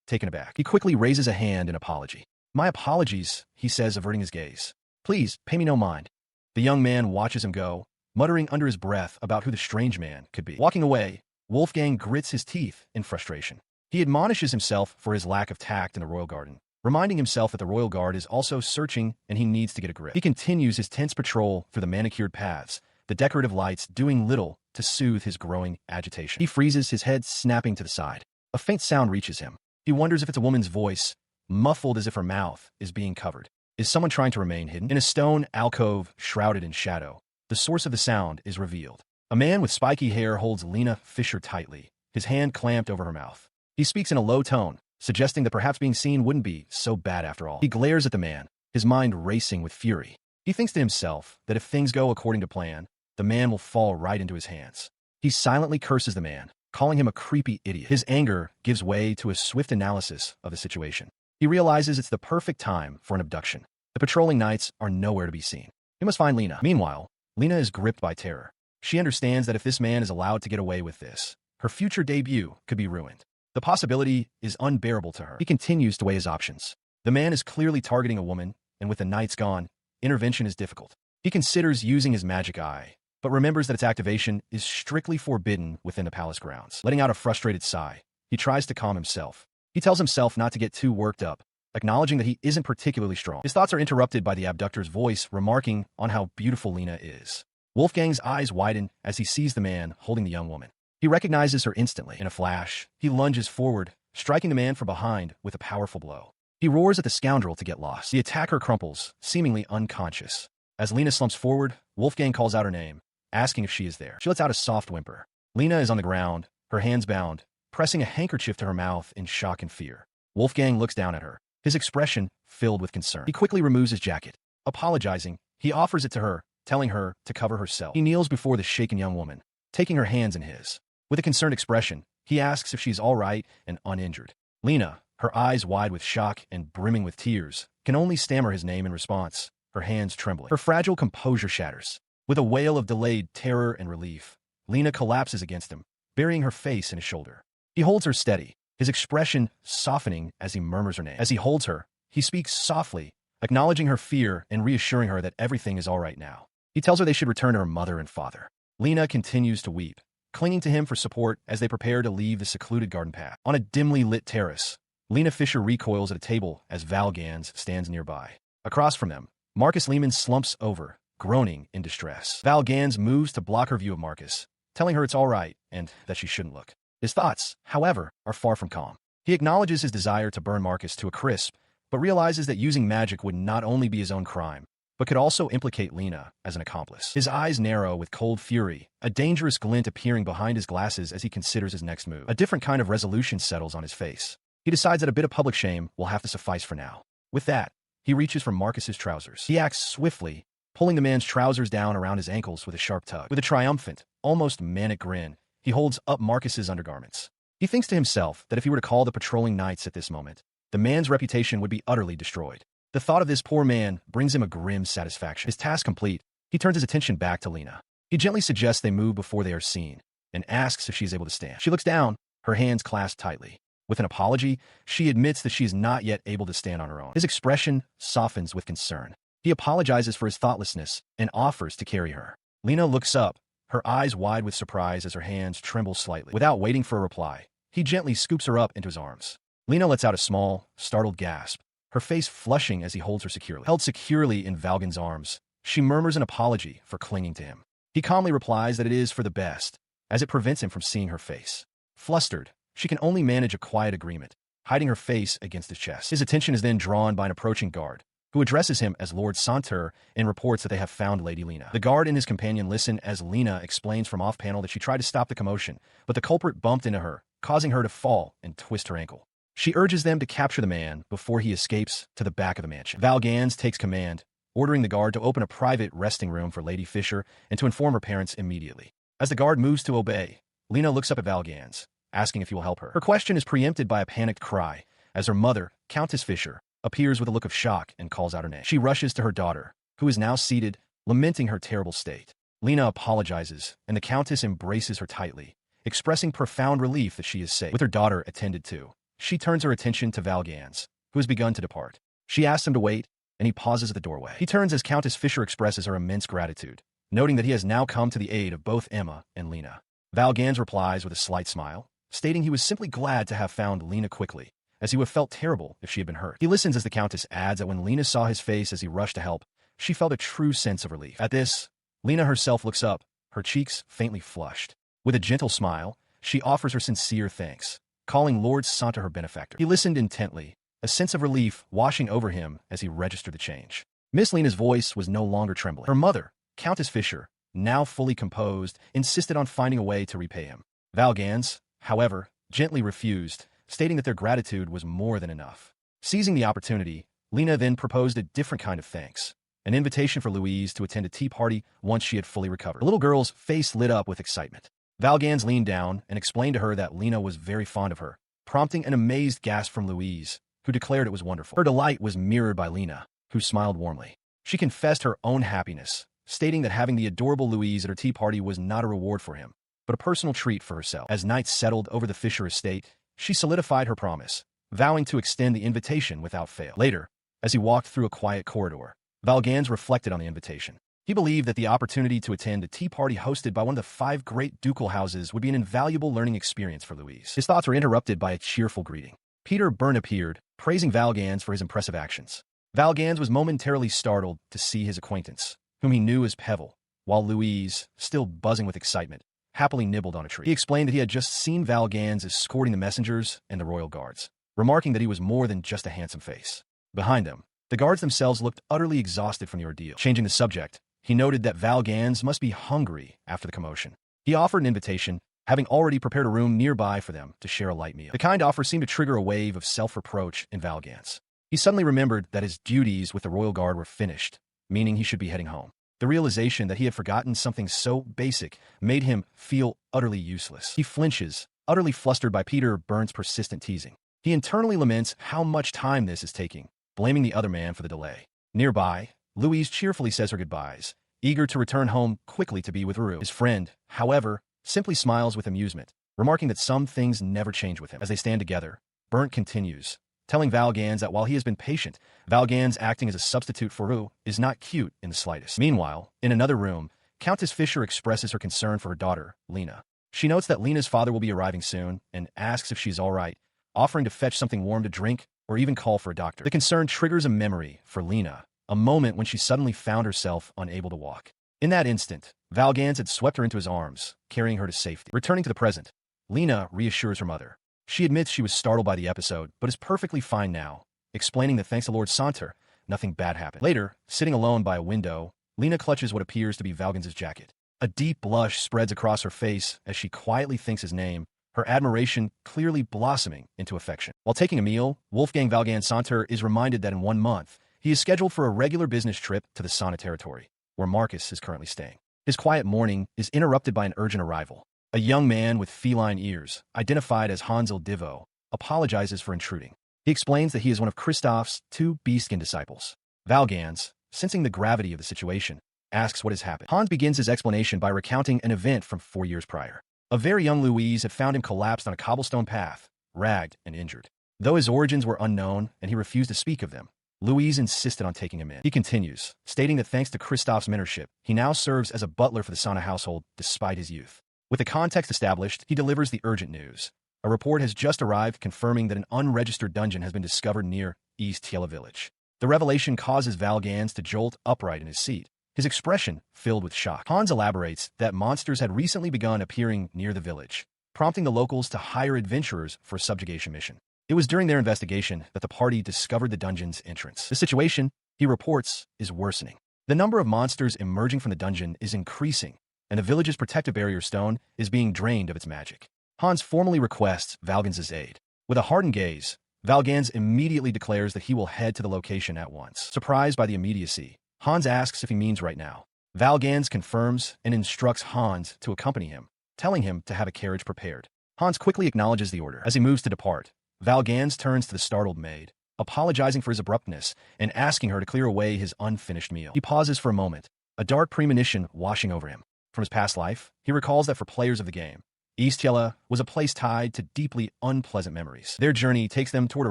taken aback. He quickly raises a hand in apology. "My apologies," he says, averting his gaze. "Please, pay me no mind." The young man watches him go, muttering under his breath about who the strange man could be. Walking away, Wolfgang grits his teeth in frustration. He admonishes himself for his lack of tact in the royal garden, reminding himself that the royal guard is also searching and he needs to get a grip. He continues his tense patrol through the manicured paths, the decorative lights doing little to soothe his growing agitation. He freezes, his head snapping to the side. A faint sound reaches him. He wonders if it's a woman's voice, muffled as if her mouth is being covered. Is someone trying to remain hidden? In a stone alcove shrouded in shadow, the source of the sound is revealed. A man with spiky hair holds Lena Fisher tightly, his hand clamped over her mouth. He speaks in a low tone, suggesting that perhaps being seen wouldn't be so bad after all. He glares at the man, his mind racing with fury. He thinks to himself that if things go according to plan, the man will fall right into his hands. He silently curses the man, calling him a creepy idiot. His anger gives way to a swift analysis of the situation. He realizes it's the perfect time for an abduction. The patrolling knights are nowhere to be seen. He must find Lena. Meanwhile, Lena is gripped by terror. She understands that if this man is allowed to get away with this, her future debut could be ruined. The possibility is unbearable to her. He continues to weigh his options. The man is clearly targeting a woman, and with the knights gone, intervention is difficult. He considers using his magic eye, but remembers that its activation is strictly forbidden within the palace grounds. Letting out a frustrated sigh, he tries to calm himself. He tells himself not to get too worked up, acknowledging that he isn't particularly strong. His thoughts are interrupted by the abductor's voice remarking on how beautiful Lena is. Wolfgang's eyes widen as he sees the man holding the young woman. He recognizes her instantly. In a flash, he lunges forward, striking the man from behind with a powerful blow. He roars at the scoundrel to get lost. The attacker crumples, seemingly unconscious. As Lena slumps forward, Wolfgang calls out her name, asking if she is there. She lets out a soft whimper. Lena is on the ground, her hands bound, pressing a handkerchief to her mouth in shock and fear. Wolfgang looks down at her, his expression filled with concern. He quickly removes his jacket. Apologizing, he offers it to her, telling her to cover herself. He kneels before the shaken young woman, taking her hands in his. With a concerned expression, he asks if she's all right and uninjured. Lena, her eyes wide with shock and brimming with tears, can only stammer his name in response, her hands trembling. Her fragile composure shatters. With a wail of delayed terror and relief, Lena collapses against him, burying her face in his shoulder. He holds her steady, his expression softening as he murmurs her name. As he holds her, he speaks softly, acknowledging her fear and reassuring her that everything is all right now. He tells her they should return to her mother and father. Lena continues to weep, clinging to him for support as they prepare to leave the secluded garden path. On a dimly lit terrace, Lena Fisher recoils at a table as Val Gans stands nearby. Across from them, Marcus Lehman slumps over, groaning in distress. Val Gans moves to block her view of Marcus, telling her it's all right and that she shouldn't look. His thoughts, however, are far from calm. He acknowledges his desire to burn Marcus to a crisp, but realizes that using magic would not only be his own crime, but could also implicate Lena as an accomplice. His eyes narrow with cold fury, a dangerous glint appearing behind his glasses as he considers his next move. A different kind of resolution settles on his face. He decides that a bit of public shame will have to suffice for now. With that, he reaches for Marcus's trousers. He acts swiftly, pulling the man's trousers down around his ankles with a sharp tug. With a triumphant, almost manic grin, he holds up Marcus's undergarments. He thinks to himself that if he were to call the patrolling knights at this moment, the man's reputation would be utterly destroyed. The thought of this poor man brings him a grim satisfaction. His task complete, he turns his attention back to Lena. He gently suggests they move before they are seen, and asks if she is able to stand. She looks down, her hands clasped tightly. With an apology, she admits that she is not yet able to stand on her own. His expression softens with concern. He apologizes for his thoughtlessness and offers to carry her. Lena looks up, her eyes wide with surprise as her hands tremble slightly. Without waiting for a reply, he gently scoops her up into his arms. Lena lets out a small, startled gasp, her face flushing as he holds her securely. Held securely in Valgan's arms, she murmurs an apology for clinging to him. He calmly replies that it is for the best, as it prevents him from seeing her face. Flustered, she can only manage a quiet agreement, hiding her face against his chest. His attention is then drawn by an approaching guard, who addresses him as Lord Santer and reports that they have found Lady Lena. The guard and his companion listen as Lena explains from off-panel that she tried to stop the commotion, but the culprit bumped into her, causing her to fall and twist her ankle. She urges them to capture the man before he escapes to the back of the mansion. Val Gans takes command, ordering the guard to open a private resting room for Lady Fisher and to inform her parents immediately. As the guard moves to obey, Lena looks up at Val Gans, asking if he will help her. Her question is preempted by a panicked cry, as her mother, Countess Fisher, appears with a look of shock and calls out her name. She rushes to her daughter, who is now seated, lamenting her terrible state. Lena apologizes, and the Countess embraces her tightly, expressing profound relief that she is safe. With her daughter attended to, she turns her attention to Valgans, who has begun to depart. She asks him to wait, and he pauses at the doorway. He turns as Countess Fisher expresses her immense gratitude, noting that he has now come to the aid of both Emma and Lena. Valgans replies with a slight smile, stating he was simply glad to have found Lena quickly, as he would have felt terrible if she had been hurt. He listens as the Countess adds that when Lena saw his face as he rushed to help, she felt a true sense of relief. At this, Lena herself looks up, her cheeks faintly flushed. With a gentle smile, she offers her sincere thanks, calling Lord Santa her benefactor. He listened intently, a sense of relief washing over him as he registered the change. Miss Lena's voice was no longer trembling. Her mother, Countess Fisher, now fully composed, insisted on finding a way to repay him. Valgans, however, gently refused, stating that their gratitude was more than enough. Seizing the opportunity, Lena then proposed a different kind of thanks, an invitation for Louise to attend a tea party once she had fully recovered. The little girl's face lit up with excitement. Valgans leaned down and explained to her that Lena was very fond of her, prompting an amazed gasp from Louise, who declared it was wonderful. Her delight was mirrored by Lena, who smiled warmly. She confessed her own happiness, stating that having the adorable Louise at her tea party was not a reward for him, but a personal treat for herself. As night settled over the Fisher estate, she solidified her promise, vowing to extend the invitation without fail. Later, as he walked through a quiet corridor, Valgans reflected on the invitation. He believed that the opportunity to attend a tea party hosted by one of the 5 great ducal houses would be an invaluable learning experience for Louise. His thoughts were interrupted by a cheerful greeting. Peter Byrne appeared, praising Valgans for his impressive actions. Valgans was momentarily startled to see his acquaintance, whom he knew as Pevel, while Louise, still buzzing with excitement, happily nibbled on a treat. He explained that he had just seen Valgans escorting the messengers and the royal guards, remarking that he was more than just a handsome face. Behind them, the guards themselves looked utterly exhausted from the ordeal. Changing the subject, he noted that Valgans must be hungry after the commotion. He offered an invitation, having already prepared a room nearby for them to share a light meal. The kind offer seemed to trigger a wave of self-reproach in Valgans. He suddenly remembered that his duties with the royal guard were finished, meaning he should be heading home. The realization that he had forgotten something so basic made him feel utterly useless. He flinches, utterly flustered by Peter Byrne's persistent teasing. He internally laments how much time this is taking, blaming the other man for the delay. Nearby, Louise cheerfully says her goodbyes, eager to return home quickly to be with Rue. His friend, however, simply smiles with amusement, remarking that some things never change with him. As they stand together, Byrne continues, telling Valgans that while he has been patient, Valgans acting as a substitute for Rue is not cute in the slightest. Meanwhile, in another room, Countess Fisher expresses her concern for her daughter, Lena. She notes that Lena's father will be arriving soon and asks if she's all right, offering to fetch something warm to drink or even call for a doctor. The concern triggers a memory for Lena, a moment when she suddenly found herself unable to walk. In that instant, Valgans had swept her into his arms, carrying her to safety. Returning to the present, Lena reassures her mother. She admits she was startled by the episode, but is perfectly fine now, explaining that thanks to Lord Santa, nothing bad happened. Later, sitting alone by a window, Lena clutches what appears to be Valgans' jacket. A deep blush spreads across her face as she quietly thinks his name, her admiration clearly blossoming into affection. While taking a meal, Wolfgang Valgans Santer is reminded that in 1 month, he is scheduled for a regular business trip to the Sana territory, where Marcus is currently staying. His quiet morning is interrupted by an urgent arrival. A young man with feline ears, identified as Hansel Divo, apologizes for intruding. He explains that he is one of Kristoff's 2 beastskin disciples. Valgans, sensing the gravity of the situation, asks what has happened. Hans begins his explanation by recounting an event from 4 years prior. A very young Louise had found him collapsed on a cobblestone path, ragged and injured. Though his origins were unknown and he refused to speak of them, Louise insisted on taking him in. He continues, stating that thanks to Kristoff's mentorship, he now serves as a butler for the Sana household despite his youth. With the context established, he delivers the urgent news. A report has just arrived confirming that an unregistered dungeon has been discovered near East Tiela village. The revelation causes Valgans to jolt upright in his seat, his expression filled with shock. Hans elaborates that monsters had recently begun appearing near the village, prompting the locals to hire adventurers for a subjugation mission. It was during their investigation that the party discovered the dungeon's entrance. The situation, he reports, is worsening. The number of monsters emerging from the dungeon is increasing, and the village's protective barrier stone is being drained of its magic. Hans formally requests Valgans' aid. With a hardened gaze, Valgans immediately declares that he will head to the location at once. Surprised by the immediacy, Hans asks if he means right now. Valgans confirms and instructs Hans to accompany him, telling him to have a carriage prepared. Hans quickly acknowledges the order. As he moves to depart, Valgans turns to the startled maid, apologizing for his abruptness and asking her to clear away his unfinished meal. He pauses for a moment, a dark premonition washing over him. From his past life, he recalls that for players of the game, East Tiela was a place tied to deeply unpleasant memories. Their journey takes them toward a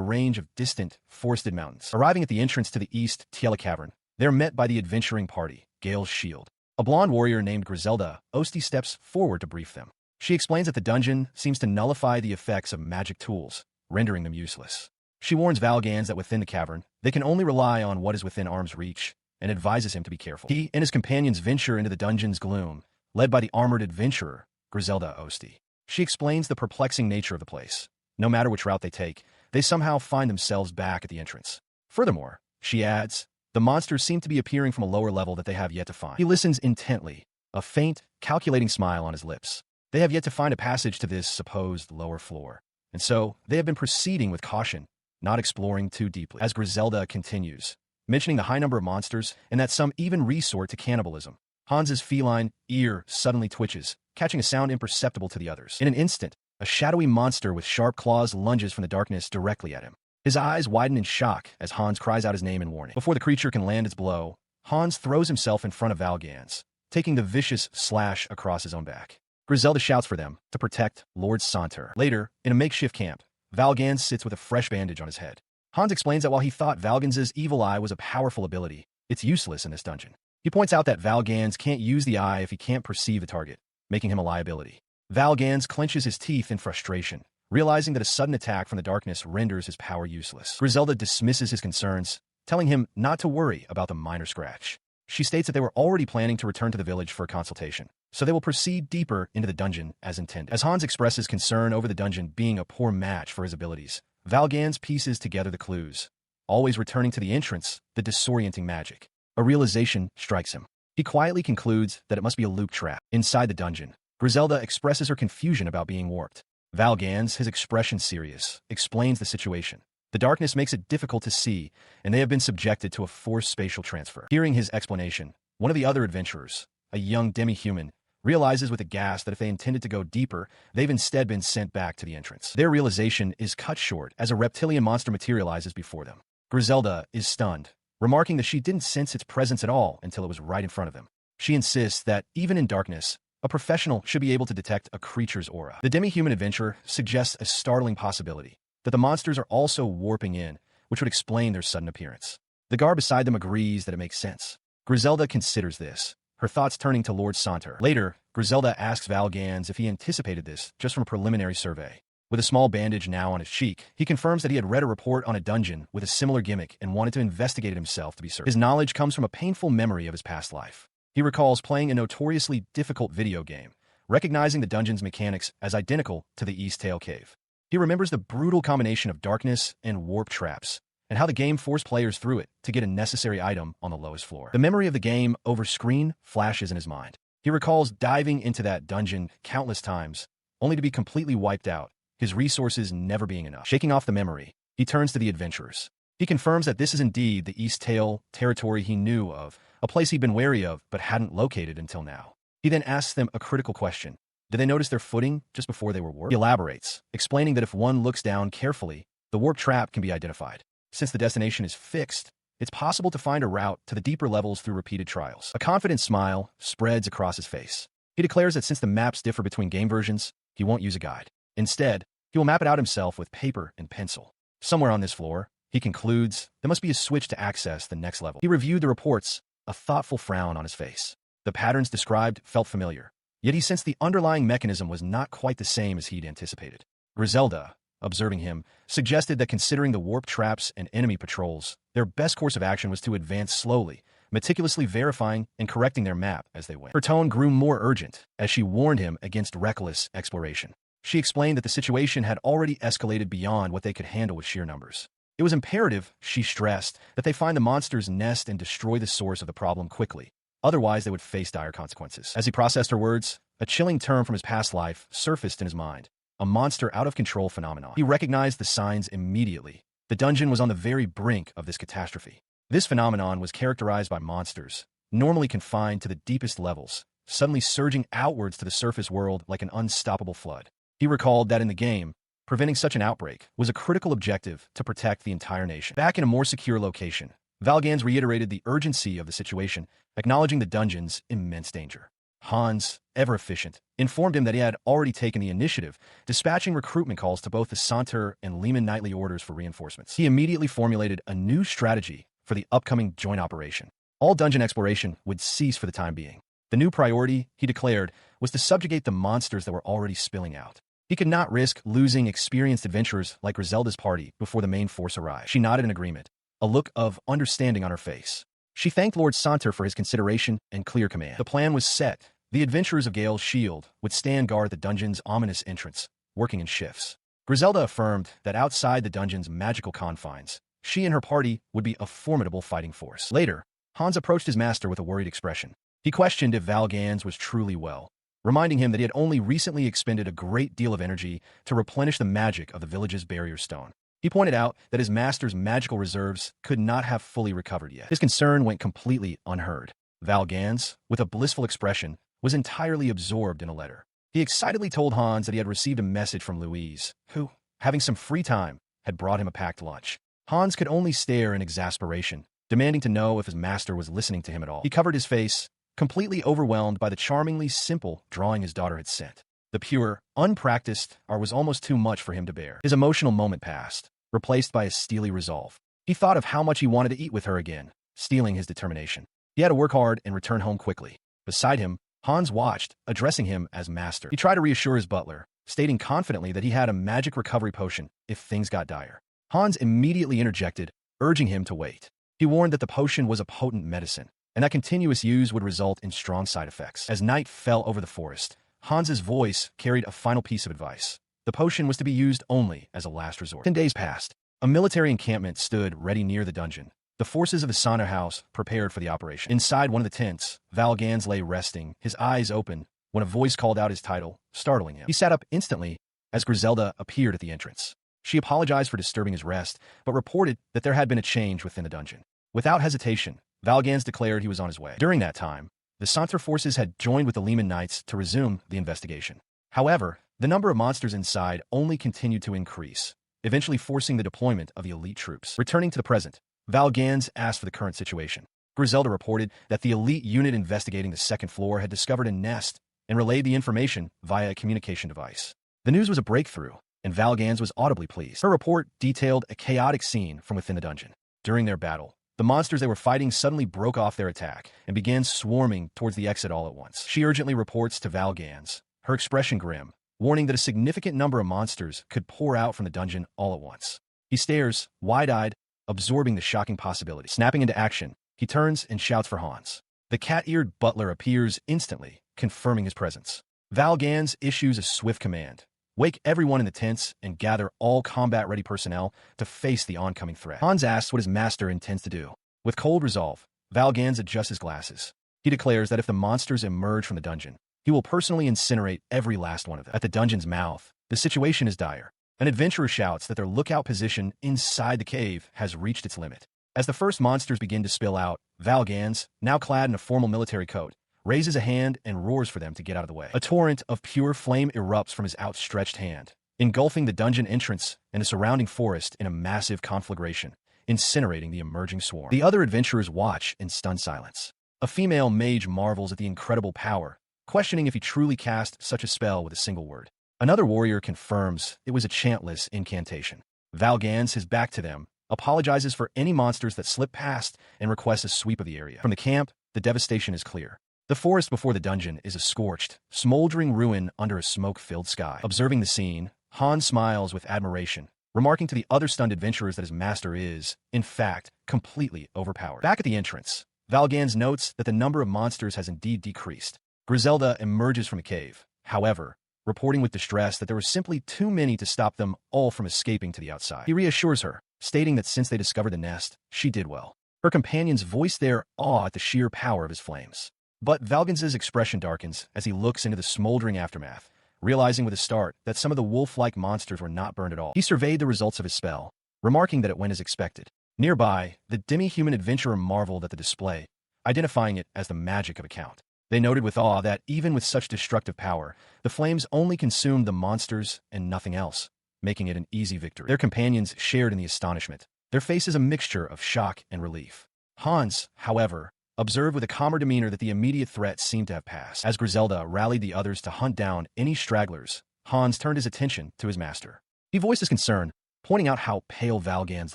range of distant, forested mountains. Arriving at the entrance to the East Tiela Cavern, they're met by the adventuring party, Gale's Shield. A blonde warrior named Griselda Osti steps forward to brief them. She explains that the dungeon seems to nullify the effects of magic tools, rendering them useless. She warns Valgans that within the cavern, they can only rely on what is within arm's reach, and advises him to be careful. He and his companions venture into the dungeon's gloom, led by the armored adventurer, Griselda Osti. She explains the perplexing nature of the place. No matter which route they take, they somehow find themselves back at the entrance. Furthermore, she adds, the monsters seem to be appearing from a lower level that they have yet to find. He listens intently, a faint, calculating smile on his lips. They have yet to find a passage to this supposed lower floor, and so they have been proceeding with caution, not exploring too deeply. As Griselda continues, mentioning the high number of monsters and that some even resort to cannibalism, Hans's feline ear suddenly twitches, catching a sound imperceptible to the others. In an instant, a shadowy monster with sharp claws lunges from the darkness directly at him. His eyes widen in shock as Hans cries out his name in warning. Before the creature can land its blow, Hans throws himself in front of Valgans, taking the vicious slash across his own back. Griselda shouts for them to protect Lord Santer. Later, in a makeshift camp, Valgans sits with a fresh bandage on his head. Hans explains that while he thought Valgans's evil eye was a powerful ability, it's useless in this dungeon. He points out that Valgans can't use the eye if he can't perceive the target, making him a liability. Valgans clenches his teeth in frustration, realizing that a sudden attack from the darkness renders his power useless. Griselda dismisses his concerns, telling him not to worry about the minor scratch. She states that they were already planning to return to the village for a consultation, so they will proceed deeper into the dungeon as intended. As Hans expresses concern over the dungeon being a poor match for his abilities, Valgans pieces together the clues, always returning to the entrance, the disorienting magic. A realization strikes him. He quietly concludes that it must be a loop trap. Inside the dungeon, Griselda expresses her confusion about being warped. Valgans, his expression serious, explains the situation. The darkness makes it difficult to see, and they have been subjected to a forced spatial transfer. Hearing his explanation, one of the other adventurers, a young demi-human, realizes with a gasp that if they intended to go deeper, they've instead been sent back to the entrance. Their realization is cut short as a reptilian monster materializes before them. Griselda is stunned, remarking that she didn't sense its presence at all until it was right in front of them. She insists that, even in darkness, a professional should be able to detect a creature's aura. The demi-human adventurer suggests a startling possibility, that the monsters are also warping in, which would explain their sudden appearance. The guard beside them agrees that it makes sense. Griselda considers this, her thoughts turning to Lord Santer. Later, Griselda asks Valgans if he anticipated this just from a preliminary survey. With a small bandage now on his cheek, he confirms that he had read a report on a dungeon with a similar gimmick and wanted to investigate it himself to be certain. His knowledge comes from a painful memory of his past life. He recalls playing a notoriously difficult video game, recognizing the dungeon's mechanics as identical to the East Tail Cave. He remembers the brutal combination of darkness and warp traps, and how the game forced players through it to get a necessary item on the lowest floor. The memory of the game over screen flashes in his mind. He recalls diving into that dungeon countless times, only to be completely wiped out, his resources never being enough. Shaking off the memory, he turns to the adventurers. He confirms that this is indeed the East Tail territory he knew of, a place he'd been wary of but hadn't located until now. He then asks them a critical question. Did they notice their footing just before they were warped? He elaborates, explaining that if one looks down carefully, the warp trap can be identified. Since the destination is fixed, it's possible to find a route to the deeper levels through repeated trials. A confident smile spreads across his face. He declares that since the maps differ between game versions, he won't use a guide. Instead, he will map it out himself with paper and pencil. Somewhere on this floor, he concludes, there must be a switch to access the next level. He reviewed the reports, a thoughtful frown on his face. The patterns described felt familiar, yet he sensed the underlying mechanism was not quite the same as he'd anticipated. Griselda, observing him, suggested that considering the warp traps and enemy patrols, their best course of action was to advance slowly, meticulously verifying and correcting their map as they went. Her tone grew more urgent as she warned him against reckless exploration. She explained that the situation had already escalated beyond what they could handle with sheer numbers. It was imperative, she stressed, that they find the monster's nest and destroy the source of the problem quickly. Otherwise, they would face dire consequences. As he processed her words, a chilling term from his past life surfaced in his mind. A monster out-of-control phenomenon. He recognized the signs immediately. The dungeon was on the very brink of this catastrophe. This phenomenon was characterized by monsters, normally confined to the deepest levels, suddenly surging outwards to the surface world like an unstoppable flood. He recalled that in the game, preventing such an outbreak was a critical objective to protect the entire nation. Back in a more secure location, Valgans reiterated the urgency of the situation, acknowledging the dungeon's immense danger. Hans, ever efficient, informed him that he had already taken the initiative, dispatching recruitment calls to both the Saunter and Lehman nightly orders for reinforcements. He immediately formulated a new strategy for the upcoming joint operation. All dungeon exploration would cease for the time being. The new priority, he declared, was to subjugate the monsters that were already spilling out. He could not risk losing experienced adventurers like Griselda's party before the main force arrived. She nodded in agreement, a look of understanding on her face. She thanked Lord Saunter for his consideration and clear command. The plan was set. The adventurers of Gale's Shield would stand guard at the dungeon's ominous entrance, working in shifts. Griselda affirmed that outside the dungeon's magical confines, she and her party would be a formidable fighting force. Later, Hans approached his master with a worried expression. He questioned if Valgans was truly well, reminding him that he had only recently expended a great deal of energy to replenish the magic of the village's barrier stone. He pointed out that his master's magical reserves could not have fully recovered yet. His concern went completely unheard. Valgans, with a blissful expression, was entirely absorbed in a letter. He excitedly told Hans that he had received a message from Louise, who, having some free time, had brought him a packed lunch. Hans could only stare in exasperation, demanding to know if his master was listening to him at all. He covered his face, completely overwhelmed by the charmingly simple drawing his daughter had sent. The pure, unpracticed art was almost too much for him to bear. His emotional moment passed, replaced by a steely resolve. He thought of how much he wanted to eat with her again, stealing his determination. He had to work hard and return home quickly. Beside him, Hans watched, addressing him as master. He tried to reassure his butler, stating confidently that he had a magic recovery potion if things got dire. Hans immediately interjected, urging him to wait. He warned that the potion was a potent medicine, and that continuous use would result in strong side effects. As night fell over the forest, Hans's voice carried a final piece of advice. The potion was to be used only as a last resort. 10 days passed. A military encampment stood ready near the dungeon. The forces of the Sauna house prepared for the operation. Inside one of the tents, Valgans lay resting, his eyes open, when a voice called out his title, startling him. He sat up instantly as Griselda appeared at the entrance. She apologized for disturbing his rest, but reported that there had been a change within the dungeon. Without hesitation, Valgans declared he was on his way. During that time, the Saunter forces had joined with the Lehman Knights to resume the investigation. However, the number of monsters inside only continued to increase, eventually forcing the deployment of the elite troops. Returning to the present, Valgans asked for the current situation. Griselda reported that the elite unit investigating the second floor had discovered a nest and relayed the information via a communication device. The news was a breakthrough, and Valgans was audibly pleased. Her report detailed a chaotic scene from within the dungeon. During their battle, the monsters they were fighting suddenly broke off their attack and began swarming towards the exit all at once. She urgently reports to Valgans, her expression grim, warning that a significant number of monsters could pour out from the dungeon all at once. He stares, wide-eyed, absorbing the shocking possibility. Snapping into action, he turns and shouts for Hans. The cat-eared butler appears instantly, confirming his presence. Valgans issues a swift command. Wake everyone in the tents and gather all combat-ready personnel to face the oncoming threat. Hans asks what his master intends to do. With cold resolve, Valgans adjusts his glasses. He declares that if the monsters emerge from the dungeon, he will personally incinerate every last one of them. At the dungeon's mouth, the situation is dire. An adventurer shouts that their lookout position inside the cave has reached its limit. As the first monsters begin to spill out, Valgans, now clad in a formal military coat, raises a hand and roars for them to get out of the way. A torrent of pure flame erupts from his outstretched hand, engulfing the dungeon entrance and the surrounding forest in a massive conflagration, incinerating the emerging swarm. The other adventurers watch in stunned silence. A female mage marvels at the incredible power, questioning if he truly cast such a spell with a single word. Another warrior confirms it was a chantless incantation. Valgans, his back to them, apologizes for any monsters that slip past and requests a sweep of the area. From the camp, the devastation is clear. The forest before the dungeon is a scorched, smoldering ruin under a smoke-filled sky. Observing the scene, Hans smiles with admiration, remarking to the other stunned adventurers that his master is, in fact, completely overpowered. Back at the entrance, Valgans notes that the number of monsters has indeed decreased. Griselda emerges from the cave, however, reporting with distress that there were simply too many to stop them all from escaping to the outside. He reassures her, stating that since they discovered the nest, she did well. Her companions voice their awe at the sheer power of his flames. But Valgans's expression darkens as he looks into the smoldering aftermath, realizing with a start that some of the wolf-like monsters were not burned at all. He surveyed the results of his spell, remarking that it went as expected. Nearby, the demi-human adventurer marveled at the display, identifying it as the magic of a count. They noted with awe that even with such destructive power, the flames only consumed the monsters and nothing else, making it an easy victory. Their companions shared in the astonishment, their faces a mixture of shock and relief. Hans, however, observed with a calmer demeanor that the immediate threat seemed to have passed. As Griselda rallied the others to hunt down any stragglers, Hans turned his attention to his master. He voiced his concern, pointing out how pale Valgans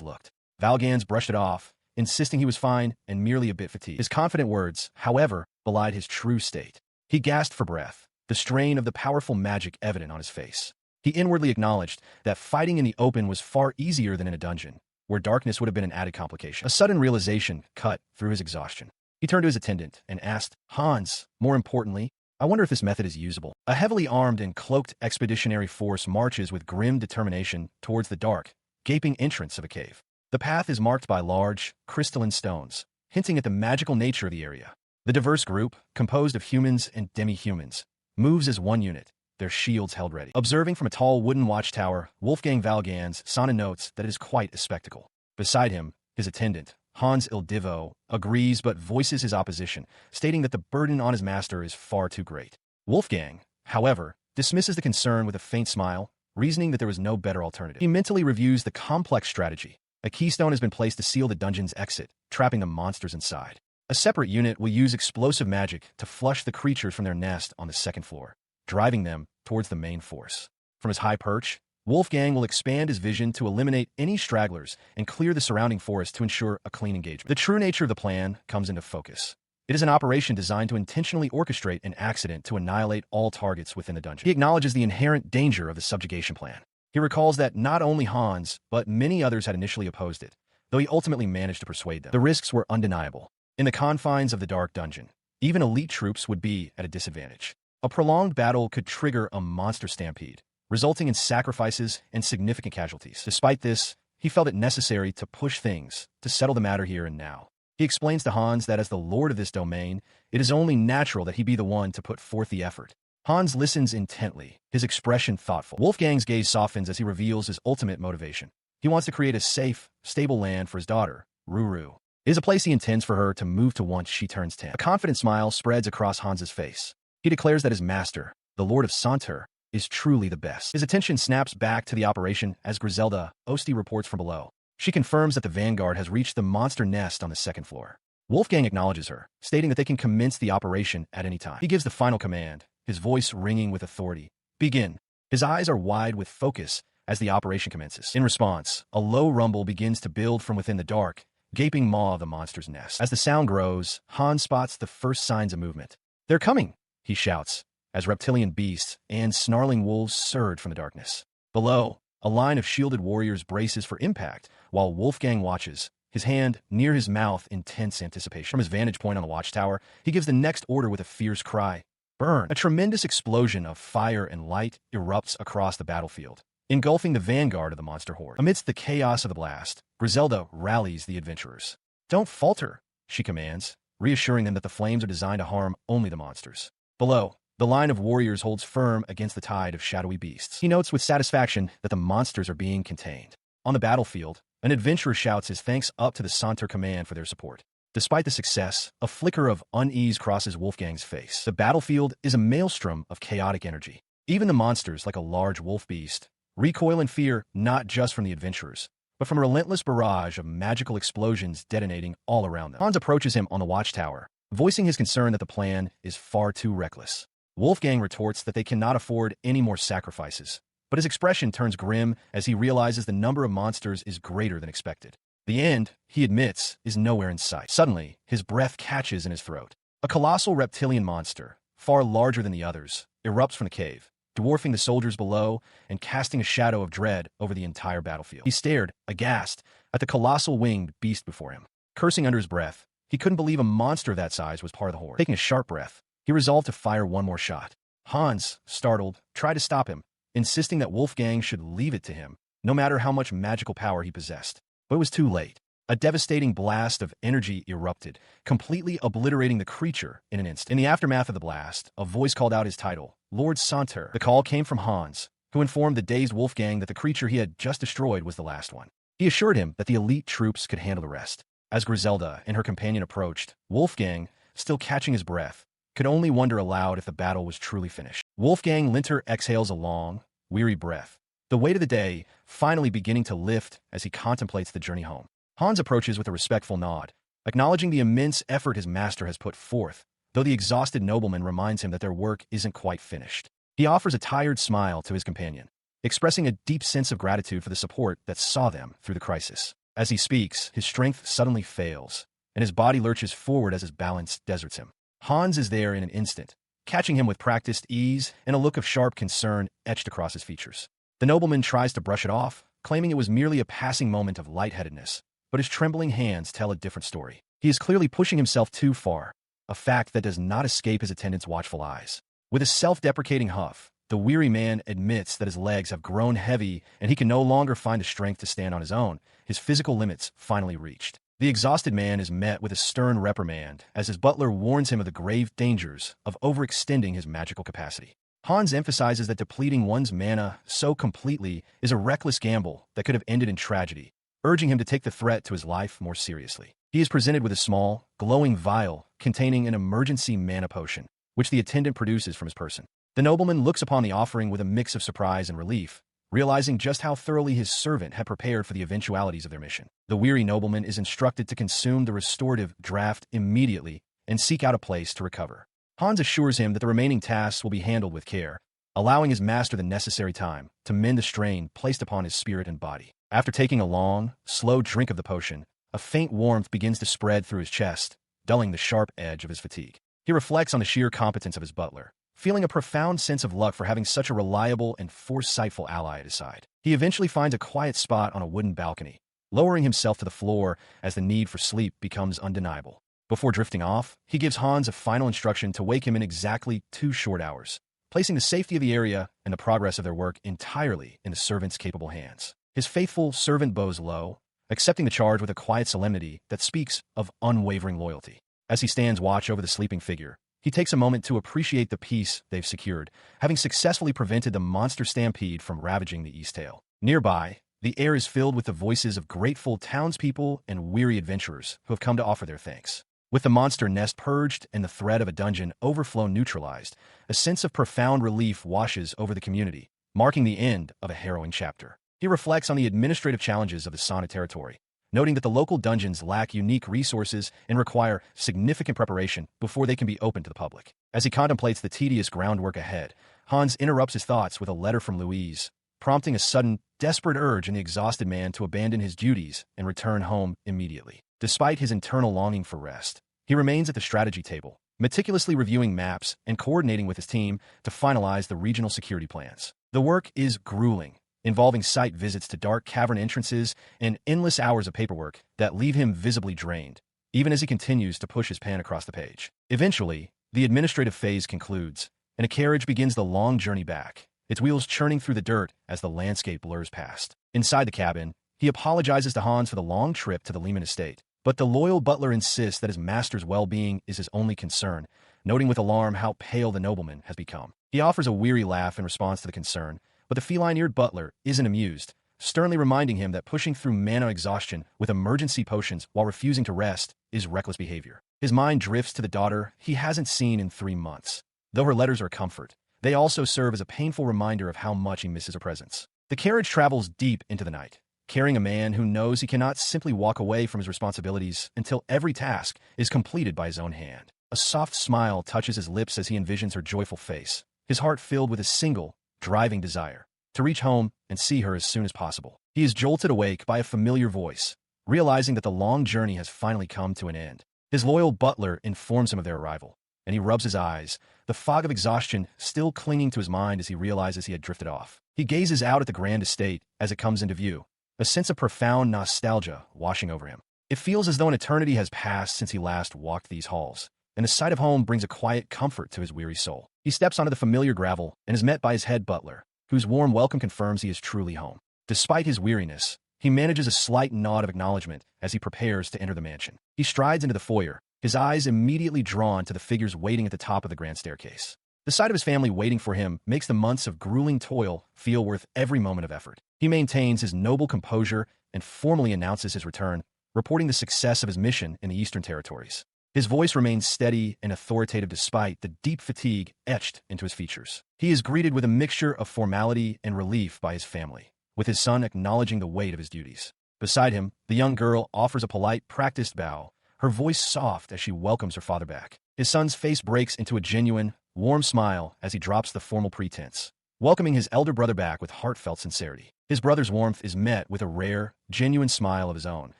looked. Valgans brushed it off, insisting he was fine and merely a bit fatigued. His confident words, however, belied his true state. He gasped for breath, the strain of the powerful magic evident on his face. He inwardly acknowledged that fighting in the open was far easier than in a dungeon, where darkness would have been an added complication. A sudden realization cut through his exhaustion. He turned to his attendant and asked, Hans, more importantly, I wonder if this method is usable. A heavily armed and cloaked expeditionary force marches with grim determination towards the dark, gaping entrance of a cave. The path is marked by large, crystalline stones, hinting at the magical nature of the area. The diverse group, composed of humans and demi-humans, moves as one unit, their shields held ready. Observing from a tall wooden watchtower, Wolfgang Valgans Sana notes that it is quite a spectacle. Beside him, his attendant, Hans Ildivo, agrees but voices his opposition, stating that the burden on his master is far too great. Wolfgang, however, dismisses the concern with a faint smile, reasoning that there was no better alternative. He mentally reviews the complex strategy. A keystone has been placed to seal the dungeon's exit, trapping the monsters inside. A separate unit will use explosive magic to flush the creatures from their nest on the second floor, driving them towards the main force. From his high perch, Wolfgang will expand his vision to eliminate any stragglers and clear the surrounding forest to ensure a clean engagement. The true nature of the plan comes into focus. It is an operation designed to intentionally orchestrate an accident to annihilate all targets within the dungeon. He acknowledges the inherent danger of the subjugation plan. He recalls that not only Hans, but many others had initially opposed it, though he ultimately managed to persuade them. The risks were undeniable. In the confines of the dark dungeon, even elite troops would be at a disadvantage. A prolonged battle could trigger a monster stampede, resulting in sacrifices and significant casualties. Despite this, he felt it necessary to push things to settle the matter here and now. He explains to Hans that as the lord of this domain, it is only natural that he be the one to put forth the effort. Hans listens intently, his expression thoughtful. Wolfgang's gaze softens as he reveals his ultimate motivation. He wants to create a safe, stable land for his daughter, Ruru. It is a place he intends for her to move to once she turns 10. A confident smile spreads across Hans's face. He declares that his master, the Lord of Santer, is truly the best. His attention snaps back to the operation as Griselda Osti reports from below. She confirms that the vanguard has reached the monster nest on the second floor. Wolfgang acknowledges her, stating that they can commence the operation at any time. He gives the final command, his voice ringing with authority. Begin. His eyes are wide with focus as the operation commences. In response, a low rumble begins to build from within the dark, gaping maw of the monster's nest. As the sound grows, Hans spots the first signs of movement. They're coming, he shouts, as reptilian beasts and snarling wolves surge from the darkness. Below, a line of shielded warriors braces for impact, while Wolfgang watches, his hand near his mouth in tense anticipation. From his vantage point on the watchtower, he gives the next order with a fierce cry. Burn! A tremendous explosion of fire and light erupts across the battlefield, engulfing the vanguard of the monster horde. Amidst the chaos of the blast, Griselda rallies the adventurers. Don't falter, she commands, reassuring them that the flames are designed to harm only the monsters. Below, the line of warriors holds firm against the tide of shadowy beasts. He notes with satisfaction that the monsters are being contained. On the battlefield, an adventurer shouts his thanks up to the Santer command for their support. Despite the success, a flicker of unease crosses Wolfgang's face. The battlefield is a maelstrom of chaotic energy. Even the monsters, like a large wolf beast, recoil in fear not just from the adventurers, but from a relentless barrage of magical explosions detonating all around them. Hans approaches him on the watchtower, voicing his concern that the plan is far too reckless. Wolfgang retorts that they cannot afford any more sacrifices, but his expression turns grim as he realizes the number of monsters is greater than expected. The end, he admits, is nowhere in sight. Suddenly, his breath catches in his throat. A colossal reptilian monster, far larger than the others, erupts from the cave, dwarfing the soldiers below and casting a shadow of dread over the entire battlefield. He stared, aghast, at the colossal winged beast before him. Cursing under his breath, he couldn't believe a monster of that size was part of the horde. Taking a sharp breath, he resolved to fire one more shot. Hans, startled, tried to stop him, insisting that Wolfgang should leave it to him, no matter how much magical power he possessed. But it was too late. A devastating blast of energy erupted, completely obliterating the creature in an instant. In the aftermath of the blast, a voice called out his title, Lord Santer. The call came from Hans, who informed the dazed Wolfgang that the creature he had just destroyed was the last one. He assured him that the elite troops could handle the rest. As Griselda and her companion approached, Wolfgang, still catching his breath, could only wonder aloud if the battle was truly finished. Wolfgang Linter exhales a long, weary breath, the weight of the day finally beginning to lift as he contemplates the journey home. Hans approaches with a respectful nod, acknowledging the immense effort his master has put forth, though the exhausted nobleman reminds him that their work isn't quite finished. He offers a tired smile to his companion, expressing a deep sense of gratitude for the support that saw them through the crisis. As he speaks, his strength suddenly fails, and his body lurches forward as his balance deserts him. Hans is there in an instant, catching him with practiced ease and a look of sharp concern etched across his features. The nobleman tries to brush it off, claiming it was merely a passing moment of lightheadedness, but his trembling hands tell a different story. He is clearly pushing himself too far, a fact that does not escape his attendant's watchful eyes. With a self-deprecating huff, the weary man admits that his legs have grown heavy and he can no longer find the strength to stand on his own, his physical limits finally reached. The exhausted man is met with a stern reprimand as his butler warns him of the grave dangers of overextending his magical capacity. Hans emphasizes that depleting one's mana so completely is a reckless gamble that could have ended in tragedy, urging him to take the threat to his life more seriously. He is presented with a small, glowing vial containing an emergency mana potion, which the attendant produces from his person. The nobleman looks upon the offering with a mix of surprise and relief, realizing just how thoroughly his servant had prepared for the eventualities of their mission. The weary nobleman is instructed to consume the restorative draught immediately and seek out a place to recover. Hans assures him that the remaining tasks will be handled with care, allowing his master the necessary time to mend the strain placed upon his spirit and body. After taking a long, slow drink of the potion, a faint warmth begins to spread through his chest, dulling the sharp edge of his fatigue. He reflects on the sheer competence of his butler, feeling a profound sense of luck for having such a reliable and foresightful ally at his side. He eventually finds a quiet spot on a wooden balcony, lowering himself to the floor as the need for sleep becomes undeniable. Before drifting off, he gives Hans a final instruction to wake him in exactly 2 short hours, placing the safety of the area and the progress of their work entirely in the servant's capable hands. His faithful servant bows low, accepting the charge with a quiet solemnity that speaks of unwavering loyalty. As he stands watch over the sleeping figure, he takes a moment to appreciate the peace they've secured, having successfully prevented the monster stampede from ravaging the East Tail. Nearby, the air is filled with the voices of grateful townspeople and weary adventurers who have come to offer their thanks. With the monster nest purged and the threat of a dungeon overflow neutralized, a sense of profound relief washes over the community, marking the end of a harrowing chapter. He reflects on the administrative challenges of the Sana territory, noting that the local dungeons lack unique resources and require significant preparation before they can be open to the public. As he contemplates the tedious groundwork ahead, Hans interrupts his thoughts with a letter from Louise, prompting a sudden, desperate urge in the exhausted man to abandon his duties and return home immediately. Despite his internal longing for rest, he remains at the strategy table, meticulously reviewing maps and coordinating with his team to finalize the regional security plans. The work is grueling, involving site visits to dark cavern entrances and endless hours of paperwork that leave him visibly drained, even as he continues to push his pen across the page. Eventually, the administrative phase concludes, and a carriage begins the long journey back, its wheels churning through the dirt as the landscape blurs past. Inside the cabin, he apologizes to Hans for the long trip to the Lehman estate, but the loyal butler insists that his master's well-being is his only concern, noting with alarm how pale the nobleman has become. He offers a weary laugh in response to the concern, but the feline-eared butler isn't amused, sternly reminding him that pushing through mana exhaustion with emergency potions while refusing to rest is reckless behavior. His mind drifts to the daughter he hasn't seen in 3 months. Though her letters are a comfort, they also serve as a painful reminder of how much he misses her presence. The carriage travels deep into the night, carrying a man who knows he cannot simply walk away from his responsibilities until every task is completed by his own hand. A soft smile touches his lips as he envisions her joyful face, his heart filled with a single, driving desire to reach home and see her as soon as possible. He is jolted awake by a familiar voice, realizing that the long journey has finally come to an end. His loyal butler informs him of their arrival, and he rubs his eyes, the fog of exhaustion still clinging to his mind as he realizes he had drifted off. He gazes out at the grand estate as it comes into view, a sense of profound nostalgia washing over him. It feels as though an eternity has passed since he last walked these halls, and the sight of home brings a quiet comfort to his weary soul. He steps onto the familiar gravel and is met by his head butler, whose warm welcome confirms he is truly home. Despite his weariness, he manages a slight nod of acknowledgement as he prepares to enter the mansion. He strides into the foyer, his eyes immediately drawn to the figures waiting at the top of the grand staircase. The sight of his family waiting for him makes the months of grueling toil feel worth every moment of effort. He maintains his noble composure and formally announces his return, reporting the success of his mission in the Eastern Territories. His voice remains steady and authoritative despite the deep fatigue etched into his features. He is greeted with a mixture of formality and relief by his family, with his son acknowledging the weight of his duties. Beside him, the young girl offers a polite, practiced bow, her voice soft as she welcomes her father back. His son's face breaks into a genuine, warm smile as he drops the formal pretense, welcoming his elder brother back with heartfelt sincerity. His brother's warmth is met with a rare, genuine smile of his own,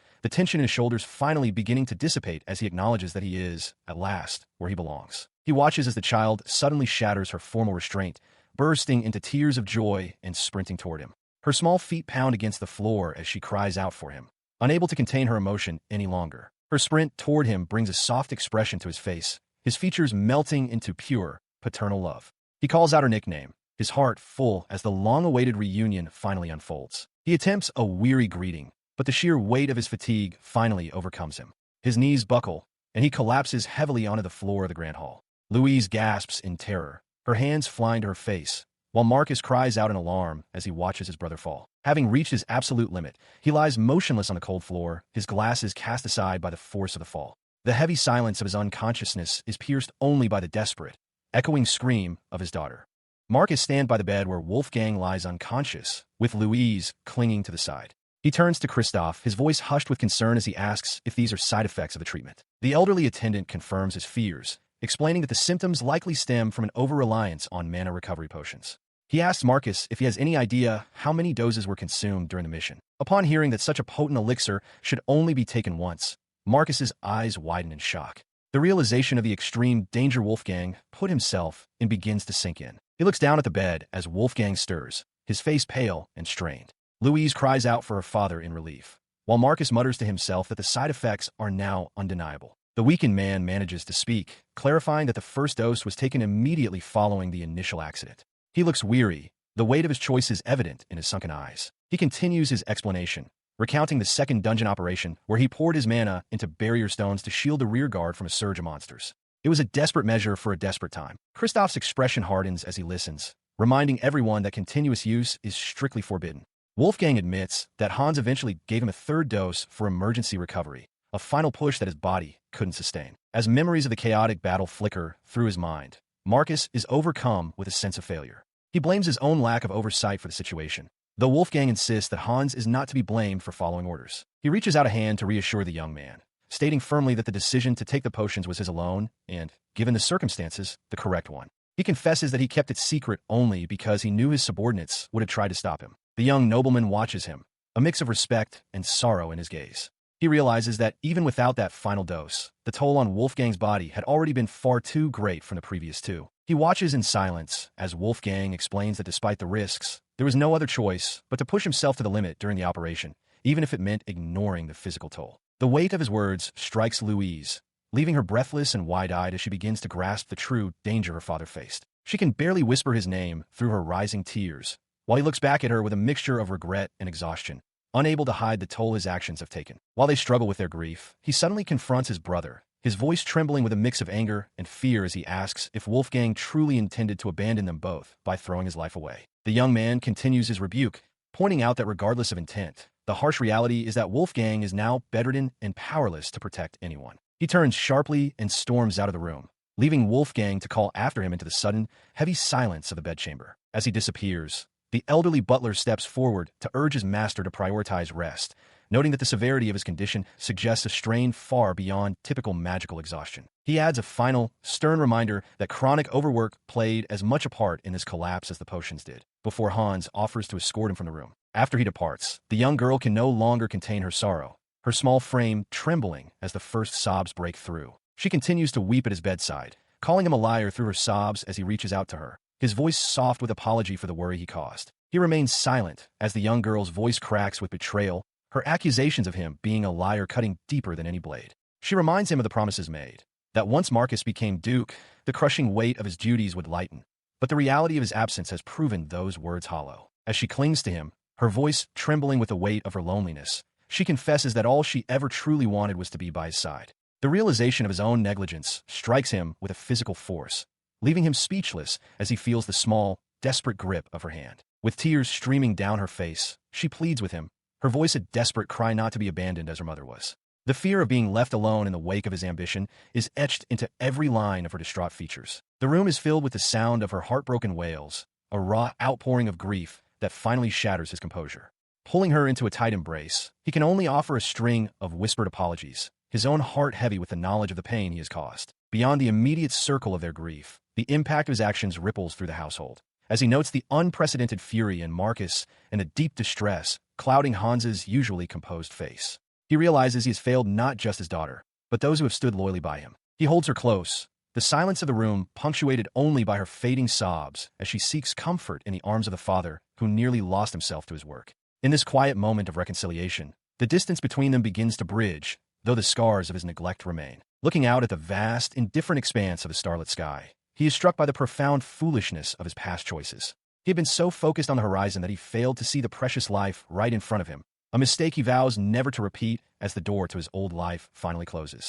the tension in his shoulders finally beginning to dissipate as he acknowledges that he is, at last, where he belongs. He watches as the child suddenly shatters her formal restraint, bursting into tears of joy and sprinting toward him. Her small feet pound against the floor as she cries out for him, unable to contain her emotion any longer. Her sprint toward him brings a soft expression to his face, his features melting into pure, paternal love. He calls out her nickname, his heart full as the long-awaited reunion finally unfolds. He attempts a weary greeting, but the sheer weight of his fatigue finally overcomes him. His knees buckle, and he collapses heavily onto the floor of the grand hall. Louise gasps in terror, her hands flying to her face, while Marcus cries out in alarm as he watches his brother fall. Having reached his absolute limit, he lies motionless on the cold floor, his glasses cast aside by the force of the fall. The heavy silence of his unconsciousness is pierced only by the desperate, echoing scream of his daughter. Marcus stands by the bed where Wolfgang lies unconscious, with Louise clinging to the side. He turns to Christoph, his voice hushed with concern as he asks if these are side effects of the treatment. The elderly attendant confirms his fears, explaining that the symptoms likely stem from an over-reliance on mana recovery potions. He asks Marcus if he has any idea how many doses were consumed during the mission. Upon hearing that such a potent elixir should only be taken once, Marcus's eyes widen in shock. The realization of the extreme danger Wolfgang put himself in begins to sink in. He looks down at the bed as Wolfgang stirs, his face pale and strained. Louise cries out for her father in relief, while Marcus mutters to himself that the side effects are now undeniable. The weakened man manages to speak, clarifying that the first dose was taken immediately following the initial accident. He looks weary, the weight of his choice is evident in his sunken eyes. He continues his explanation, recounting the second dungeon operation where he poured his mana into barrier stones to shield the rear guard from a surge of monsters. It was a desperate measure for a desperate time. Christoph's expression hardens as he listens, reminding everyone that continuous use is strictly forbidden. Wolfgang admits that Hans eventually gave him a third dose for emergency recovery, a final push that his body couldn't sustain. As memories of the chaotic battle flicker through his mind, Marcus is overcome with a sense of failure. He blames his own lack of oversight for the situation, though Wolfgang insists that Hans is not to be blamed for following orders. He reaches out a hand to reassure the young man, stating firmly that the decision to take the potions was his alone and, given the circumstances, the correct one. He confesses that he kept it secret only because he knew his subordinates would have tried to stop him. The young nobleman watches him, a mix of respect and sorrow in his gaze. He realizes that even without that final dose, the toll on Wolfgang's body had already been far too great from the previous two. He watches in silence as Wolfgang explains that despite the risks, there was no other choice but to push himself to the limit during the operation, even if it meant ignoring the physical toll. The weight of his words strikes Louise, leaving her breathless and wide-eyed as she begins to grasp the true danger her father faced. She can barely whisper his name through her rising tears, while he looks back at her with a mixture of regret and exhaustion, unable to hide the toll his actions have taken. While they struggle with their grief, he suddenly confronts his brother, his voice trembling with a mix of anger and fear as he asks if Wolfgang truly intended to abandon them both by throwing his life away. The young man continues his rebuke, pointing out that regardless of intent, the harsh reality is that Wolfgang is now bedridden and powerless to protect anyone. He turns sharply and storms out of the room, leaving Wolfgang to call after him into the sudden, heavy silence of the bedchamber. As he disappears, the elderly butler steps forward to urge his master to prioritize rest, noting that the severity of his condition suggests a strain far beyond typical magical exhaustion. He adds a final, stern reminder that chronic overwork played as much a part in this collapse as the potions did, before Hans offers to escort him from the room. After he departs, the young girl can no longer contain her sorrow, her small frame trembling as the first sobs break through. She continues to weep at his bedside, calling him a liar through her sobs as he reaches out to her, his voice soft with apology for the worry he caused. He remains silent as the young girl's voice cracks with betrayal, her accusations of him being a liar cutting deeper than any blade. She reminds him of the promises made, that once Marcus became Duke, the crushing weight of his duties would lighten. But the reality of his absence has proven those words hollow. As she clings to him, her voice trembling with the weight of her loneliness, she confesses that all she ever truly wanted was to be by his side. The realization of his own negligence strikes him with a physical force, leaving him speechless as he feels the small, desperate grip of her hand. With tears streaming down her face, she pleads with him, her voice a desperate cry not to be abandoned as her mother was. The fear of being left alone in the wake of his ambition is etched into every line of her distraught features. The room is filled with the sound of her heartbroken wails, a raw outpouring of grief that finally shatters his composure. Pulling her into a tight embrace, he can only offer a string of whispered apologies, his own heart heavy with the knowledge of the pain he has caused. Beyond the immediate circle of their grief, the impact of his actions ripples through the household. As he notes the unprecedented fury in Marcus and the deep distress clouding Hans's usually composed face, he realizes he has failed not just his daughter, but those who have stood loyally by him. He holds her close, the silence of the room punctuated only by her fading sobs as she seeks comfort in the arms of the father who nearly lost himself to his work. In this quiet moment of reconciliation, the distance between them begins to bridge, though the scars of his neglect remain. Looking out at the vast, indifferent expanse of the starlit sky, he is struck by the profound foolishness of his past choices. He had been so focused on the horizon that he failed to see the precious life right in front of him, a mistake he vows never to repeat as the door to his old life finally closes.